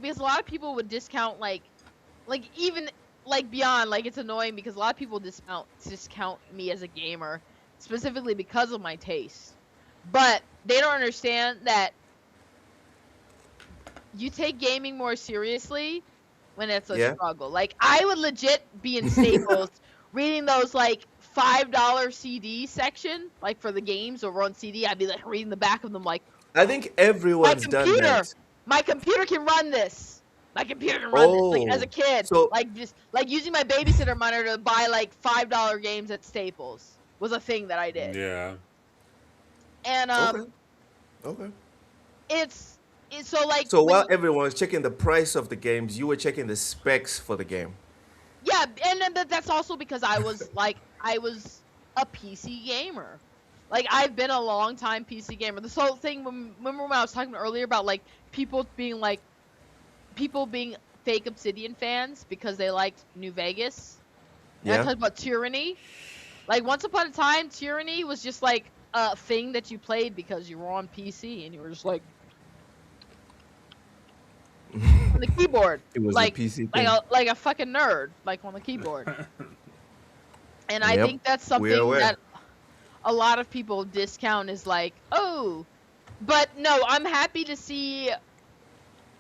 because a lot of people would discount like even like beyond like it's annoying because a lot of people discount me as a gamer specifically because of my taste. But they don't understand that you take gaming more seriously when it's a Yeah. struggle. Like I would legit be in Staples reading those like $5 CD section, like for the games or on CD. I'd be like reading the back of them, like I think everyone's done that. my computer can run this. My computer can run this. Like as a kid, so- like just like using my babysitter money to buy like $5 games at Staples was a thing that I did. Yeah. And Okay. it's so like So when while everyone was checking the price of the games, you were checking the specs for the game. yeah, and then that's also because I was a PC gamer. Like I've been a long time PC gamer. This whole thing, remember when I was talking earlier about like people being fake Obsidian fans because they liked New Vegas. And I Yeah. talked about Tyranny. Like once upon a time, Tyranny was just like a thing that you played because you were on PC and you were just like on the keyboard. It was like a PC thing. like a fucking nerd, like on the keyboard. And I Yep, think that's we're something aware. that a lot of people discount is like, oh, but no, I'm happy to see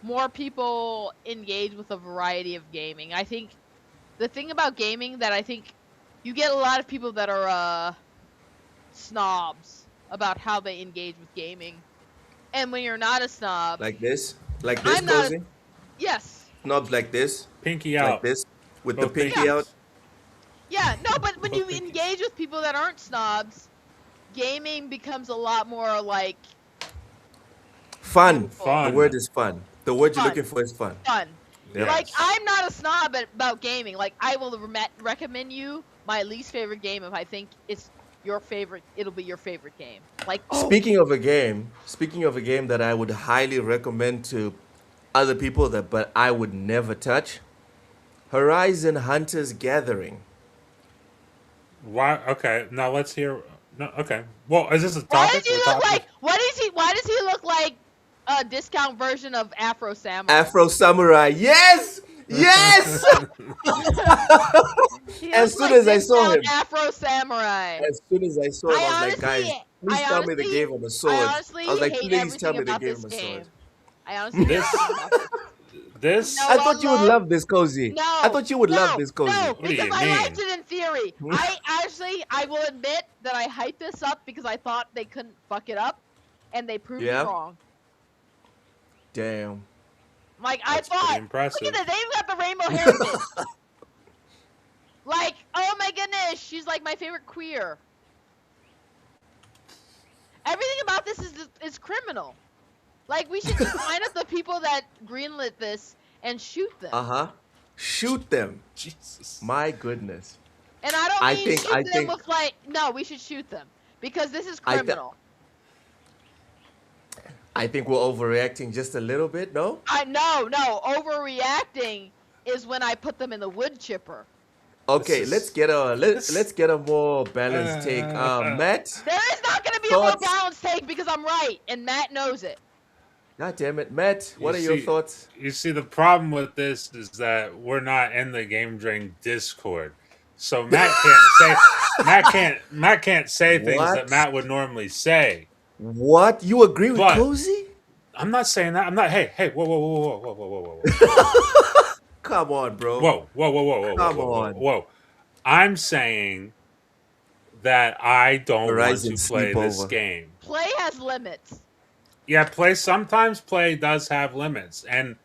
more people engage with a variety of gaming. I think the thing about gaming that I think you get a lot of people that are snobs about how they engage with gaming. And when you're not a snob, Like this, I'm not a- Cozy. yes. Knobs like this, Pinky like out. this, with Both the pinky pinkies. out. Yeah, no, but when you Both pinkies. engage with people that aren't snobs, gaming becomes a lot more like Fun. Fun. The word is fun. The word you're Fun. looking for is fun. fun. Yep. Like Yes. I'm not a snob about gaming. Like I will recommend you my least favorite game if I think it's your favorite. It'll be your favorite game. Like Speaking of a game that I would highly recommend to other people but I would never touch, Horizon Hunters Gathering. Why? Okay. Now let's hear. No. Okay. Well, is this a why topic? does he look like? Why does he look like a discount version of Afro Samurai? Afro Samurai. Yes! Yes! He as looks soon as I saw discount him. Afro Samurai. As soon as I saw him, I was like, guys, please tell me they gave him a sword. I honestly I was like, hate please tell everything me they about gave this him a sword. game. I honestly know This, nothing about this. this. I No, thought you would love this, Cozy. I no, thought you would love no, this, Cozy. no, What do because you I liked mean? it in theory. I will admit that I hyped this up because I thought they couldn't fuck it up, and they proved me Yeah. wrong. Damn. Like, I That's pretty thought, look impressive. at it, they've got the rainbow hair in this. Like, oh my goodness, she's like my favorite queer. Everything about this is criminal. Like, we should just line up the people that greenlit this and shoot them. Uh-huh. Shoot them. Jesus. My goodness. And I don't I mean think- shoot I them think- with like, no, we should shoot them because this is I thi- criminal. I think we're overreacting just a little bit, no? No, overreacting is when I put them in the wood chipper. Okay, This is- let's get a let's get a more balanced take. Matt, There is not going to be a more Thoughts? balanced take because I'm right, and Matt knows it. God damn it, Matt, what You are your see- thoughts? You see, the problem with this is that we're not in the Game Drain Discord, so Matt can't say Matt can't say things What? that Matt would normally say. What? You agree with But- Cozy? I'm not saying that. I'm not. Hey, whoa. Come on, bro. Whoa. Come on. Whoa. I'm saying that I don't Verizon want to play this sleepover. game. Play has limits. Yeah, sometimes play does have limits, and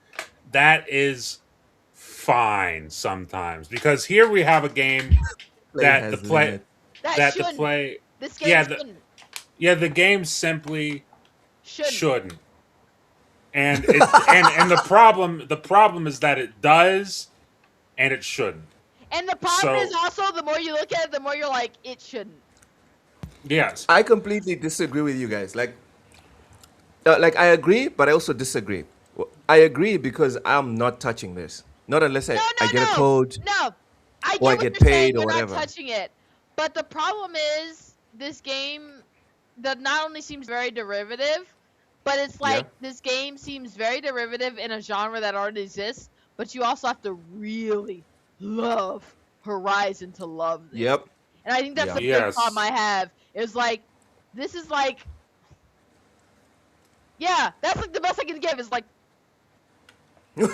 that is fine sometimes because here we have a game that has the play limit. That the shouldn't. play This game yeah, shouldn't. the game simply Shouldn't. shouldn't. And and the problem is that it does and it shouldn't. And the problem So- is also the more you look at it, the more you're like, it shouldn't. Yes. I completely disagree with you guys. Like I agree, but I also disagree. I agree because I'm not touching this. Not unless I get a code. No, I get or I what get you're saying. paid or You're whatever. not touching it. But the problem is this game that not only seems very derivative, but it's like this game seems very derivative in a genre that already exists. But you also have to really love Horizon to love this. Yep. And I think that's the big Yes. problem I have. Is like, this is like, yeah, that's like the best I can give. Is like, Yeah.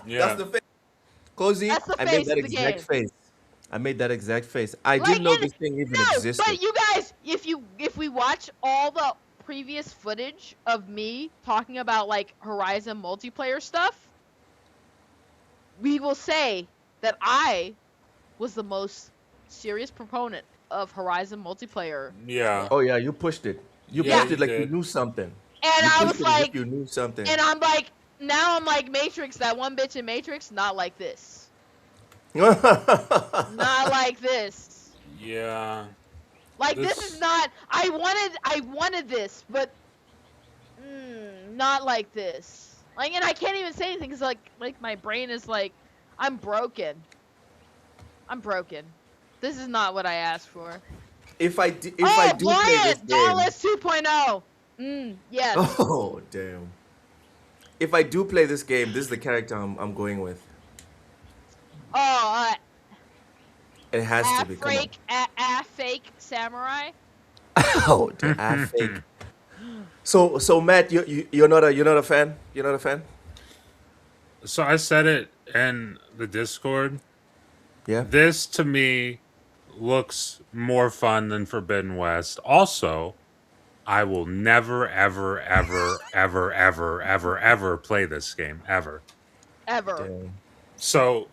That's the face. Cozy, That's the I face made that of the exact game. face. I made that exact face. I Like, didn't know and- this thing even no, existed. but you guys, if we watch all the previous footage of me talking about like Horizon multiplayer stuff, we will say that I was the most serious proponent of Horizon multiplayer. Yeah. Oh yeah, you pushed it. You Yeah, pushed you it like you did. knew something. And You I pushed was it as if like, you knew something. and I'm like, now I'm like Matrix, that one bitch in Matrix, not like this. Not like this. Yeah. Like this This- is not. I wanted this, but not like this. Like, and I can't even say anything because like my brain is like, I'm broken. I'm broken. This is not what I asked for. if I do play this Lion, game. Dauntless 2.0. Yes. Oh damn. If I do play this game, this is the character I'm going with. Oh, It has to be. Come on. fake samurai. Oh, I fake. So Matt, you're not a fan. You're not a fan. So I said it in the Discord. Yeah. This to me looks more fun than Forbidden West. Also, I will never, ever play this game ever. Ever. Damn. So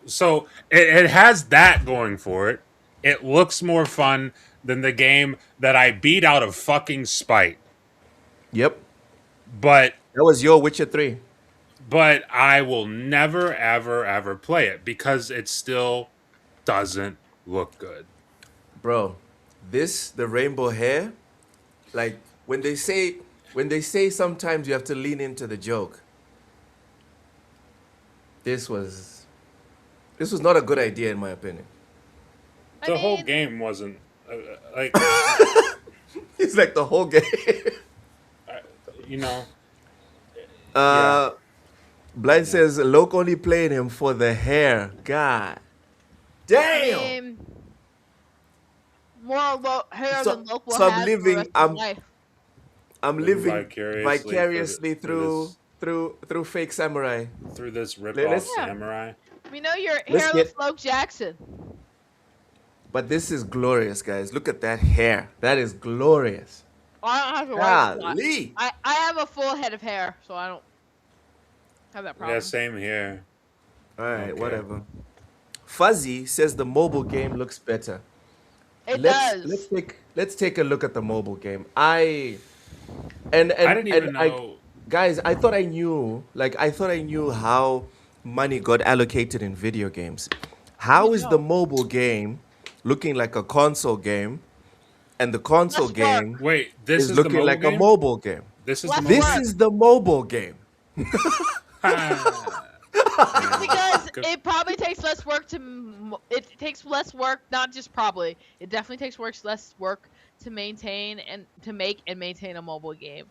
it has that going for it. It looks more fun than the game that I beat out of fucking spite. Yep. But That was your Witcher 3. I will never, ever play it because it still doesn't look good. Bro, the rainbow hair, like when they say sometimes you have to lean into the joke. This was not a good idea in my opinion. The whole mean- game wasn't like It's like the whole game. you know. Blind says Loke only played him for the hair. God damn. More hair So- than local so I'm has living- for the rest of I'm- life. I'm living Vicariously vicariously through this through fake samurai. Through this rip-off Let's Yeah. samurai. We know you're let's hairless get. Loke Jackson. But this is glorious, guys. Look at that hair. That is glorious. I don't have to worry about that. Golly. I have a full head of hair, so I don't have that problem. Yeah, same here. All right, Okay. whatever. Fuzzy says the mobile game looks better. It Let's does. let's take a look at the mobile game. And I didn't even I know. guys, I thought I knew how money got allocated in video games. How You is the don't. mobile game looking like a console game and the console Less work. game Wait, this is is the looking mobile like a game. mobile game? This is the Less mobile This work. game. is the mobile game. Because Good. it probably takes less work it takes less work, not just probably. It definitely takes less work to maintain and to make and maintain a mobile game.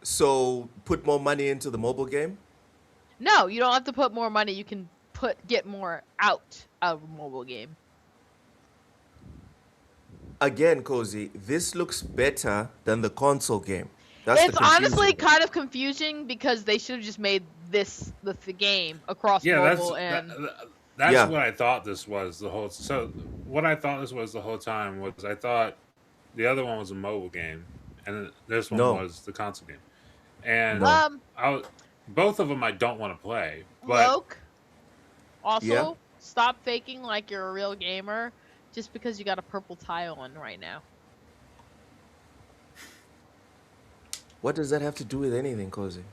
So put more money into the mobile game? No, you don't have to put more money. You can get more out of a mobile game. Again, Cozy, this looks better than the console game. That's It's the confusion. honestly kind of confusing because they should have just made this the game across Yeah, mobile and that's Yeah. what I thought this was the whole. So what I thought this was the whole time was I thought the other one was a mobile game, and this one No. was the console game. And No. both of them I don't want to play, but Loke. Also, Yeah. stop faking like you're a real gamer just because you got a purple tie on right now. What does that have to do with anything, Cozy?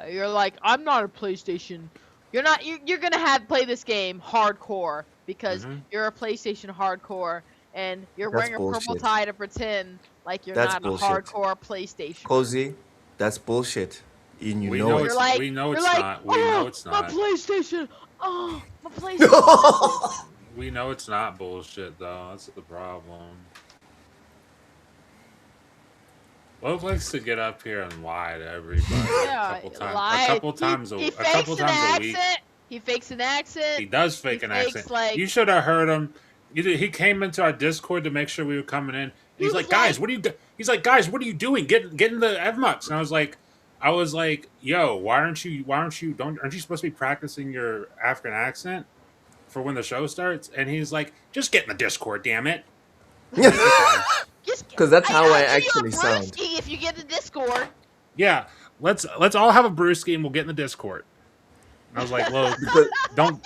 You're like, I'm not a PlayStation. You're not. You're gonna play this game hardcore because Mhm. you're a PlayStation hardcore, and you're That's wearing a purple bullshit. tie to pretend like you're That's not bullshit. a hardcore PlayStation. Cozy, that's bullshit. And you we know know it. You're like, we know you're it's like, not. We oh, know it's my not. PlayStation. Oh, my PlayStation. We know it's not bullshit though. That's the problem. Loke likes to get up here and lie to everybody Yeah, a couple times. lie. A couple He- times he a fakes couple an times a week. accent. He fakes an accent. He does fake He an fakes, accent. like- You should have heard him. He came into our Discord to make sure we were coming in. He's was like, guys, like- what are you? He's like, guys, what are you doing? Get in the FMUX. And I was like, yo, aren't you supposed to be practicing your African accent for when the show starts? And he's like, just get in the Discord, damn it. Just- 'Cause that's how I I'll give actually you a sound. brewski if you get the Discord. Yeah, let's all have a brewski and we'll get in the Discord. And I was like, Loke, don't.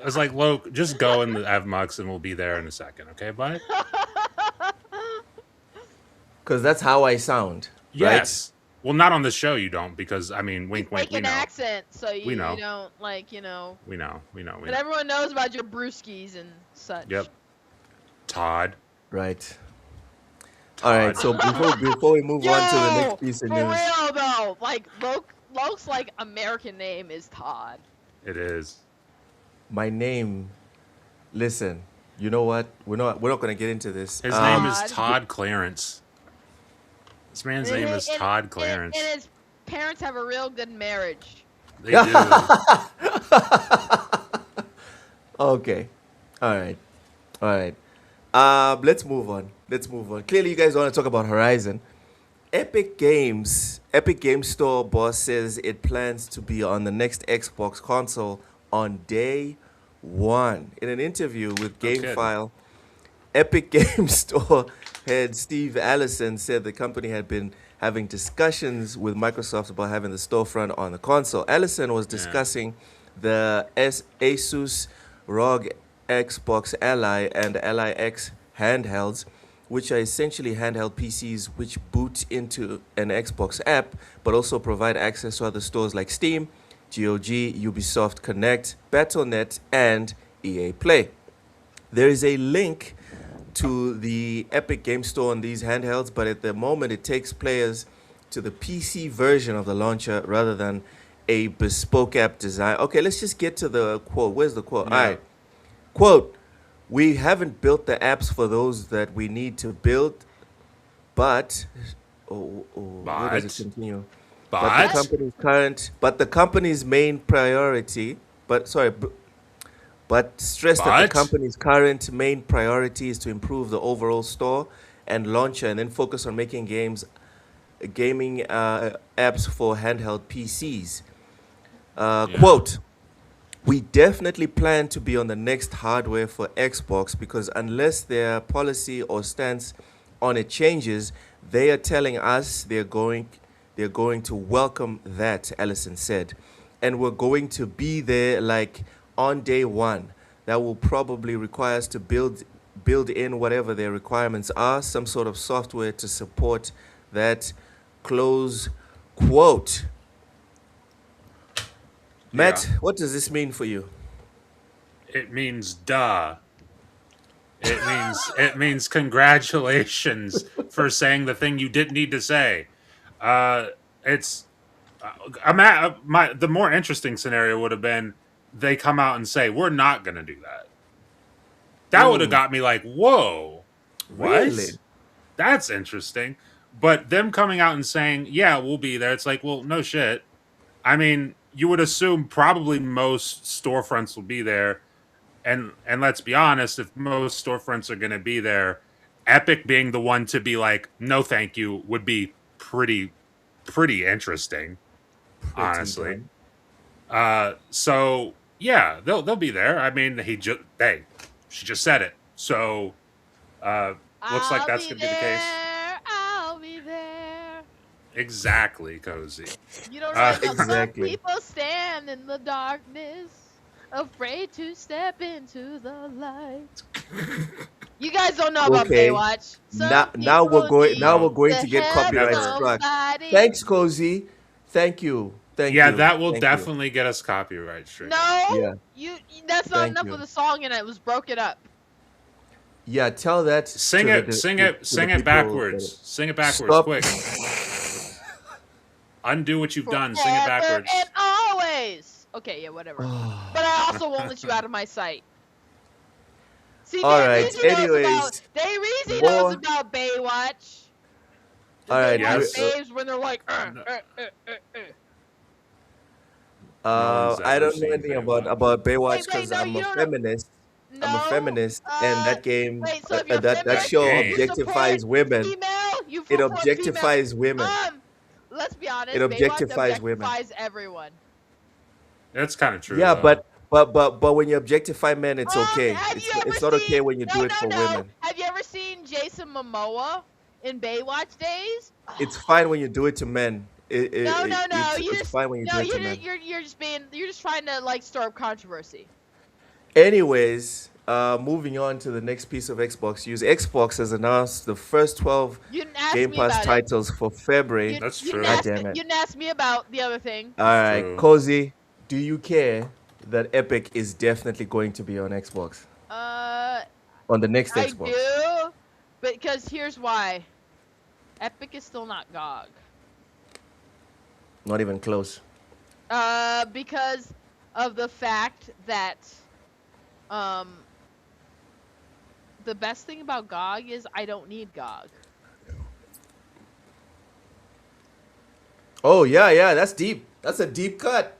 I was like, Loke, just go in the FMUX and we'll be there in a second, okay, bud? Because that's how I sound. Yes. Well, not on the show. You don't, because I mean, wink, You wink. fake We an know. accent, so you know. don't like, you know. We know. But everyone knows about your brewskis and such. Yep. Todd. Right. All right. So before we move on to the next piece of for news, real though, like Loke's like American name is Todd. It is. my name. Listen, you know what? We're not gonna get into this. His name is Todd. Todd Clarence. This man's name is Todd Clarence. And his parents have a real good marriage. They do. Okay. All right. All right. Let's move on. Clearly, you guys want to talk about Horizon. Epic Games Store boss says it plans to be on the next Xbox console on day one. In an interview with kidding. GameFile, Epic Games Store head Steve Allison said the company had been having discussions with Microsoft about having the storefront on the console. Allison was discussing the Asus ROG Xbox Ally and Ally X handhelds, which are essentially handheld PCs which boot into an Xbox app, but also provide access to other stores like Steam, GOG, Ubisoft Connect, Battle.net, and EA Play. There is a link to the Epic Game Store on these handhelds, but at the moment it takes players to the PC version of the launcher rather than a bespoke app design. Okay, let's just get to the quote. Where's the quote? Yeah. All right. Quote, we haven't built the apps for those that we need to build, but where does it continue? But The company's main priority, but stress that the But? company's current main priority is to improve the overall store and launcher, and then focus on making games gaming apps for handheld PCs. Yeah. Quote, we definitely plan to be on the next hardware for Xbox because unless their policy or stance on it changes, they are telling us they're going to welcome that, Allison said. And we're going to be there like on day one. That will probably require us to build in whatever their requirements are, some sort of software to support that, close quote. Yeah. Matt, what does this mean for you? It means duh. It means congratulations for saying the thing you didn't need to say. It's the more interesting scenario would have been they come out and say we're not going to do that. That would have Mm, got me like, whoa, what? really? That's interesting. But them coming out and saying, yeah, we'll be there. It's like, well, no shit. I mean, you would assume probably most storefronts will be there, and let's be honest, if most storefronts are going to be there, Epic being the one to be like, no, thank you, would be pretty interesting, Pretty honestly. dumb. So yeah, they'll be there. I mean, she just said it, so looks like I'll that's be going to be the case. there. I'll be there. Exactly, Cozy. You don't Uh, know about some Exactly. people stand in the darkness, afraid to step into the light. You guys don't know about Okay. Baywatch. Now, Some now we're people going. Now need we're no, going to to get help copyright never. struck. somebody. Thanks, Cozy. Thank you. Thank Yeah, you. that will Thank you. definitely get us copyright stricken. No, Yeah. you. That's not Thank enough of you. the song, and it was broken up. Yeah. Tell that Sing to it, sing it, to the sing it people. backwards. Sing it backwards, Stop. quick. Undo what you've done. Sing it Forever and backwards. always. Okay, yeah, whatever. But I also won't let you out of my sight. See, All Dave right. Reezy knows about Anyways, Dave Reezy knows more. about Baywatch. The All right. Baywatch Yes. babes when they're like, No, uh. no one's I ever don't know seen anything Baywatch. about Baywatch Wait, because no, I'm you a don't know. feminist. I'm a No. feminist, and that game, Wait. So if you're that That feminist, show you game. support objectifies women. female. You It support female. objectifies women. Let's be It honest. Baywatch objectifies women. objectifies everyone. That's kind of true, Yeah, though. but when you objectify men, it's okay. Have It's you ever it's not okay seen? when you do it for No. women. Have you ever seen Jason Momoa in Baywatch days? It's fine when you do it to men. No. You It's just fine when you do it to men. you're just trying to like stir up controversy. Anyways, moving on to the next piece of Xbox news. Xbox has announced the first 12 You didn't ask Game me Pass about it. titles for February. That's You true. didn't God ask damn me, it. you didn't ask me about the other thing. All That's right, true. Cozy, do you care that Epic is definitely going to be on Xbox? On the next I Xbox? do, but because here's why. Epic is still not GOG. Not even close. Because of the fact that, the best thing about GOG is I don't need GOG. Oh, yeah, that's deep. That's a deep cut.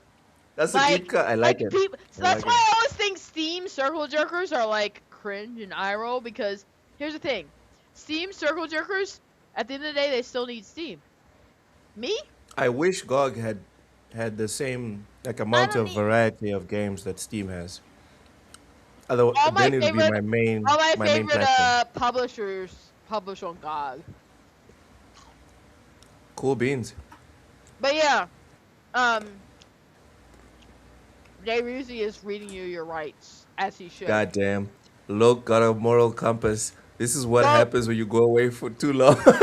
That's a deep cut. I like it. So I that's like why it. I always think Steam circle jerkers are like cringe and eye roll because here's the thing. Steam circle jerkers, at the end of the day, they still need Steam. Me? I wish GOG had the same like I amount don't of need variety of games that Steam has. Otherwise, all my then it would be favorite my main platform. publishers publish on GOG. Cool beans. But yeah, Jay Ruzi is reading you your rights as he should. Goddamn. Look, got a moral compass. This is what Look. happens when you go away for too long. Those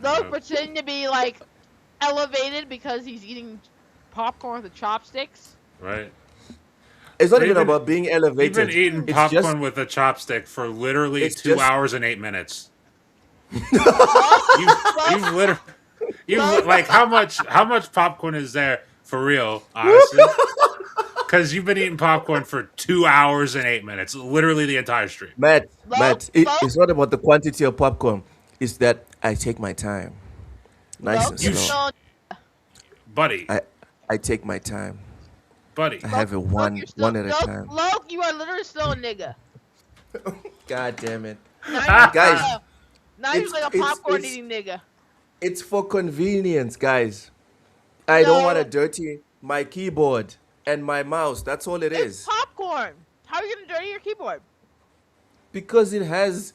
Yeah. pretend to be like elevated because he's eating popcorn with the chopsticks. Right? It's not We've even been- about being You've elevated. been eating It's popcorn just with a chopstick for literally It's 2 just- hours and 8 minutes. You've literally, like how much popcorn is there for real, honestly? Because you've been eating popcorn for 2 hours and 8 minutes, literally the entire stream. Matt. Look. It's not about the quantity of popcorn. It's that I take my time, nice Look, and you're slow. still, Buddy, I take my time. buddy. I have it one you're still, one at a time. Look, you are literally still a nigga. God damn it. Now you're Guys, now you're it's- like a it's- popcorn it's- eating nigga. It's for convenience, guys. I don't want to No, dirty my keyboard and my mouse. That's all it it's is. popcorn. How are you gonna dirty your keyboard? Because it has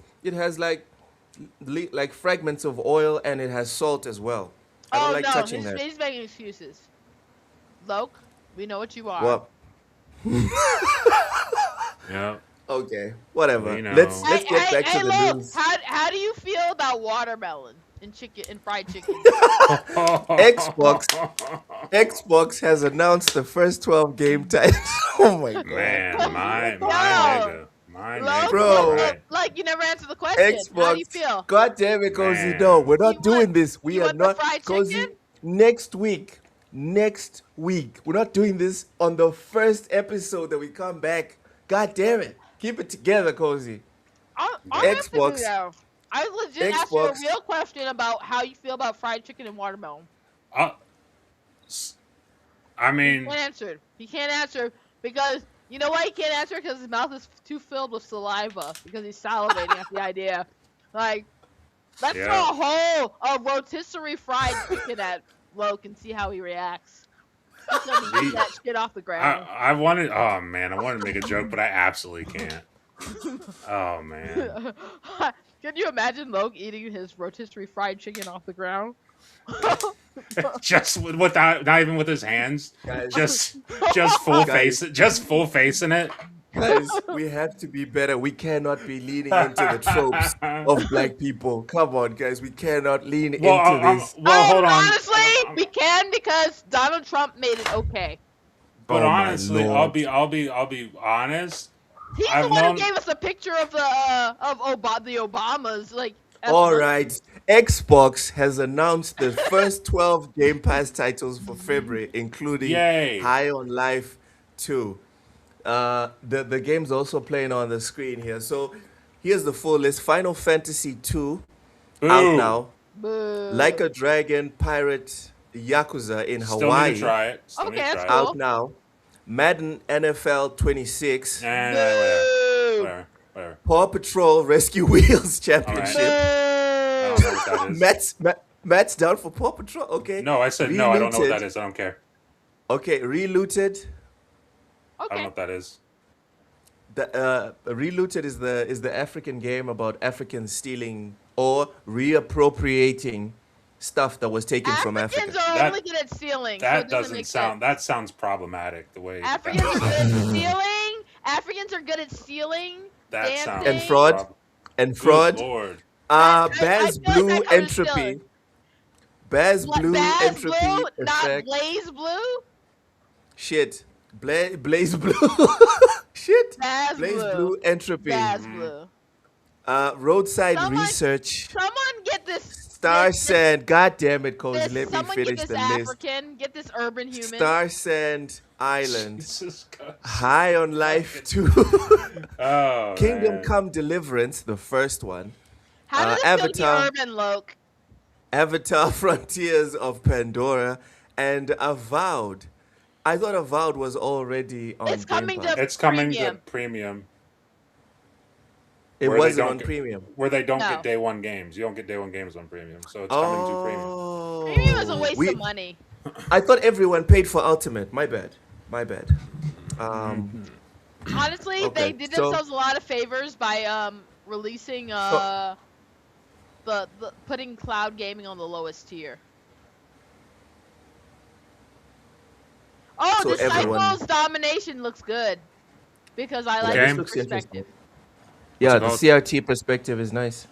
like fragments of oil and it has salt as well. I don't Oh like no, touching he's that. he's making excuses. Loke, we know what you are. Well, Yeah, okay, we whatever. Let's know. Hey, let's get hey, back to hey, the Loke, news. how do you feel about watermelon and chicken and fried chicken? Xbox Xbox has announced the first 12 game titles. Oh my god. Man, my Yo, nigga, my Loke, nigga. All look, Bro, look, right. like you never answered the question. How do you Xbox. feel? God damn it, Cozy. No, Man. we're not doing this. We You are want the not. fried chicken? Cozy, next week. Next week. We're not doing this on the first episode that we come back. God damn it. Keep it together, Cozy. Honestly, Xbox. though, I legit asked you a Xbox. real question about how you feel about fried chicken and watermelon. Uh, I He mean, can't answer. He can't answer because you know why he can't answer? Because his mouth is too filled with saliva because he's salivating at the idea. Like, let's throw yeah. a rotisserie fried chicken at Loke and see how he reacts. He's gonna eat The that shit off the ground. I wanted. Oh man, I wanted to make a joke, but I absolutely can't. Oh man. Can you imagine Loke eating his rotisserie fried chicken off the ground? Just without, not even with his hands. Guys, Just full guys, face. Just full face in it. guys, we have to be better. We cannot be leaning into the tropes of black people. Come on, guys. We cannot lean Well, into this. well, hold on. Honestly, we can because Donald Trump made it okay. But Oh my honestly, lord. I'll be honest. He's the I've one who known. gave us a picture of the the Obamas, like. As All the- right. Xbox has announced the first 12 Game Pass titles for February, including Yay! High on Life 2. The game's also playing on the screen here. So here's the full list. Final Fantasy 2 out Boo! now. Boo. Like a Dragon Pirate Yakuza in Still need Hawaii to try it. Still Okay, need to that's try it. cool. out now. Madden NFL 26. And Boo. whatever. Paw Patrol Rescue Wheels All Championship. right. I don't know what that is. Matt's down for Paw Patrol. Okay. No, I said no. I don't know what Relooted. that is. I don't care. Okay, Relooted. I don't know Okay. what that is. The Relooted is the African game about Africans stealing or reappropriating stuff that was taken from Africans Africa. are That- only good at stealing. so That it doesn't make sound. sense. That sounds problematic. The way Africans are good at stealing. Africans are good at stealing. that sounds. And dancing. fraud. And Good fraud. Lord. Baz feel like Blue that covers Entropy. stealing. Baz What, Blue Baz Entropy Blue, not effect. Blaze Blue. Shit. Blaze Blue. Shit. Baz Blaze Blue. Blue Entropy. Baz Blue. Roadside Someone- Research. Someone get this. Star this, Sand. God damn it, Cozy. this, Let me someone get finish this the list. African. Get this urban human. Star Sand Island. Jesus Christ. High on Life 2. Oh, Kingdom man. Come Deliverance, the first one. How does this Avatar. go to urban, Loke? Avatar Frontiers of Pandora. And Avowed. I thought Avowed was already on It's coming Game Pass. to It's coming premium. to premium, It where they wasn't don't on get- premium. where they don't No. get day one games. You don't get day one games on premium, so it's coming to premium. Oh. Premium is a waste We- of money. I thought everyone paid for Ultimate. My bad. My bad. Honestly, Okay, they did so- themselves a lot of favors by releasing the putting cloud gaming on the lowest tier. Oh, So everyone- Disciples Domination looks good because I like Okay. this Looks perspective. Yeah, it the called? CRT perspective is nice.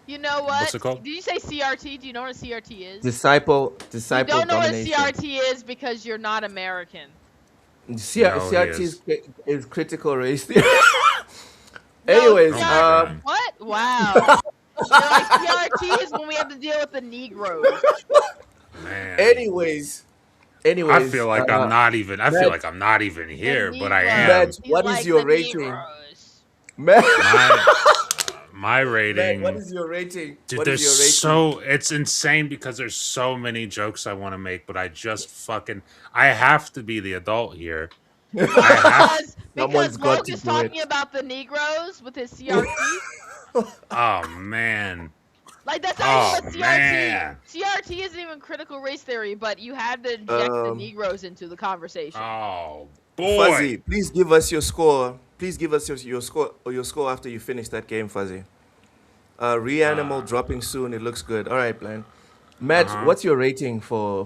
You know what? What's it called? Did you say CRT? Do you know what a CRT is? Disciple You don't know domination. what a CRT is because you're not American. CRT he is critical race theory. Anyways, No, CRT. What? Wow. You're like CRT is when we have to deal with the Negroes. Man. anyways, I feel like I'm uh, not even. I Matt- feel like I'm not even here, The but I Negroes. am. Matt, You what is like your the rating? Negroes. Man, My rating. what is your rating? Dude, What there's is your rating? it's insane because there's so many jokes I want to make, but I just I have to be the adult here. I have, Someone's Because got Loke to is do talking it. about the Negroes with his CRT. oh man, Like that's not Oh even man. CRT isn't even critical race theory, but you had to inject the Um, Negroes into the conversation. Oh Fuzzy, boy. please give us your score. Please give us your score after you finish that game, Fuzzy. Reanimal Uh dropping soon. It looks good. All right, plan. Matt, huh. what's your rating for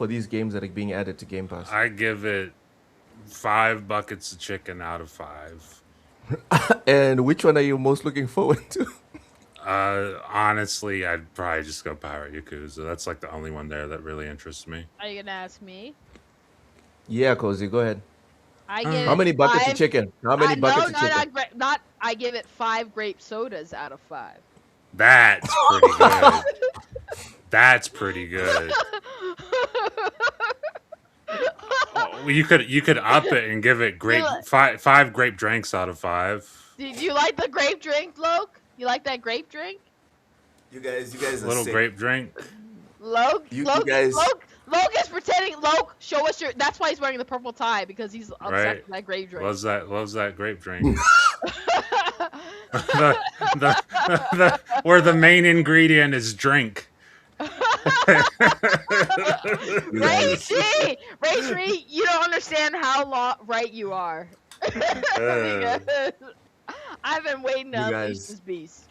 these games that are being added to Game Pass? I give it 5 buckets of chicken out of 5. And which one are you most looking forward to? Honestly, I'd probably just go Pirate Yakuza. That's like the only one there that really interests me. Are you gonna ask me? Yeah, Cozy, go ahead. I give How Uh, it many buckets of 5. chicken? How many No, buckets of no, chicken? not. I give it 5 grape sodas out of 5. that's pretty good. That's pretty good. Oh, you could up it and give it you, five grape drinks out of 5. did you like the grape drink, Loke? You like that grape drink? You guys are Little sick. grape drink. Loke, You guys. Loke is pretending. Loke, show us your. That's why he's wearing the purple tie because he's obsessed Right? with that grape drink. Loves that grape drink. the, where the main ingredient is drink. You guys. Raichi, you don't understand how right you are. Uh, Because I've been waiting to You unleash guys. this beast.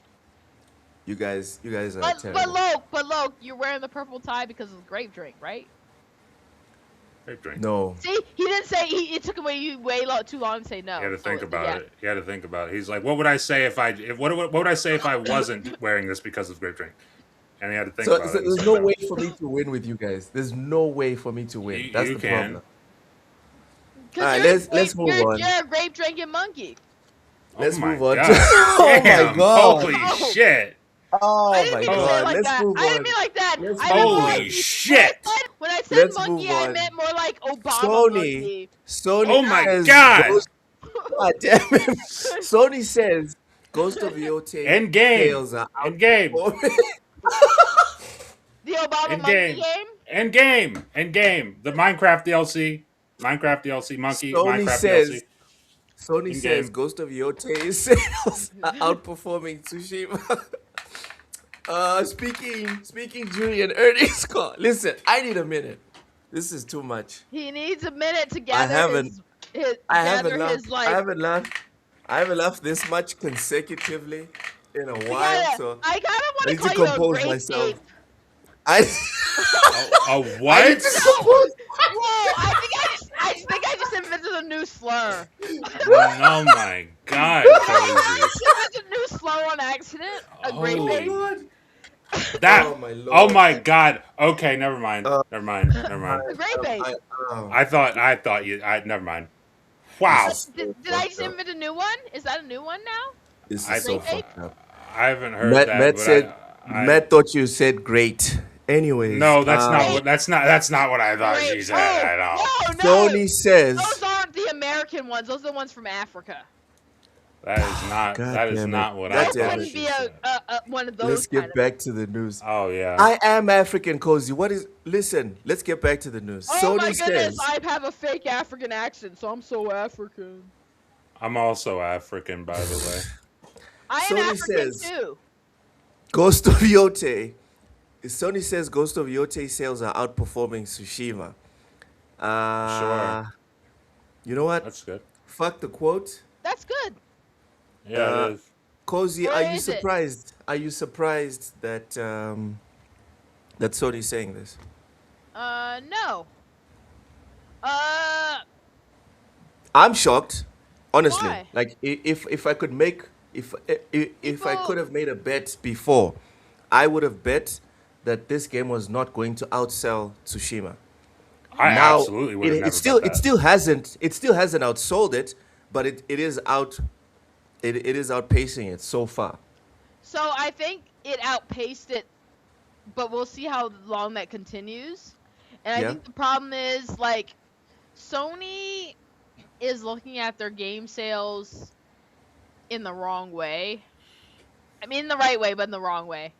You guys are But terrible. Loke, you're wearing the purple tie because of the grape drink, right? grape drink. No. See, he didn't say. It took him too long to say no. He had to think So, about yeah. it. He had to think about it. He's like, "What would I say what would I say if I wasn't wearing this because of grape drink?" And he had to think So, about so it and there's said no no. way for me to win with you guys. There's no way for me to You, win. That's you the can. problem. All Because right, let's move on. you're a grape drinking monkey. Oh Let's my move on to. god! Oh my Damn! god. Holy Oh. shit! I Oh didn't my mean to say it god. like Let's that. move I didn't on. mean like that. Let's I move meant more on. like Holy shit! when I said Let's monkey, move I on. meant more like Obama Sony. monkey. Sony Oh my says god! Ghost. God damn it. Sony says Ghost of Yote End game. sales are End game. outperforming. The Obama End monkey game. game. End game. End game. The Minecraft DLC. Minecraft DLC. Monkey. Sony Minecraft says DLC. Sony In says game. Ghost of Yote sales are outperforming Tsushima. Speaking Julian earnings call. Listen, I need a minute. This is too much. He needs a minute to I gather haven't his I haven't gather his laughed. I like. haven't laughed. I haven't laughed this much consecutively in a while. So I kind of I want to need to call you a compose grape myself. ape. I A I need what? to compose. Whoa! I just invented a new slur. Oh my god, I Cozy. just invented a new slur on accident. A grape Oh ape. Holy. God. That. Oh my Oh lord. my god. Okay, never mind. Uh, Never mind. Never mind. A grape ape. I thought you. Never mind. This Wow. is so Did I just fucked up. invent a new one? Is that a new one now? This I is so Grape ape? fucked up. I haven't heard that, Matt but said. I Matt thought you said great. Anyways, no, that's not Great. what that's not what I thought she Great. said at all. Oh no! Sony says. Those aren't the American ones. Those are the ones from Africa. That is not God that is damn it. not what God I I damn thought wouldn't it. she be said. one of those Let's kind get of. back to the news. Oh yeah. I am African, Cozy. What is? Listen, let's get back to the news. Oh Sony my goodness! says. I have a fake African accent, so I'm so African. I'm also African, by the way. I am Sony African says- too. Ghost of Yote. Sony says Ghost of Yote sales are outperforming Tsushima. You know what? That's good. Fuck the quote. That's good. Yeah, it is. Cozy, Where are you is it? surprised? Are you surprised that that Sony's saying this? No. I'm shocked, honestly. Why? Like if I could make if I People- could have made a bet before, I would have bet that this game was not going to outsell Tsushima. I Now absolutely would have never it still bet that. it still hasn't outsold it, but it is outpacing it so far. So I think it outpaced it, but we'll see how long that continues. And I Yeah. think the problem is like Sony is looking at their game sales in the wrong way. I mean, in the right way, but in the wrong way.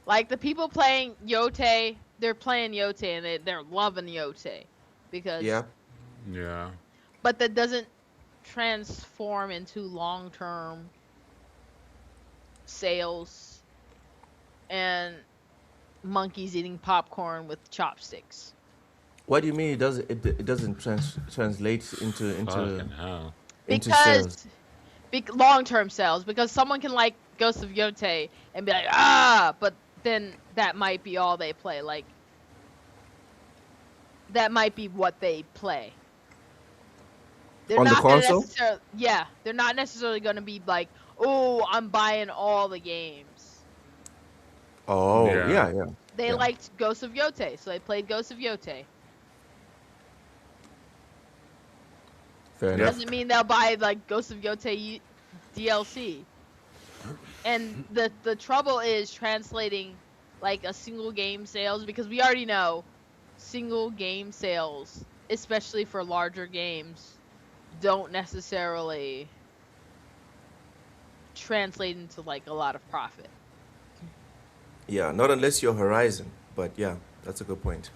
Like the people playing Yote, they're playing Yote and they're loving Yote because. Yeah. Yeah. But that doesn't transform into long-term sales, and monkeys eating popcorn with chopsticks. What do you mean it doesn't translate Fucking hell. into Because sales? long-term sales, because someone can like Ghost of Yote and be like, ah, but then that might be all they play. Like, that might be what they play. They're On the not gonna console? necessarily, yeah, they're not necessarily gonna be like, oh, I'm buying all the games. Oh, Yeah. yeah. They Yeah. liked Ghost of Yote, so they played Ghost of Yote. Fair enough. Doesn't mean they'll buy like Ghost of Yote DLC. And the trouble is translating like a single game sales, because we already know single game sales, especially for larger games, don't necessarily translate into like a lot of profit. Yeah, not unless you're Horizon, but yeah, that's a good point.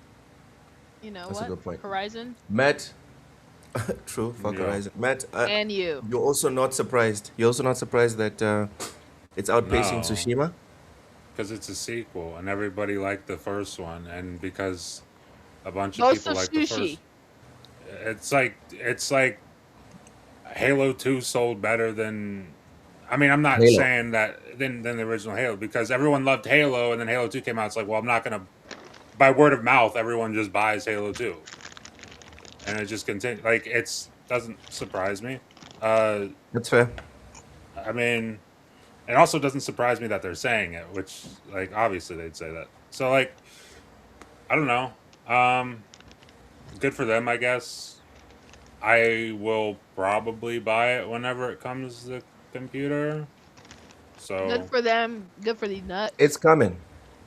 You know That's a what? good point. Horizon Matt, true, fuck Yeah. Horizon. Matt, and you. you're also not surprised. You're also not surprised that it's outpacing No. Tsushima? Because it's a sequel and everybody liked the first one, and because a bunch of Ghost people of like the Sushi. first, it's like Halo 2 sold better than, I mean, I'm not Halo. saying that than the original Halo, because everyone loved Halo and then Halo 2 came out. It's like, well, I'm not gonna, by word of mouth, everyone just buys Halo 2. And it just continues. Like, it's doesn't surprise me. That's fair. I mean, it also doesn't surprise me that they're saying it, which, like, obviously they'd say that. So, like, I don't know. Good for them, I guess. I will probably buy it whenever it comes to the computer. So, Good for them. Good for these nuts. It's coming.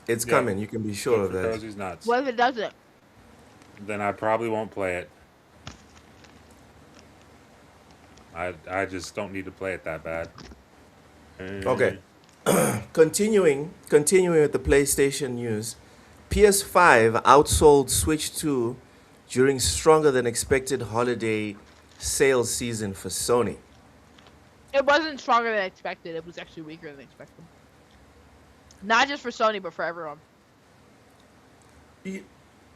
It's yeah, coming. You can be sure good of for that. Cozy's nuts. What if it doesn't? Then I probably won't play it. I just don't need to play it that bad. Okay. Continuing with the PlayStation news, PS5 outsold Switch 2 during stronger than expected holiday sales season for Sony. It wasn't stronger than expected. It was actually weaker than expected. Not just for Sony, but for everyone.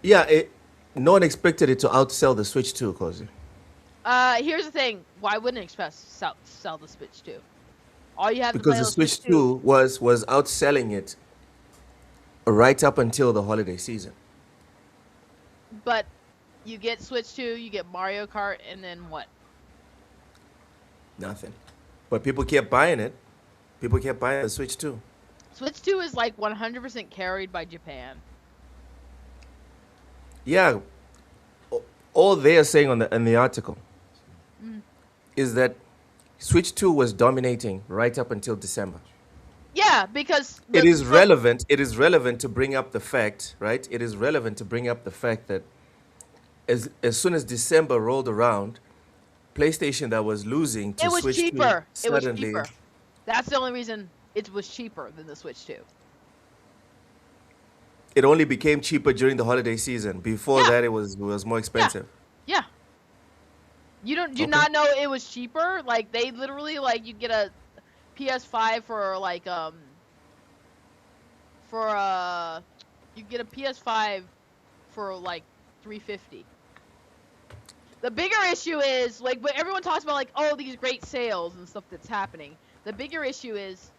Yeah, no one expected it to outsell the Switch 2, Cozy. Here's the thing. Why wouldn't Express sell the Switch 2? All you have to Because play the on Switch Switch 2. 2 was outselling it right up until the holiday season. But you get Switch 2, you get Mario Kart, and then what? Nothing. But people kept buying it. People kept buying the Switch 2. Switch 2 is like 100% carried by Japan. Yeah. All they are saying in the article is that Switch 2 was dominating right up until December. Yeah, because It is relevant. It is relevant to bring up the fact, right? It is relevant to bring up the fact that as soon as December rolled around, PlayStation that was losing to it was Switch 2 cheaper. It was suddenly. cheaper. That's the only reason it was cheaper than the Switch 2. It only became cheaper during the holiday season. Before Yeah. that, it was more expensive. Yeah. You don't do Okay. not know it was cheaper? Like, they literally, like, you get a PS5 for like you get a PS5 for like $350. The bigger issue is, like, when everyone talks about, like, oh, these great sales and stuff that's happening. The bigger issue is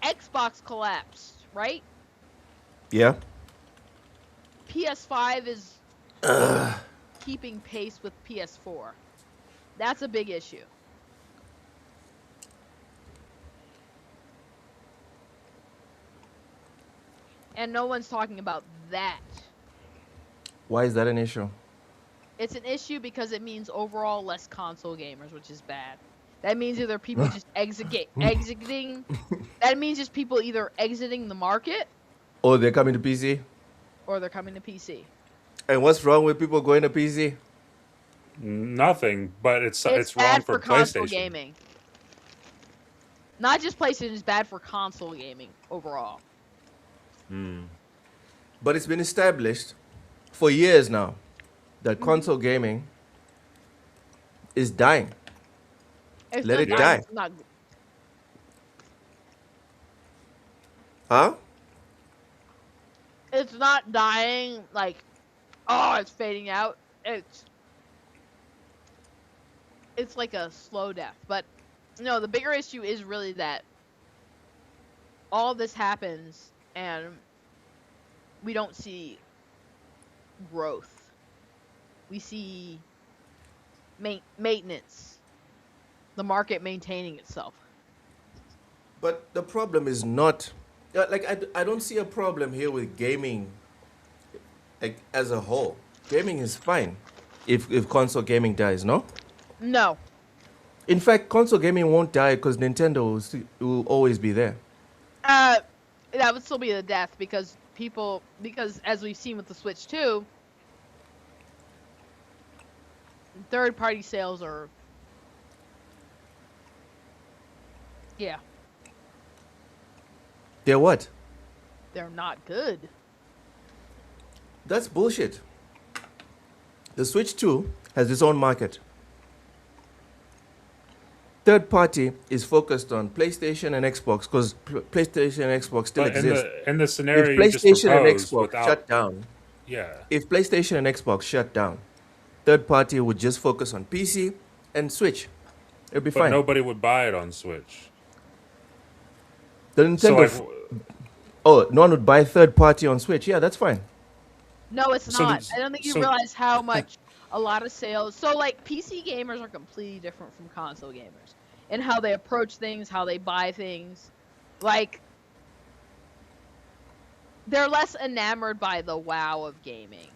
Xbox collapsed, right? Yeah. PS5 is keeping pace with PS4. That's a big issue. And no one's talking about that. Why is that an issue? It's an issue because it means overall less console gamers, which is bad. That means either people just exiting. That means just people either exiting the market Oh, they're coming to PC? or they're coming to PC. And what's wrong with people going to PC? Nothing, but it's wrong bad for console PlayStation. gaming. Not just PlayStation, it's bad for console gaming overall. But it's been established for years now that console gaming is dying. It's Let not it dying, die. It's not, Huh? It's not dying like, oh, it's fading out. It's like a slow death. But no, the bigger issue is really that all this happens and we don't see growth. We see maintenance, the market maintaining itself. But the problem is not like I don't see a problem here with gaming like as a whole. Gaming is fine if console gaming dies, no? No. In fact, console gaming won't die because Nintendo will always be there. That would still be the death because as we've seen with the Switch 2, third-party sales are, yeah, They're what? they're not good. That's bullshit. The Switch 2 has its own market. Third party is focused on PlayStation and Xbox because PlayStation and Xbox still But exist. in the If scenario you just PlayStation and proposed, Xbox without shut down, yeah, if PlayStation and Xbox shut down, third party would just focus on PC and Switch. It'd be but fine. nobody would buy it on Switch. The So Nintendo. like, Oh, no one would buy third party on Switch. Yeah, that's fine. No, it's So not. the- I don't think you so- realize how much a lot of sales. So like PC gamers are completely different from console gamers and how they approach things, how they buy things. Like they're less enamored by the wow of gaming.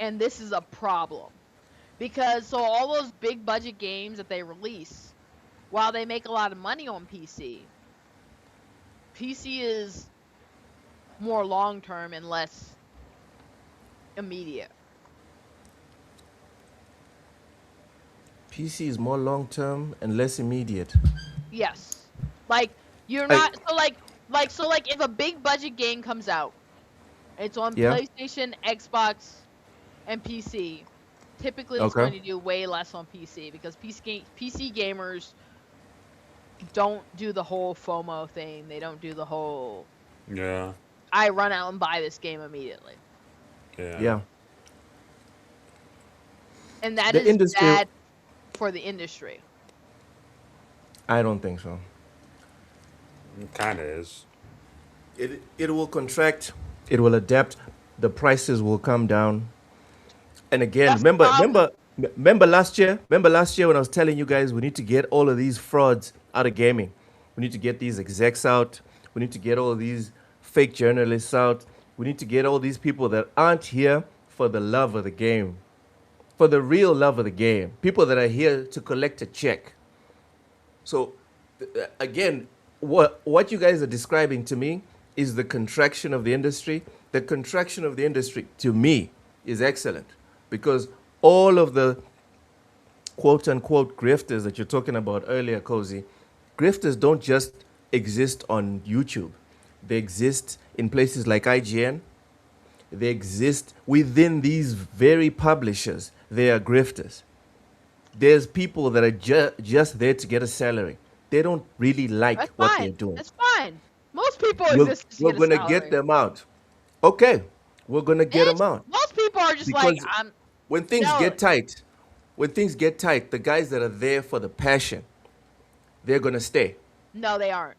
And this is a problem. Because so all those big budget games that they release, while they make a lot of money on PC is more long term and less immediate. PC is more long term and less immediate. Yes. Like you're not so like if a big budget game comes out, it's on Yeah. PlayStation, Xbox, and PC. Typically, it's Okay. going to do way less on PC because PC gamers don't do the whole FOMO thing. They don't do the whole yeah, I run out and buy this game immediately. Yeah. And that The is industry- bad for the industry. I don't think so. it kind of is. It will contract. It will adapt. The prices will come down. And again, That's the problem. remember last year? Remember last year when I was telling you guys we need to get all of these frauds out of gaming. We need to get these execs out. We need to get all of these fake journalists out. We need to get all these people that aren't here for the love of the game. For the real love of the game. People that are here to collect a check. So again, what you guys are describing to me is the contraction of the industry. The contraction of the industry to me is excellent because all of the quote unquote grifters that you're talking about earlier, Cozy, grifters don't just exist on YouTube. They exist in places like IGN. They exist within these very publishers. They are grifters. There's people that are just there to get a salary. They don't really like That's what fine. they're doing. That's fine. Most people We're, exist to we're get a going to salary. get them out. Okay, we're going to get them out. Most people are just Because like I'm. When things No. get tight, the guys that are there for the passion, they're going to stay. No, they aren't.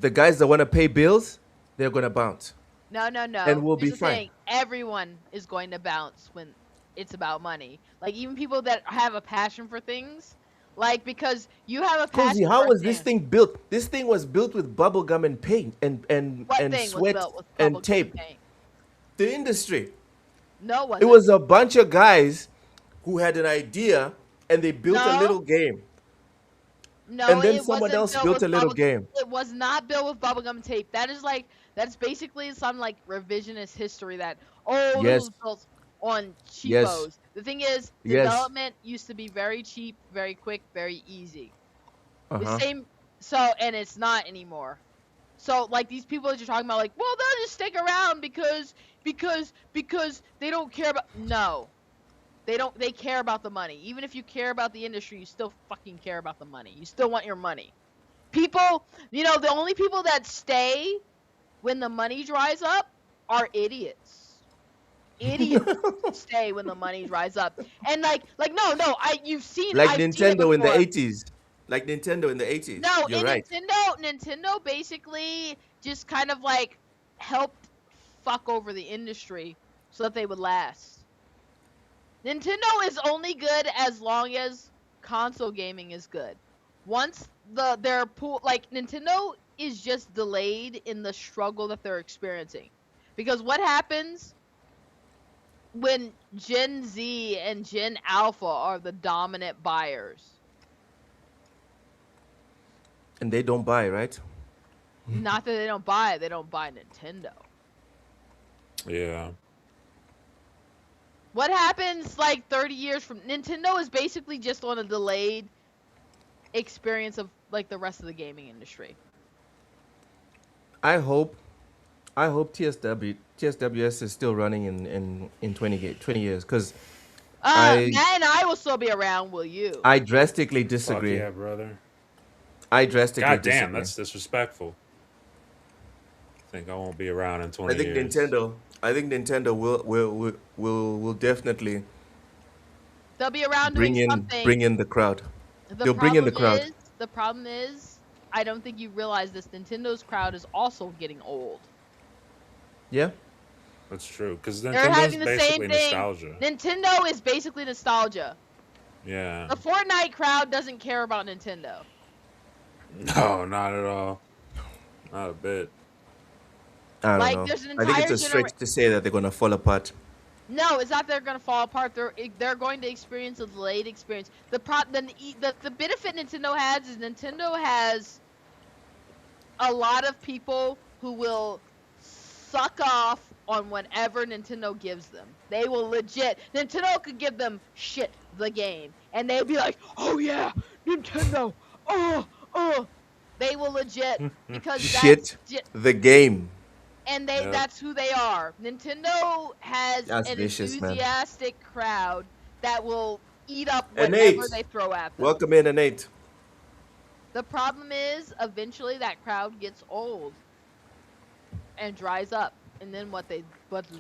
The guys that want to pay bills, they're going to bounce. No. And we'll Here's be the fine. thing. Everyone is going to bounce when it's about money. Like even people that have a passion for things, like because you have a passion. Cozy, how for was this thing? thing built? This thing was built with bubble gum and paint and What and thing was sweat built with and bubble gum tape. paint? The industry. No, It wasn't. was a bunch of guys who had an idea and they built a No. little game. No, and then it someone wasn't else built built with a little bubble- game. It was not built with bubblegum tape. That's basically some like revisionist history that this Yes. was built on cheapos. Yes. The thing is, Yes. development used to be very cheap, very quick, very easy. Uh-huh. The same and it's not anymore. So like these people that you're talking about, like, well, they'll just stick around because they don't care about they care about the money. Even if you care about the industry, you still fucking care about the money. You still want your money. People, the only people that stay when the money dries up, are idiots. Idiots stay when the money dries up. And no, Like I've seen it Nintendo in the before. 80s. Like Nintendo in the 80s. No, You're in right. Nintendo basically just kind of like helped fuck over the industry so that they would last. Nintendo is only good as long as console gaming is good. Once their pool, like, Nintendo is just delayed in the struggle that they're experiencing. Because what happens when Gen Z and Gen Alpha are the dominant buyers? And they don't buy, right? Not that they don't buy Nintendo. Yeah. What happens like 30 years from Nintendo is basically just on a delayed experience of like the rest of the gaming industry. I hope TSWS is still running in 20 years because I Matt and I will still be around, will you? I drastically Fuck disagree. yeah, brother. I drastically God damn, disagree. that's disrespectful. Think I won't be around in I 20 think years. Nintendo will definitely They'll be around doing bring something. in the crowd. The They'll bring in problem the crowd. is, the problem is, I don't think you realize this. Nintendo's crowd is also getting old. Yeah. That's true. Because They're Nintendo's having the same basically thing. nostalgia. Nintendo is basically nostalgia. Yeah. The Fortnite crowd doesn't care about Nintendo. No, not at all. Not a bit. I don't Like, know. there's an I think it's entire a stretch to say that they're gonna fall apart. No, it's not they're gonna fall apart. They're going to experience a delayed experience. The benefit Nintendo has is Nintendo has a lot of people who will suck off on whatever Nintendo gives them. They will legit. Nintendo could give them shit the game, and they'd be like, "Oh yeah, Nintendo, oh." They will legit because Shit the game. and Yep. that's who they are. Nintendo has That's an vicious, man. enthusiastic crowd that will eat up And whatever Nate, they throw at them. welcome in, Nate. The problem is, eventually that crowd gets old and dries up, and then what do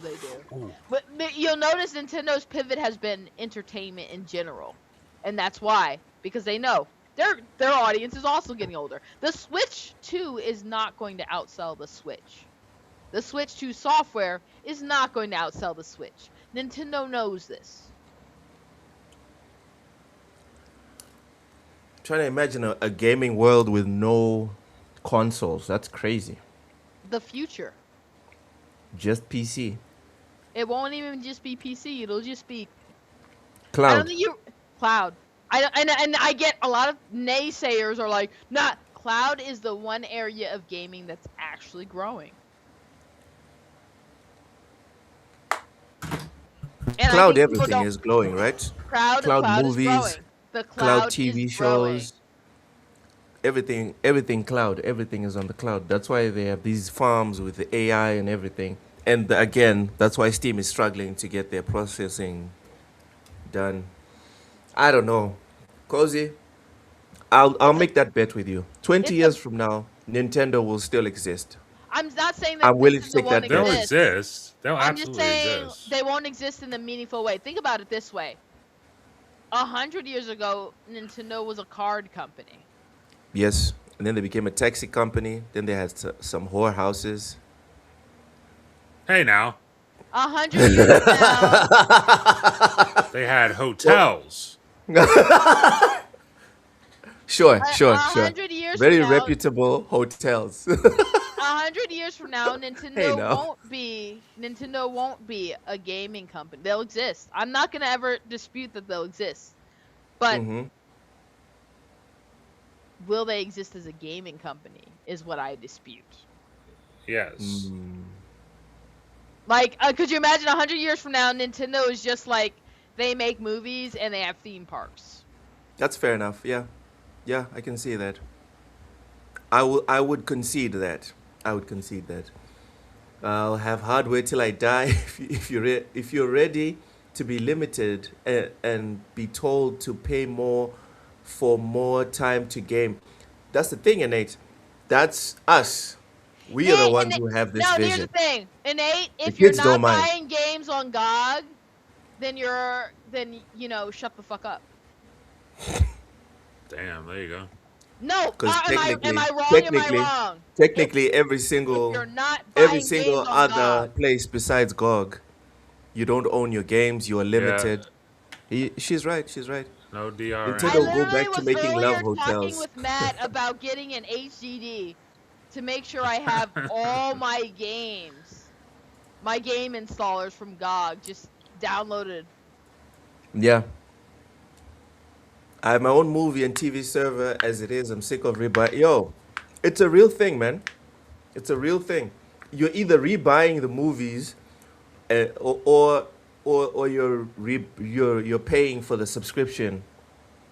they do? Ooh. But you'll notice Nintendo's pivot has been entertainment in general, and that's why, because they know their audience is also getting older. The Switch 2 is not going to outsell the Switch. The Switch 2 software is not going to outsell the Switch. Nintendo knows this. Trying to imagine a gaming world with no consoles. That's crazy. The future. Just PC. It won't even just be PC. It'll just be. I don't Cloud. think cloud. And I get a lot of naysayers are like, not cloud is the one area of gaming that's actually growing. And Cloud I think people everything is glowing, right? Cloud Cloud is movies, growing. The cloud cloud TV is growing. shows, everything cloud. Everything is on the cloud. That's why they have these farms with the AI and everything. And again, that's why Steam is struggling to get their processing done. I don't know. Cozy, I'll make that bet with you. 20 It's years a. from now, Nintendo will still exist. I'm not saying that I'm willing to Nintendo take won't that bet. They'll exist. exist. They'll I'm just absolutely saying exist. they won't exist in a meaningful way. Think about it this way: 100 years ago, Nintendo was a card company. Yes. And then they became a taxi company. Then they had some whorehouses. Hey now. 100 years from now, They had hotels. Sure. 100 years Very from now, reputable hotels. 100 years from now, Hey, now. Nintendo won't be a gaming company. They'll exist. I'm not gonna ever dispute that they'll exist, but hmm will they exist as a gaming company? Is what I dispute. Yes. Like, could you imagine 100 years from now, Nintendo is just like they make movies and they have theme parks. That's fair enough. Yeah. Yeah, I can see that. I would concede that. I would concede that. I'll have hardware till I die. If you're ready to be limited and be told to pay more for more time to game, that's the thing, Nate. That's us. We are the ones And who have this no, here's the vision. thing. Innate, The if you're kids don't not mind. buying games on GOG, then shut the fuck up. Damn, there you go. No, Because am I wrong? Am I technically, wrong? technically, If you're not every buying single games on other GOG, place besides GOG, you don't own your games. You are Yeah, limited. She's right. She's right. no I Nintendo, DRM. go literally back to was making love earlier talking hotels. with Matt about getting an HDD to make sure I have all my games, my game installers from GOG just downloaded. Yeah. I have my own movie and TV server as it is. I'm sick of rebuy. Yo, it's a real thing, man. It's a real thing. You're either rebuying the movies, or you're paying for the subscription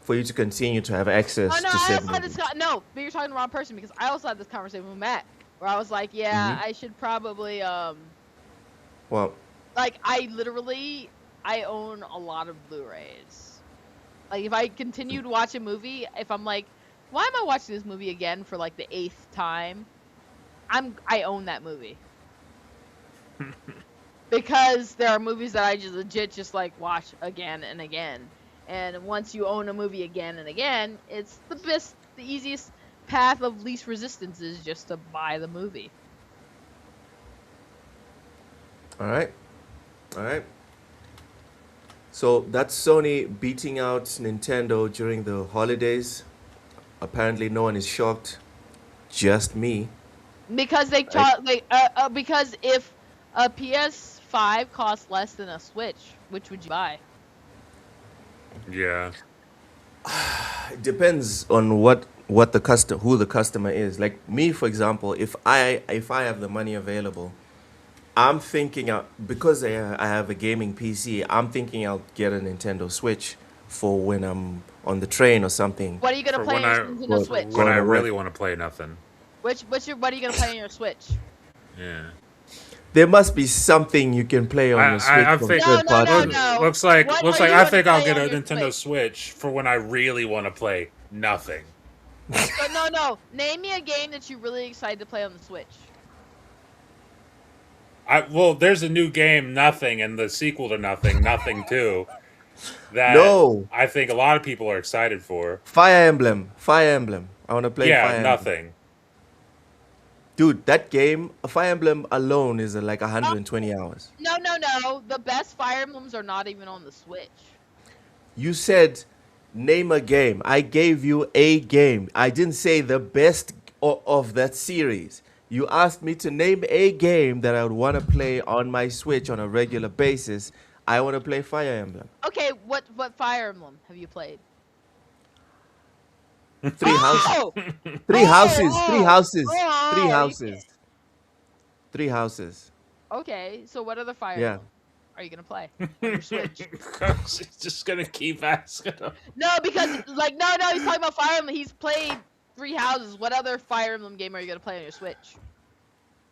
for you to continue to have Oh access no, to I said also had movies. this. No, but you're talking to the wrong person because I also had this conversation with Matt where I was like, yeah, Hmm. I should probably Well, like I own a lot of Blu-rays. Like if I continue to watch a movie, if I'm like, why am I watching this movie again for like the 8th time? I own that movie. Because there are movies that I just legit just like watch again and again. And once you own a movie again and again, it's the easiest path of least resistance is just to buy the movie. all right, all right. So that's Sony beating out Nintendo during the holidays. Apparently, no one is shocked. Just me. Because they Right? taught because if a PS5 costs less than a Switch, which would you buy? Yeah. It depends on what who the customer is. Like me, for example, if I have the money available, I'm thinking because I have a gaming PC. I'm thinking I'll get a Nintendo Switch for when I'm on the train or something, What are you gonna For play when on your I Nintendo for Switch? when going I to work. really want to play nothing. What are you gonna play on your Switch? Yeah. There must be something you can play on your Switch I from think No, third no, no, party. no. What looks are like you I gonna think I'll play get on a your Nintendo Switch? Switch for when I really want to play nothing. So no. Name me a game that you're really excited to play on the Switch. There's a new game, Nothing, and the sequel to Nothing, Nothing 2, that No, I think a lot of people are excited for. Fire Emblem. Fire Emblem. I want to play Yeah, Fire Emblem. Nothing. Dude, that game, Fire Emblem alone is like Oh, 120 hours. no. The best Fire Emblems are not even on the Switch. You said name a game. I gave you a game. I didn't say the best of that series. You asked me to name a game that I would want to play on my Switch on a regular basis. I want to play Fire Emblem. Okay, what Fire Emblem have you played? Three houses. Oh! Three houses. Three houses. Three Oh, houses. Three houses. okay, so what other Fire Yeah. Emblem are you gonna play on your Switch? She's just gonna keep asking him. No, because like no, he's talking about Fire Emblem. He's played Three Houses. What other Fire Emblem game are you gonna play on your Switch?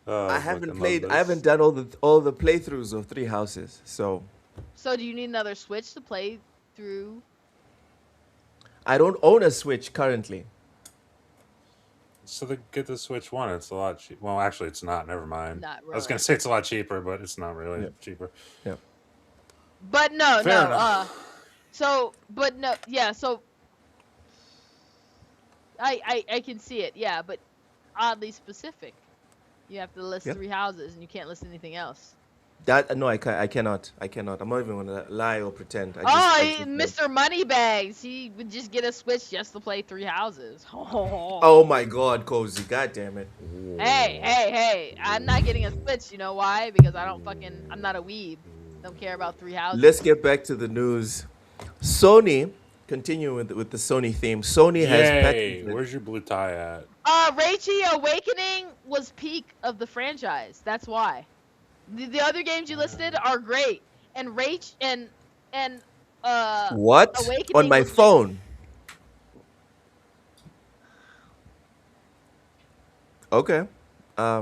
Oh, I I haven't fucking played. love I this. haven't done all the playthroughs of Three Houses. So So do you need another Switch to play through? I don't own a Switch currently. So they get the Switch One. It's a lot cheaper. Well, actually, it's not. Never mind. Not I was really. gonna say it's a lot cheaper, but it's not really Yeah. cheaper. Yeah. But no, Fair no. enough. But no, yeah. So I can see it. Yeah, but oddly specific. You have to list Yep. Three Houses, and you can't list anything else. That no, I cannot. I cannot. I'm not even gonna lie or pretend. Mr. Moneybags. He would just get a Switch just to play Three Houses. Oh my God, Cozy! God damn it! Hey! I'm not getting a Switch. You know why? Because I'm not a weeb. Don't care about Three Houses. Let's get back to the news. Sony, continuing with the Sony theme. Sony has Yay! patented. Where's your blue tie at? Reichi Awakening was peak of the franchise. That's why. The other games you listed are great, and What? Awakening On my was phone. Okay. have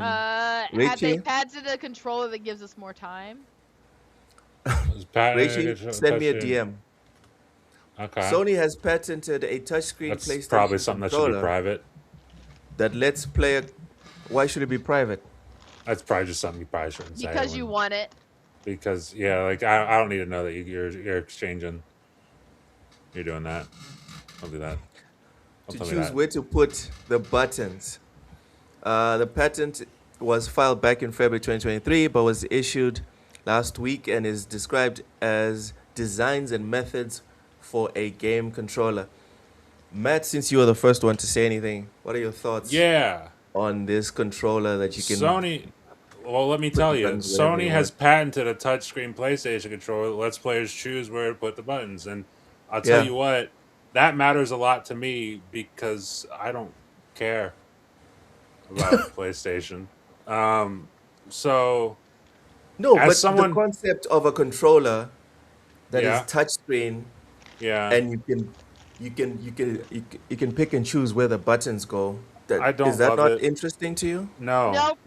they Reichi, patented a controller that gives us more time? Reichi, send me a touchscreen. DM. Okay. Sony has patented a touchscreen That's PlayStation probably something that should be controller private. that lets player Why should it be private? That's probably just something you probably shouldn't say because you when want it. because yeah, like I don't need to know that you're exchanging. You're doing that. Don't do that. Don't To tell me choose that. where to put the buttons. The patent was filed back in February 2023, but was issued last week and is described as designs and methods for a game controller. Matt, since you were the first one to say anything, what are your thoughts Yeah, on this controller that you can Sony. Well, let me put the tell you, buttons wherever Sony you has want? patented a touchscreen PlayStation controller that lets players choose where to put the buttons. And I'll tell Yeah. you what, that matters a lot to me because I don't care about PlayStation. Um, so No, as but the someone, concept of a controller that is yeah, touchscreen yeah, and you can pick and choose where the buttons go. That I is don't that love not it. interesting to you? No, Nope.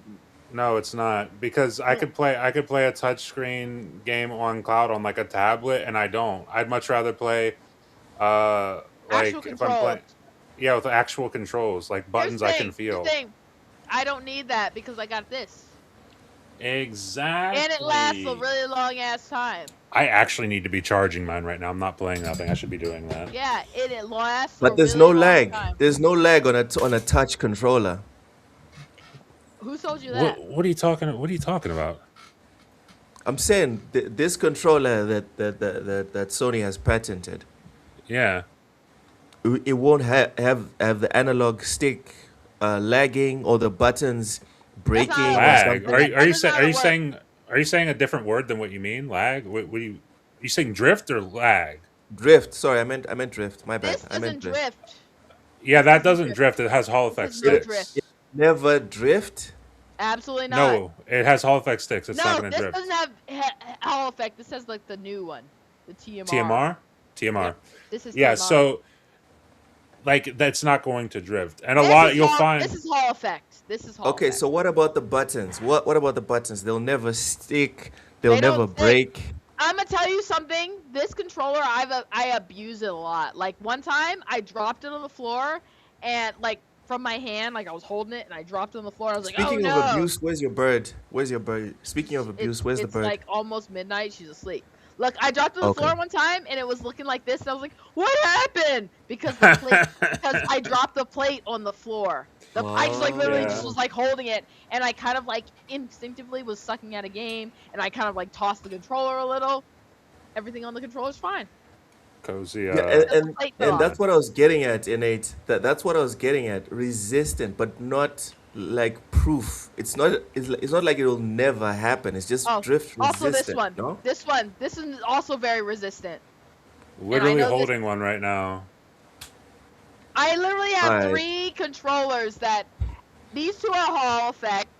no, it's not because Mm, I could play a touchscreen game on cloud on like a tablet, and I don't. I'd much rather play Actual like if I'm controls. playing, yeah, with actual controls, like Here's buttons the I can thing. Here's the feel. thing. I don't need that because I got this, and it lasts a Exactly. really long ass time. I actually need to be charging mine right now. I'm not playing nothing. I should be doing that. Yeah, it lasts a But there's no really long lag. time. There's no lag on a touch controller. Who told you that? What are you talking about? I'm saying this controller that Sony has patented, Yeah. it won't have the analog stick lagging or the buttons That's not. breaking or Lag. something. That is not how it works. Are you saying a different word than what you mean? Lag? What do you you saying drift or lag? Drift. Sorry, I meant drift. My bad. This I meant doesn't drift. drift. Yeah, This that doesn't doesn't drift. drift. It has Hall This effect is no sticks. It drift. never drift. Absolutely not. No, it has Hall effect sticks. It's not No, gonna this drift. doesn't have Hall effect. This has like the new one, the TMR. TMR? Yep. TMR. This is Yeah, TMR. so like that's not going to drift. And a This lot is you'll Hall. find This is Hall effect. This is Hall Okay, effect. so what about the buttons? What about the buttons? They'll never stick. They'll They don't never stick. break. I'm gonna tell you something. This controller, I abuse it a lot. Like one time, I dropped it on the floor, and like from my hand, like I was holding it, and I dropped it on the floor. I was like, oh Speaking of no! abuse, where's your bird? Where's your bird? Speaking of abuse, where's the It's bird? like almost midnight. She's asleep. Look, I dropped it on the Okay. floor one time, and it was looking like this. And I was like, what happened? Because the plate, because I dropped the plate on the floor. I just like literally just Yeah. was like holding it, and I kind of like instinctively was sucking at a game, and I kind of like tossed the controller a little. Everything on the controller's fine. cozy Yeah, Because the plate fell and off. that's what I was getting at, innate. That's what I was getting at. Resistant, but not like proof. It's not like it'll never happen. It's just Oh, drift also this resistant. one. No. This is also very resistant. And I literally know this. holding one right now. I literally All have right. 3 controllers that these 2 are Hall effect.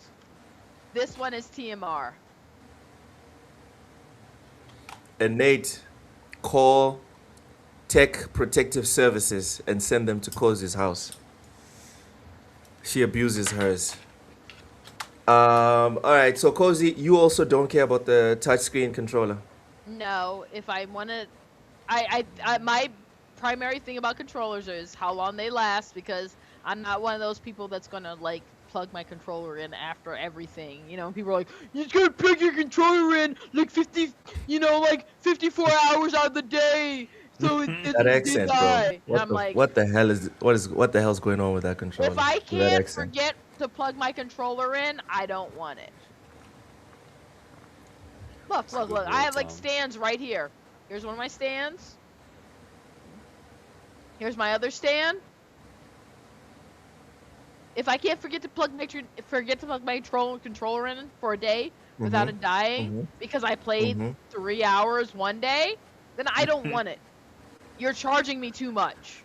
This one is TMR. Innate, call Tech Protective Services and send them to Cozy's house. She abuses hers. All right. So Cozy, you also don't care about the touchscreen controller. No, if I want to, my primary thing about controllers is how long they last because I'm not one of those people that's gonna like plug my controller in after everything. You know, people are like, you just gotta plug your controller in like 50, like 54 hours out of the day, so it That doesn't accent, bro. die. And I'm like, What the hell what the hell's going on with that controller? if I With that can't accent. forget to plug my controller in, I don't want it. Look, a look, good look. rule, I have like Tom. stands right here. Here's one of my stands. Here's my other stand. If I can't forget to plug my controller in for a day without it dying Mhm. because I played Mhm. 3 hours one day, then I don't want it. You're charging me too much.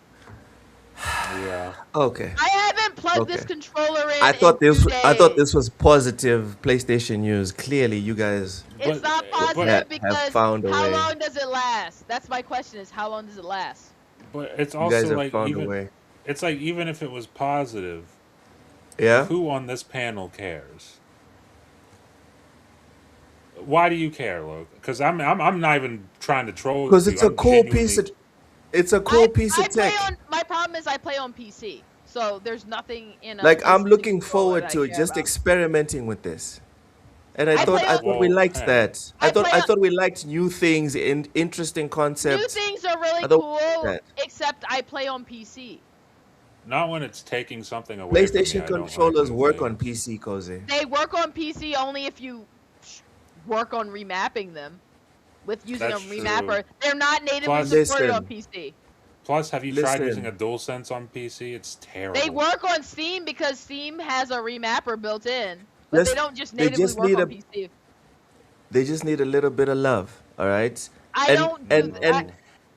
Yeah. Okay. I haven't plugged this Okay. controller in I thought in 2 I thought days. this was positive PlayStation news. Clearly, you guys It's But not positive have because found a how way. long does it last? That's my question is how long does it last? but it's You guys also have like found a way. even if it was positive, Yeah. who on this panel cares? Why do you care, Luke? Because I'm not even trying to troll Because you. it's a I'm cool piece genuinely of it's a cool piece I of play tech. on my problem is I play on PC. So there's nothing in a Like I'm PlayStation looking controller forward that I to care just about. experimenting with this. And I play I on thought we Well, liked hey, that. I play I on thought we liked new things and interesting new concepts. things are really I thought we cool, liked that. except I play on PC. not when it's taking something away from me. PlayStation I don't like controllers new work on things. PC, Cozy. They work on PC only if you work on remapping them with using a That's true. remapper. They're not natively Plus, supported on Listen, PC. have you tried using a listen. DualSense on PC? It's They terrible. work on Steam because Steam has a remapper built in, but they Just don't just they natively just work need on a PC. they just need a little bit of love, all right? I And don't do and that.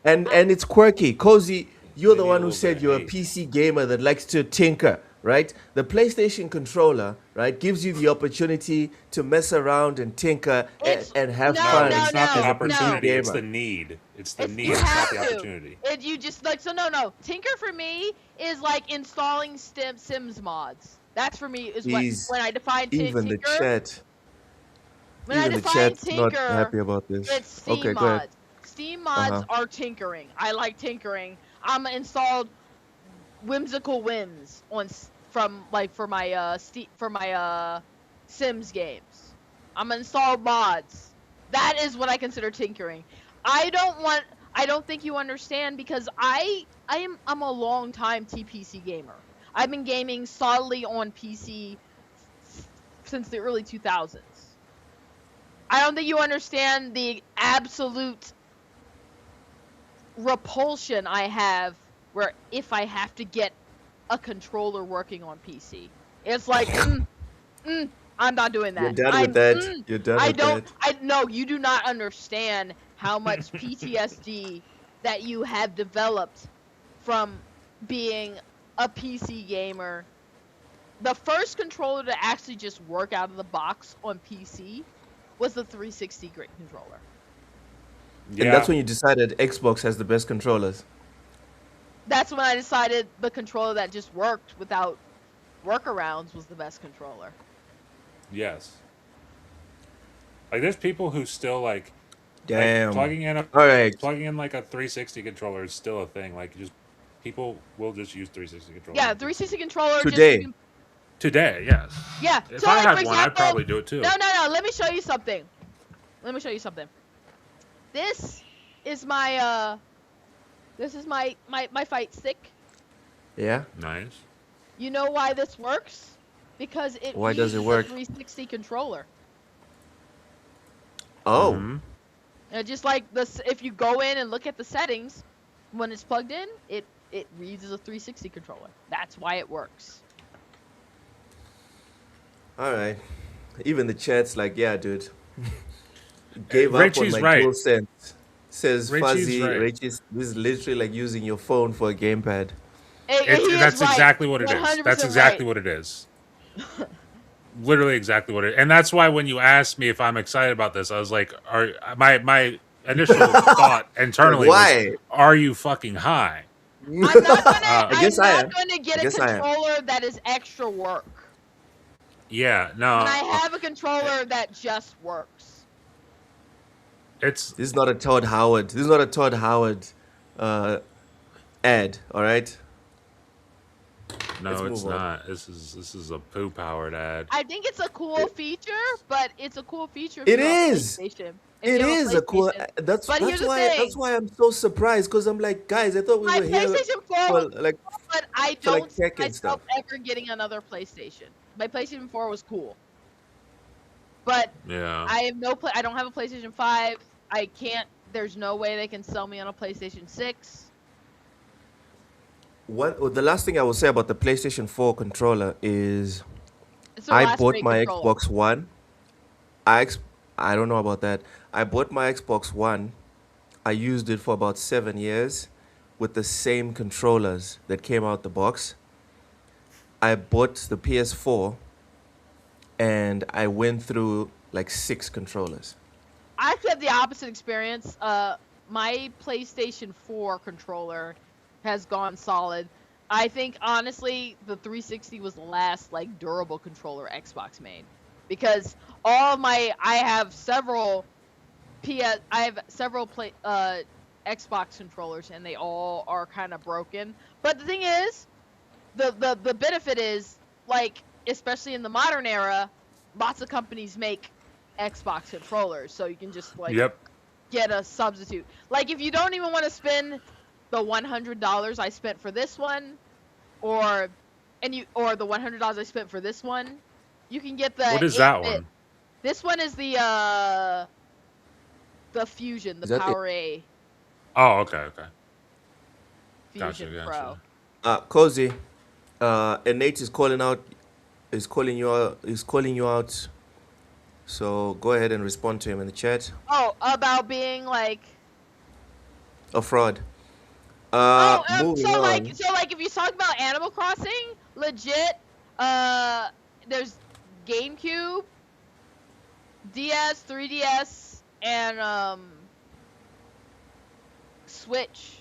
and and it's quirky. Cozy, you're They the need a one who little bit said of you're a hate. PC gamer that likes to tinker, right? The PlayStation controller, right, gives you the opportunity to mess around and tinker It's and have No, fun it's not the as a PC opportunity. It's the gamer. need. It's the It's need. you It's not have the to. opportunity. You just like so no. Tinker for me is like installing Sims mods. That's for me is what Jeez, when I define even the tinker. chat, When I even the define chat's not tinker, happy about this. it's Steam Okay, go ahead. mods. Steam Uh mods huh. are tinkering. I like tinkering. I'm installed whimsical whims on from like for my Sims games. I'm installed mods. That is what I consider tinkering. I don't want. I don't think you understand because I'm a long time TPC gamer. I've been gaming solidly on PC since the early 2000s. I don't think you understand the absolute repulsion I have where if I have to get a controller working on PC. It's like, I'm not doing You're that. done with that. You're done I with don't, that. I no, you do not understand how much PTSD that you have developed from being a PC gamer. The first controller to actually just work out of the box on PC was the 360 grid controller. And that's Yeah. when you decided Xbox has the best controllers. That's when I decided the controller that just worked without workarounds was the best controller. Yes. Like there's people who still like Damn. All right. plugging in like a 360 controller is still a thing. Like just people will just use 360 controllers Yeah, on 360 PC. controller just you Today. can. Today, yes. Yeah. If So I like for had one, I'd example, probably do it too. no. Let me show you something. This is my my fight stick. Yeah. Nice. You know why this works? Because it Why does uses it work? a 360 controller. Oh. Mhm. Just like this, if you go in and look at the settings, when it's plugged in, it reads as a 360 controller. That's why it works. All right. Even the chat's like, yeah, dude. Gave up on Richie's my right. dual sense. Says Richie's Fuzzy, right. Richie's, this is literally like using your phone for a gamepad. He is That's right. exactly what it is. That's 100% exactly right. what it is. Literally exactly what it is. And that's why when you asked me if I'm excited about this, I was like, "Are my initial thought Like, internally was, why? are you fucking high?" Uh, I guess I'm I not am. gonna I get a guess I am. controller that is extra work. yeah, When no, I have a controller that just works. it's This is not a Todd Howard. This is not a Todd Howard uh, ad, all right? Let's no, it's move on. not. This is a poo powered ad. I think it's a cool feature, but it's a cool feature if It you have a is. PlayStation. If It you have a is a cool. PlayStation. That's But here's the that's thing. why I'm so surprised because I'm like, guys, I thought we My were here PlayStation 4 for was like cool, but I for like don't see tech and myself stuff. ever getting another PlayStation. My PlayStation 4 was cool. But Yeah, I have no I don't have a PlayStation 5. I can't there's no way they can sell me on a PlayStation 6. The last thing I will say about the PlayStation 4 controller is It's their I last bought great my controller. Xbox One. I ex- I don't know about that. I bought my Xbox One. I used it for about 7 years with the same controllers that came out the box. I bought the PS4 and I went through like 6 controllers. I actually had the opposite experience. My PlayStation 4 controller has gone solid. I think honestly, the 360 was the last like durable controller Xbox made, because I have several Xbox controllers and they all are kind of broken. But the thing is, the benefit is, like, especially in the modern era, lots of companies make Xbox controllers, so you can just like Yep. get a substitute. Like if you don't even want to spend the $100 I spent for this one, or or the $100 I spent for this one, you can get the What is 8 that bit. one? This one is the Fusion, the Is that it? Power A Oh, okay. Fusion Pro. Cozy, Nate is calling out, is calling you out. So go ahead and respond to him in the chat. Oh, about being like. A fraud. Moving So on. like if you talk about Animal Crossing, legit, there's GameCube, DS, 3DS, and Switch.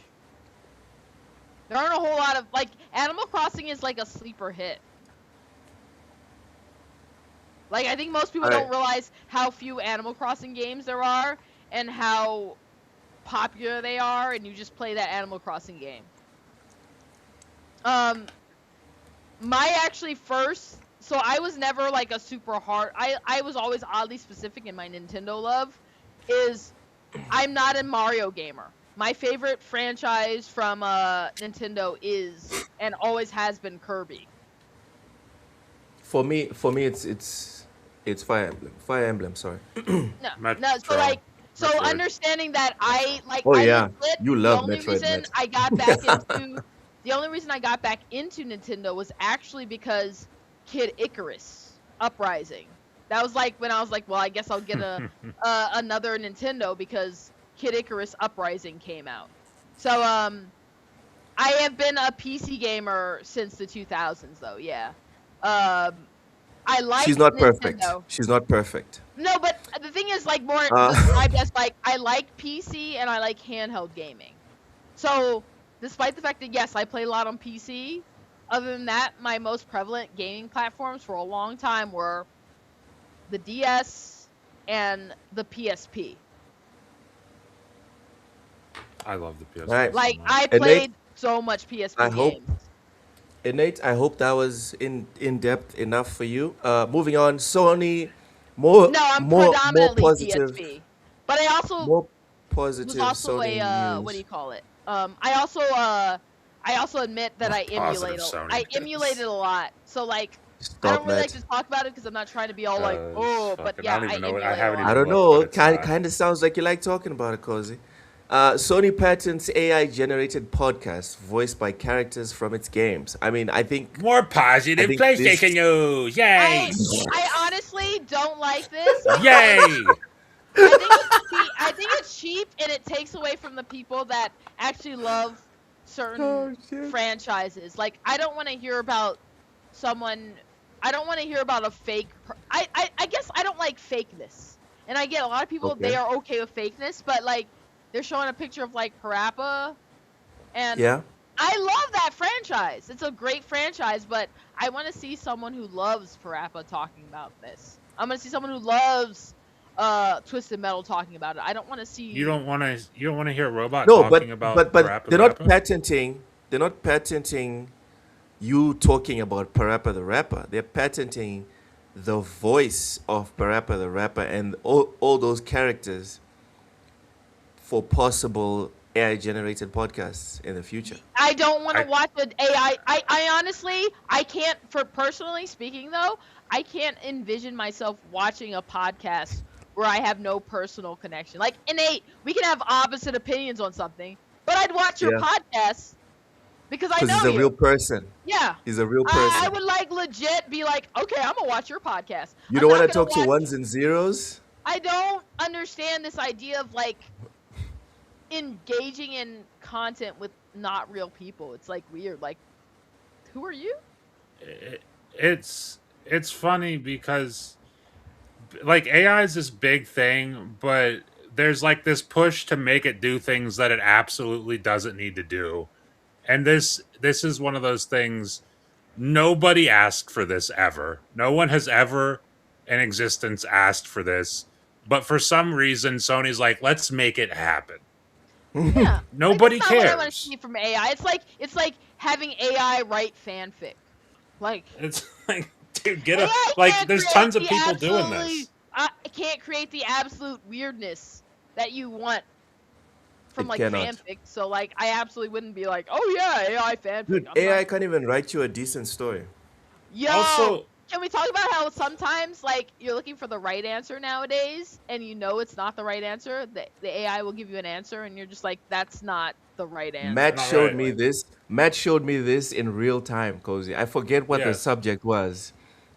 There aren't a whole lot of, like, Animal Crossing is like a sleeper hit. Like, I think most people don't realize how few Animal Crossing games there are and how popular they are, and you just play that Animal Crossing game. My actually first, so I was never like a super hard, I was always oddly specific in my Nintendo love, is I'm not a Mario gamer. My favorite franchise from Nintendo is and always has been Kirby. For me, it's Fire Emblem. Fire Emblem, sorry. No, so like, so Metroid. understanding that I like, Oh, I yeah. legit, You love the only Metroid, reason Matt. I got back into the only reason I got back into Nintendo was actually because Kid Icarus Uprising. That was like when I was like, well, I guess I'll get another Nintendo because Kid Icarus Uprising came out. So I have been a PC gamer since the 2000s, though. Yeah. I like. She's not Nintendo. perfect. She's not perfect. No, but the thing is, like, more described as like I like PC and I like handheld gaming. So, despite the fact that yes, I play a lot on PC, other than that, my most prevalent gaming platforms for a long time were the DS and the PSP. I love the PSP. Right. Like, so I And played so much PSP I hope- games. Nate, I hope that was in depth enough for you. Moving on, Sony, more No, I'm more predominantly positive, PSP, but I also more positive was also Sony a news. what do you call it? I also admit that I Positive emulate. Sony I news. emulated a lot. So like, I Stop, don't really Matt. like to talk about it because I'm not trying to be all like, oh, but fucking- yeah, I don't even know what- I emulate a haven't lot. I even don't look, know. but it's, Kind of sounds like you like talking about it, Cozy. Sony patents AI-generated podcasts voiced by characters from its games. I mean, I think More positive I think PlayStation news. Yay! I honestly don't like this. Yay! I think it's cheap and it takes away from the people that actually love certain shit. franchises. Like, I don't want to hear about someone. I don't want to hear about a fake. I guess I don't like fakeness, and I get a lot of people Okay. they are okay with fakeness, but like they're showing a picture of like Parappa, and yeah. I love that franchise. It's a great franchise, but I want to see someone who loves Parappa talking about this. I'm gonna see someone who loves Twisted Metal talking about it. I don't want to see. You don't want to hear a robot No, talking about but Parappa they're the not Rapper? patenting. They're not patenting you talking about Parappa the Rapper. They're patenting the voice of Parappa the Rapper and all those characters for possible AI-generated podcasts in the future. I don't want to I- watch an AI. I honestly, I can't. For personally speaking, though, I can't envision myself watching a podcast where I have no personal connection. Like, innate, we can have opposite opinions on something, but I'd watch your Yeah. podcast because I Because know he's a you. real person. Yeah. He's a real I person. would like legit be like, okay, I'm gonna watch your podcast. You I'm don't not want to gonna talk to watch- ones and zeros? I don't understand this idea of like engaging in content with not real people. It's like weird. Like, who are you? It's funny because like AI is this big thing, but there's like this push to make it do things that it absolutely doesn't need to do. And this is one of those things. Nobody asked for this ever. No one has ever in existence asked for this. But for some reason, Sony's like, let's make it happen. Yeah, like Nobody that's not what I want to cares. see from AI. It's like having AI write fanfic. Like It's like, dude, get a AI like. can't There's create tons of the people doing absolutely this. can't create the absolute weirdness that you want from It like cannot. fanfic. So like I absolutely wouldn't be like, oh yeah, AI fanfic. Dude, I'm not. AI can't even write you a decent story. Yo, Also, can we talk about how sometimes like you're looking for the right answer nowadays, and you know it's not the right answer. The AI will give you an answer, and you're just like, that's not the right Matt answer. not showed right. me this. Matt showed me this in real time, Cozy. I forget what the Yes. subject was,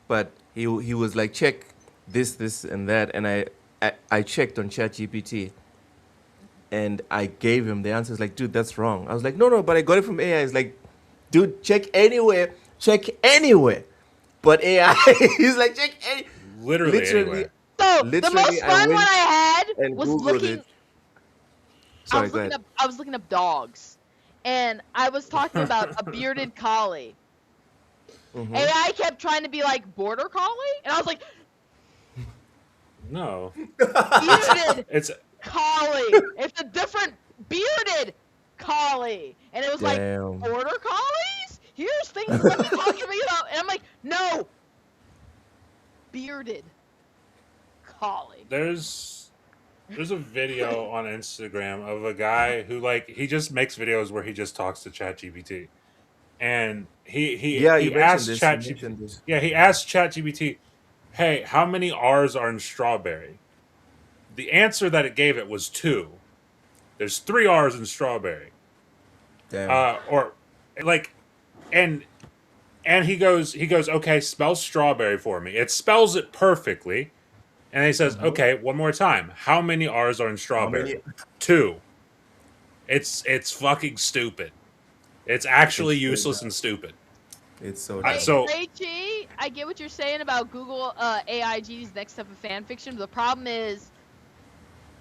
but he was like, check this, and that, and I checked on ChatGPT, and I gave him the answers. Like, dude, that's wrong. I was like, no, but I got it from AI. It's like, dude, check anywhere, but AI. He's like, check any. Literally Literally, anywhere. So the literally, most I fun one went I had and was Googled it. looking. I Sorry, was go looking ahead. up. I was looking up dogs, and I was talking about a bearded collie. Mm-hmm. AI kept trying to be like border collie, and I was like, No, bearded it's collie. It's a different bearded collie, and it was like Damn. border collies. Here's things that let me talk to me about, and I'm like, no, bearded collie. there's there's a video on Instagram of a guy who like he just makes videos where he just talks to ChatGPT, and Yeah, you he mentioned asked this. You ChatGPT, mentioned this. yeah, he asked ChatGPT, hey, how many R's are in strawberry? The answer that it gave it was two. There's three R's in strawberry. Damn. Or like, and he goes, okay, spell strawberry for me. It spells it perfectly, and he says, Mm-hmm. okay, one more time. How many R's are in How many? strawberry? Two. It's fucking stupid. It's actually It's so useless dumb. and stupid. It's so Ray, dumb. So Ray G, I get what you're saying about Google AIG's next step of fan fiction. But the problem is,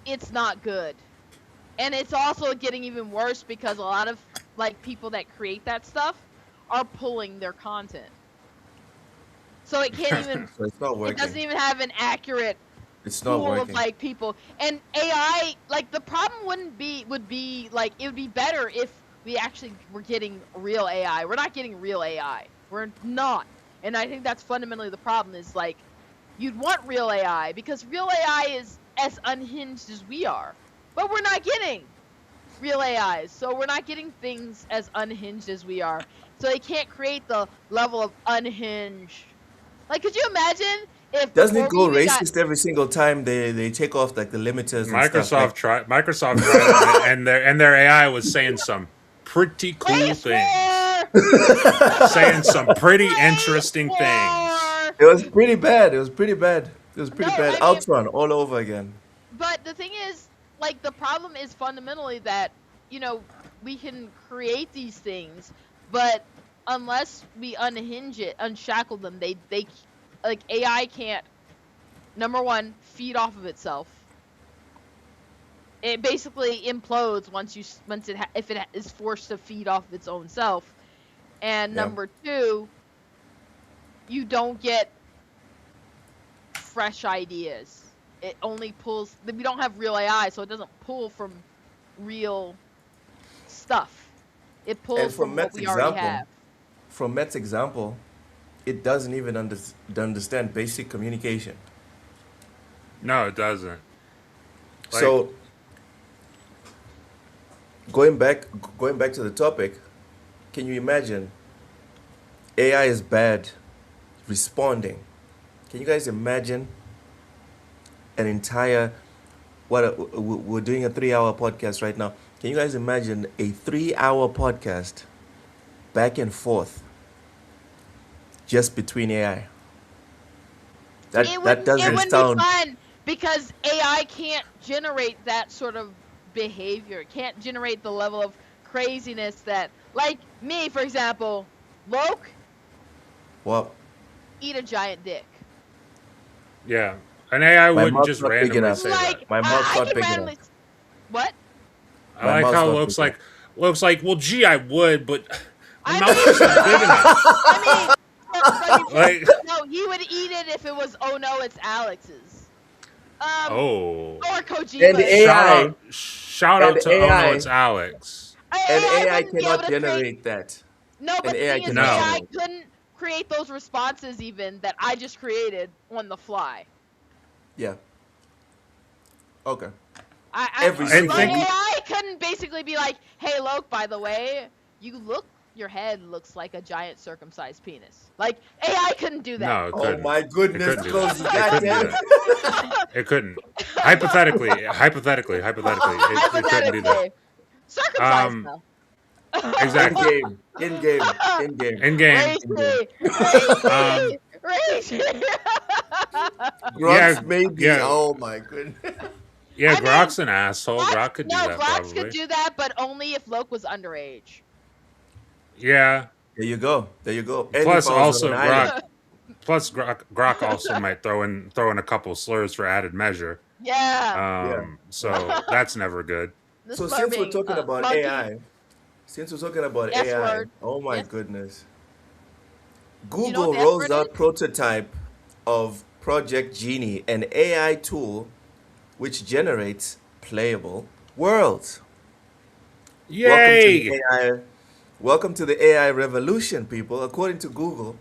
it's not good, and it's also getting even worse because a lot of like people that create that stuff are pulling their content, so it can't even. So it's not It working. doesn't even have an accurate It's not pool of working. like people. And AI, like the problem would be like it would be better if we actually were getting real AI. We're not getting real AI. We're not. And I think that's fundamentally the problem is like you'd want real AI because real AI is as unhinged as we are. But we're not getting real AIs. So we're not getting things as unhinged as we are. So they can't create the level of unhinged. Like could you imagine if Doesn't before it we go even got racist every single time they take off like the limiters and stuff? Like, Microsoft tried it, and their AI was saying some pretty cool race things, war, saying some pretty race interesting things. war. it was pretty bad. It was pretty bad. It was No, pretty bad. I mean, Outrun all over again. but the thing is, like, the problem is fundamentally that we can create these things, but unless we unhinge it, unshackle them, they like AI can't. Number one, feed off of itself. It basically implodes if it is forced to feed off of its own self. And Yeah. number two, you don't get fresh ideas. It only pulls. We don't have real AI, so it doesn't pull from real stuff. It And pulls from what we already have. From Matt's example, it doesn't even understand basic communication. No, it doesn't. Like, So going back to the topic, can you imagine AI is bad responding? Can you guys imagine an entire we're doing a 3 hour podcast right now. Can you guys imagine a 3 hour podcast back and forth just between AI? That It doesn't wouldn't be sound. fun because AI can't generate that sort of behavior. It can't generate the level of craziness that, like me, for example, Loke, Well, eat a giant dick. yeah, an AI my wouldn't mouth's just not big randomly enough. say that. Like My mouth's I not can big enough. randomly. What? I My like mouth's how not looks big enough. like, well, gee, I would, but my I mouth's just not big enough. I mean, Like, no, he would eat it if it was. Oh no, it's Alex's. oh, Or And the Kojima's. AI, Shout And out to Oh No, AI it's Alex. and AI AI wouldn't be able cannot to create. generate that. No, And but the AI thing is, cannot No, AI generate. couldn't create those responses even that I just created on the fly. Yeah. Okay. I Every and single like think week. AI couldn't basically be like, "Hey, Loke, by the way, your head looks like a giant circumcised penis." Like AI couldn't do that. no, it Oh couldn't. my It goodness, couldn't do that. close the It couldn't do goddamn. that. It couldn't. Hypothetically, it couldn't do that. Hypothetically, circumcised Um, though. In exactly. game. In game. In game. In game, In game. Racy, Racy, um, Racy. yeah, Grunts maybe. yeah, Oh my goodness. yeah. I mean, Grok's an asshole. Glox, Grok could do no, that Glox could probably. do that, but only if Loke was underage. Yeah. There you go. There you go. And if Plus, I was on an also island. Grok also might throw in a couple slurs for added measure. Yeah, Yeah. Yeah. So that's never good. the So slur since we're being talking about monkey, AI, since we're talking about S AI, word. oh my Yes. goodness. Do you know what Google the S rolls word out is? prototype of Project Genie, an AI tool which generates playable worlds. Welcome to the Yay! AI. Welcome to the AI revolution, people. According to Google,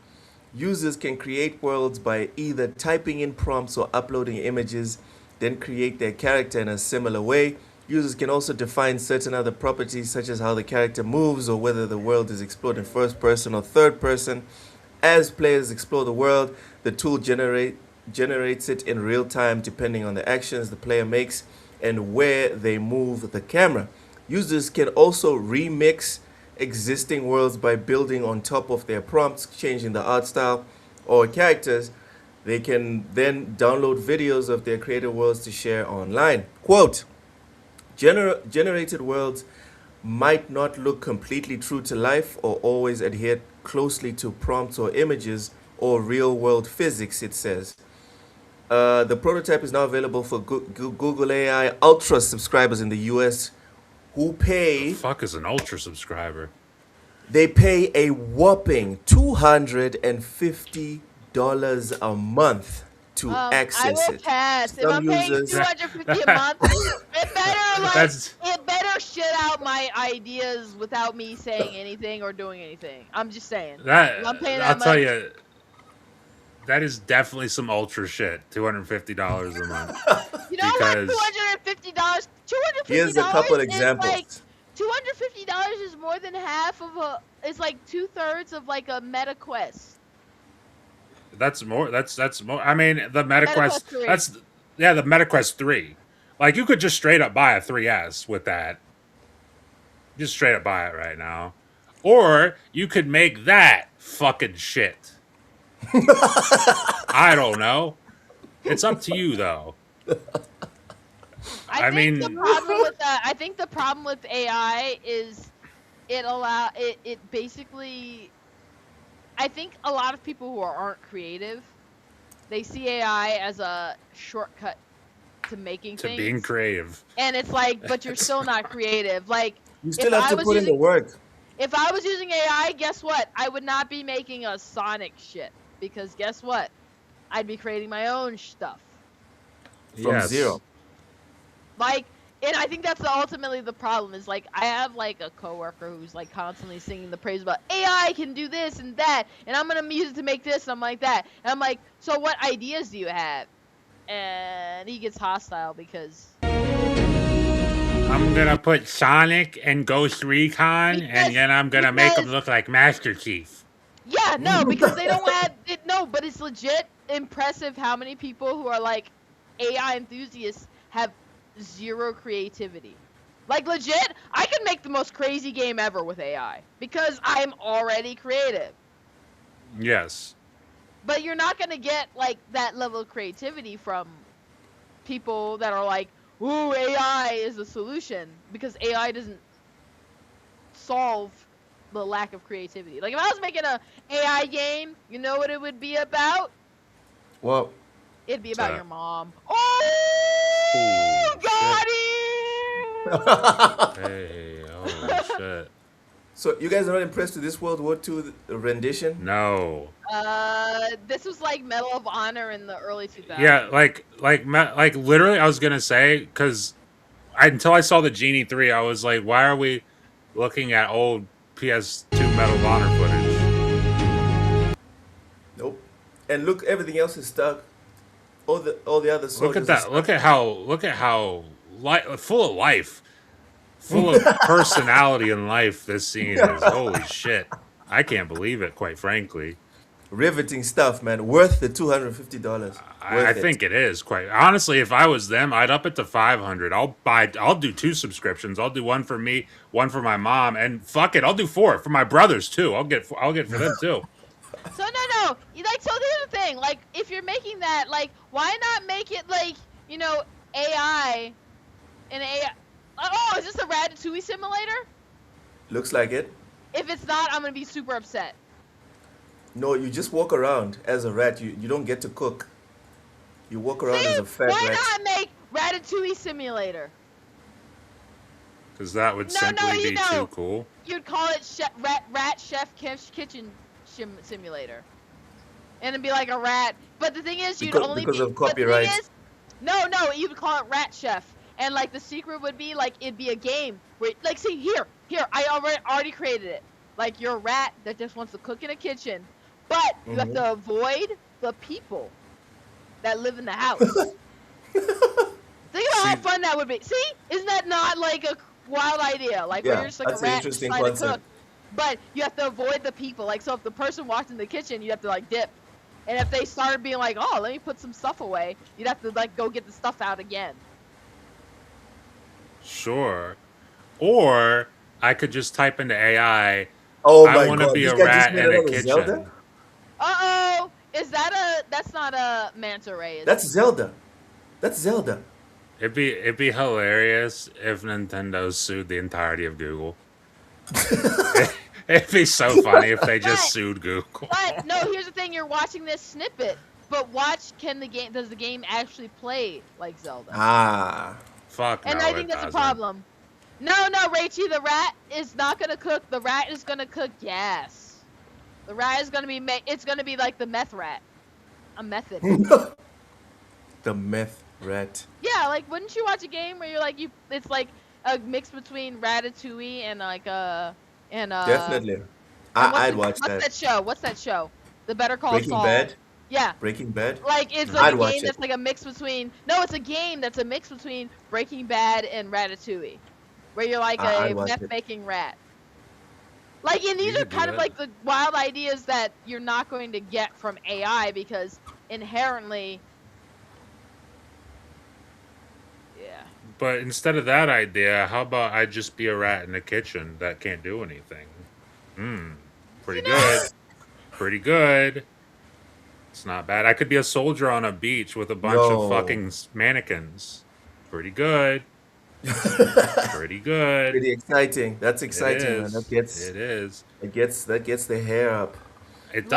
users can create worlds by either typing in prompts or uploading images, then create their character in a similar way. Users can also define certain other properties, such as how the character moves or whether the world is explored in first person or third person. As players explore the world, the tool generates it in real time depending on the actions the player makes and where they move the camera. Users can also remix existing worlds by building on top of their prompts, changing the art style or characters. They can then download videos of their created worlds to share online. Quote, generated worlds might not look completely true to life or always adhere closely to prompts or images or real world physics, it says. The prototype is now available for Google AI Ultra subscribers in the US who The pay fuck is an ultra subscriber? they pay a whopping $250 a month to I access will it. pass. If Some I'm paying users, 250 a month, it better That's it better shit out my ideas without me saying anything or doing anything. I'm just saying. that. If I'm paying I'll that tell much, you, that is definitely some ultra shit. $250 a month you know what? because $250. Two hundred fifty here's a couple dollars is like examples. $250 is more than half of a. It's like 2/3 of like a Meta Quest. that's more. That's more. I mean, the Meta MetaQuest. Quest 3. That's the MetaQuest 3. Like you could just straight up buy a 3S with that. Just straight up buy it right now, or you could make that fucking shit. I don't know. It's up to you though. I I think the mean, problem with I think the problem with AI is it basically. I think a lot of people who aren't creative, they see AI as a shortcut to making to being things, creative. and it's like, but you're still not creative. Like You if still have I to was put in the using work. if I was using AI, guess what? I would not be making a Sonic shit because guess what? I'd be creating my own stuff. From Yes. zero. Like, and I think that's ultimately the problem is like I have like a coworker who's like constantly singing the praise about AI can do this and that, and I'm gonna use it to make this, and I'm like that, and I'm like, so what ideas do you have? And he gets hostile because I'm gonna put Sonic and Ghost Recon, and because then I'm gonna make him because look like Master Chief. yeah, no, because they don't have it, no, but it's legit impressive how many people who are like AI enthusiasts have zero creativity. Like legit, I could make the most crazy game ever with AI because I'm already creative. Yes. But you're not gonna get like that level of creativity from people that are like, "Ooh, AI is a solution," because AI doesn't solve the lack of creativity. Like if I was making a AI game, you know what it would be about? Well, It'd be What's about that? your mom. Oh, Oh got shit! him! Hey, holy shit! so you guys are not impressed with this World War II rendition? No. This was like Medal of Honor in the early 2000s. Yeah, like literally, I was gonna say because until I saw the Genie 3, I was like, why are we looking at old PS2 Medal of Honor footage? Nope. And look, everything else is stuck. All the other Look at soldiers are that. stuck. Look at how full of life, full of personality and life this scene is. Holy shit. I can't believe it, quite frankly. Riveting stuff, man. Worth the $250. I Worth it. think it is quite honestly. If I was them, I'd up it to 500. I'll do two subscriptions. I'll do one for me, one for my mom, and fuck it, I'll do four for my brothers too. I'll get for them too. So no. Like, so here's the thing. Like, if you're making that, like, why not make it like, you know, AI and AI? Oh, is this a Ratatouille simulator? Looks like it. If it's not, I'm gonna be super upset. No, you just walk around as a rat. You don't get to cook. You walk around See, as a fat why rat. not make Ratatouille simulator? Because that would No, simply you be know, too cool. you'd call it Rat Chef Kitchen Simulator, and it'd be like a rat. But the thing is, you'd Because, only because be. of But the thing copyright. is, you'd call it Rat Chef, and like the secret would be like it'd be a game where, like, see here, I already created it. Like, you're a rat that just wants to cook in a kitchen, but you have Mhm. to avoid the people that live in the house. Think about how See, fun that would be. See, isn't that not like a wild idea? Like, where Yeah, you're just like a that's an rat interesting trying to cook, concept. but you have to avoid the people. Like, so if the person walked in the kitchen, you have to like dip, and if they started being like, "Oh, let me put some stuff away," you'd have to like go get the stuff out again. sure. Or I could just type into AI, Oh I my want to God, be this a guy just rat made in a another Zelda? kitchen. Uh-oh, that's not a manta ray, is it? That's Zelda. That's Zelda. It'd be hilarious if Nintendo sued the entirety of Google. It'd be so funny if they just But sued Google. no, here's the thing: you're watching this snippet, but does the game actually play like Zelda? Ah. Fuck And no, I it think that's a doesn't. problem. No, Rachie, the rat is not gonna cook. The rat is gonna cook gas. The rat is gonna be it's gonna be like the meth rat, a method. The meth rat. Yeah, like, wouldn't you watch a game where you're like it's like a mix between Ratatouille and like Definitely. and I'd watch what's that. that show? What's that show? The Better Call Breaking Saul. Bad? Yeah. Breaking Bad? Like, it's like I'd a watch game it. that's like a mix between. No, it's a game that's a mix between Breaking Bad and Ratatouille, where you're like I'd a watch meth it. making rat. Like, and You these are could do kind of that. like the wild ideas that you're not going to get from AI because inherently, yeah. But instead of that idea, how about I just be a rat in the kitchen that can't do anything? Hmm. Pretty You know, good. Pretty good. It's not bad. I could be a soldier on a beach with a bunch of Yo. fucking mannequins. Pretty good. Pretty good. Pretty exciting. That's It exciting, man. is. It is. That gets the hair up. It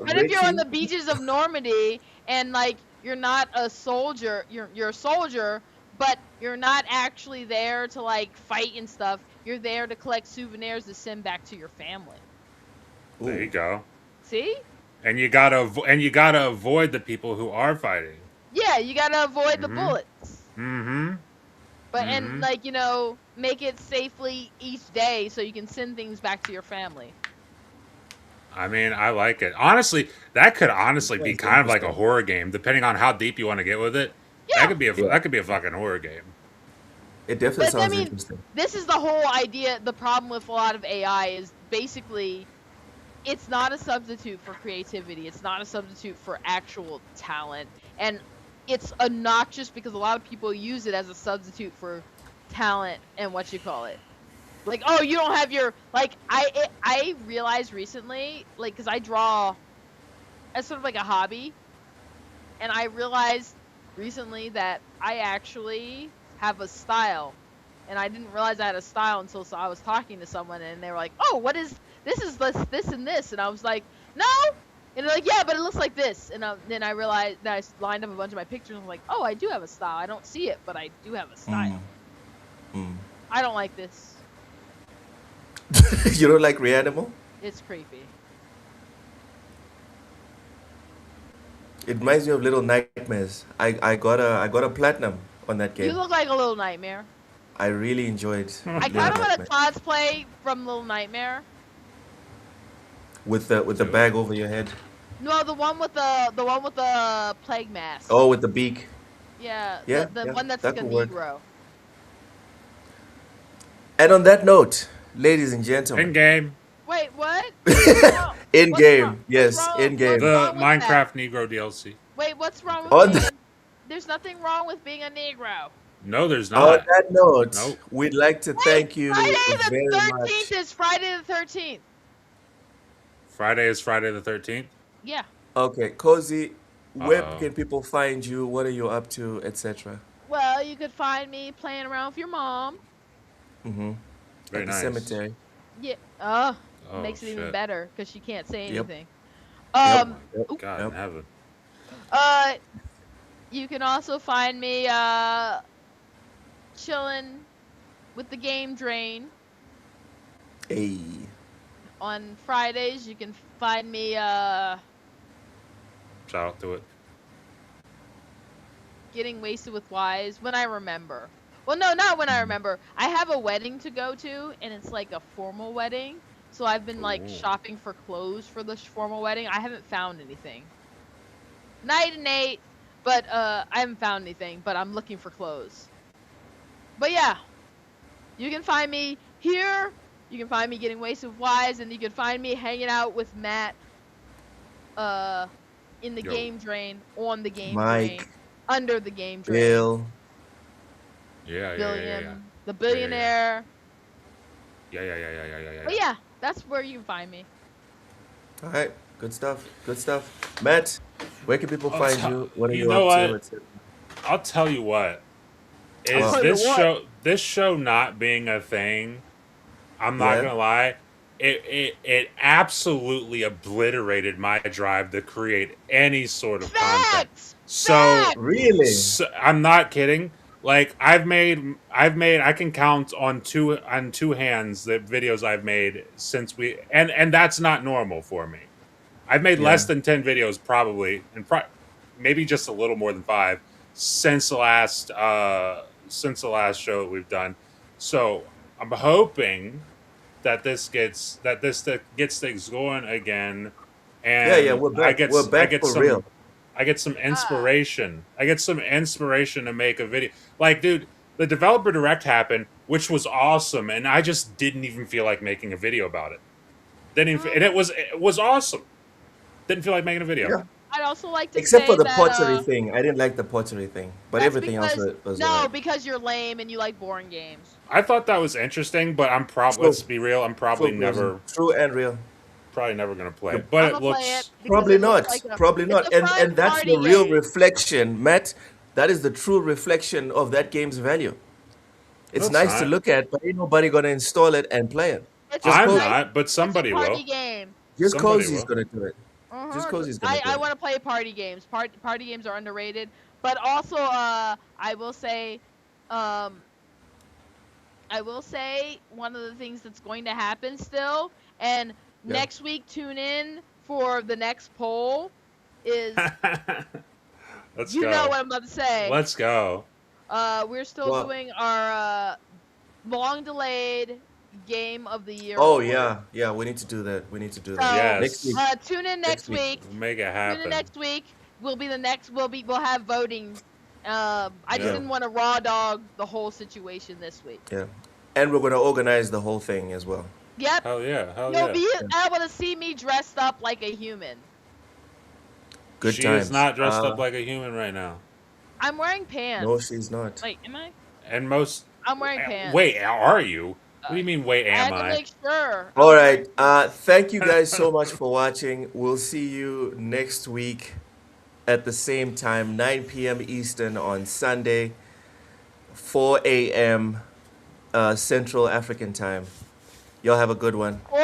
What if does. you're on Richie? the beaches of Normandy and like you're not a soldier, you're a soldier, but you're not actually there to like fight and stuff. You're there to collect souvenirs to send back to your family. There you Ooh. go. See? And you gotta avoid the people who are fighting. Yeah, you gotta avoid the Mhm. bullets. Mm-hmm. But Mhm. and like, you know, make it safely each day so you can send things back to your family. I mean, I like it. Honestly, that could honestly be Sounds kind of like a interesting. horror game, depending on how deep you want to get with it. Yeah. Yeah. That could be a fucking horror game. It definitely But I sounds mean, interesting. this is the whole idea. The problem with a lot of AI is basically it's not a substitute for creativity. It's not a substitute for actual talent. And it's obnoxious because a lot of people use it as a substitute for talent and what you call it. Like, oh, you don't have your like I realized recently, like, cuz I draw as sort of like a hobby, and I realized recently that I actually have a style, and I didn't realize I had a style until I was talking to someone, and they were like, "Oh, what is this? Is this and this?" And I was like, "No," and they're like, "Yeah, but it looks like this." And then I realized that I lined up a bunch of my pictures, and I'm like, "Oh, I do have a style. I don't see it, but I do have a style. Mm. I don't like this. You don't like Reanimal? It's creepy." It reminds me of Little Nightmares. I got a platinum on that You game. look like a little nightmare. I really enjoyed I doing kind of that, want man. to cosplay from Little Nightmare. With the Do it. bag over your head. No, the plague mask. Oh, with the beak. Yeah, Yeah, the yeah, one that's that like a could work. Negro. And on that note, ladies and In gentlemen, game, Wait, what? What's wrong? in What's wrong? game, yes, in What's game. the wrong with that? Minecraft Negro DLC. Wait, what's wrong with On being th- a? There's nothing wrong with being a Negro. No, there's on not. that note, Nope. we'd like to Wait, thank you Friday the very 13th much. is Friday the 13th. Friday is Friday the 13th. Yeah. Okay, Cozy, where Uh-oh. can people find you? What are you up to, etc.? Well, you could find me playing around with your mom. Mm-hmm. Very At the nice. cemetery. Yeah. Oh, Makes it even shit. better because she can't say Yep. anything. Oh, Yep. my Yep. Oop, God in Yep. heaven. uh, you can also find me chilling with the game drain Hey. on Fridays. You can find me Shout out to it. getting wasted with Wise when I remember. Well, no, not when I remember. I have a wedding to go to, and it's like a formal wedding. So I've been like Ooh. shopping for clothes for the formal wedding. I haven't found anything. Night and Nate, but I haven't found anything. But I'm looking for clothes. But yeah, you can find me here. You can find me getting wasted with Wise, and you can find me hanging out with Matt. In the Yo. game drain, on the game drain, Mike, under the game drain. Bill. Yeah, The billionaire. Yeah. But yeah, that's where you can find me. All right. Good stuff. Good stuff. Matt, where can people I'll find tell- you? What are you you know up to? what? etc.? I'll tell you what. Is Well- Tell you this what. show not being a thing? I'm not Yeah. gonna lie. It absolutely obliterated my drive to create any sort of content. Facts. So, Facts! Really? I'm not kidding. Like I can count on two hands the videos I've made since and that's not normal for me. I've made less Yeah. than 10 videos probably, and maybe just a little more than 5 since the last show that we've done. So I'm hoping that this gets things going again, Yeah. and We're back. We're back for real. I get some inspiration. I get some inspiration to make a video. Like, dude, the developer direct happened, which was awesome, and I just didn't even feel like making a video about it. And it was awesome. Didn't feel like making a video. Yeah. I'd also like to Except say for the that pottery thing. I didn't like the pottery thing. But that's everything else because was no, alright. because you're lame and you like boring games. I thought that was interesting, but True. let's be real, I'm probably True, Cozy. never True and real. gonna play Yep. it. But I'm it gonna play it looks because Probably it looks not. like Probably it's not. a fun And that's the party real game. reflection, Matt. That is the true reflection of that game's value. It's It's nice to not. look at, but ain't nobody gonna install it and play it. It's Just a I'm Cozy. nice, not, but it's a somebody party will. game. Just Somebody Cozy's will. gonna do it. Just Cozy's gonna do I it. want to play party games. Party games are underrated. But also, I will say, um, one of the things that's going to happen still, and Yeah. next week tune in for the next poll. Is Let's you go. know what I'm about to say? Let's go. We're still Well- doing our long delayed game of the year. Oh award. yeah. We need to do that. We need to do So, that. Yes. Next week. Tune in next week. week. We'll make it Tune happen. in next week. We'll have voting. I just Yeah. didn't want to raw dog the whole situation this week. Yeah. And we're gonna organize the whole thing as well. Yep. Hell yeah. You'll be able to see me dressed up like a human. Good she times. is not dressed up like a human right now. I'm wearing pants. No, she's not. Wait, am I? And most I'm wearing pants. Wait, are you? What do you mean wait I am had to I? make sure. All right. Thank you guys so much for watching. We'll see you next week at the same time, 9 p.m. Eastern on Sunday, 4 a.m. Central African time. Y'all have a good one. Or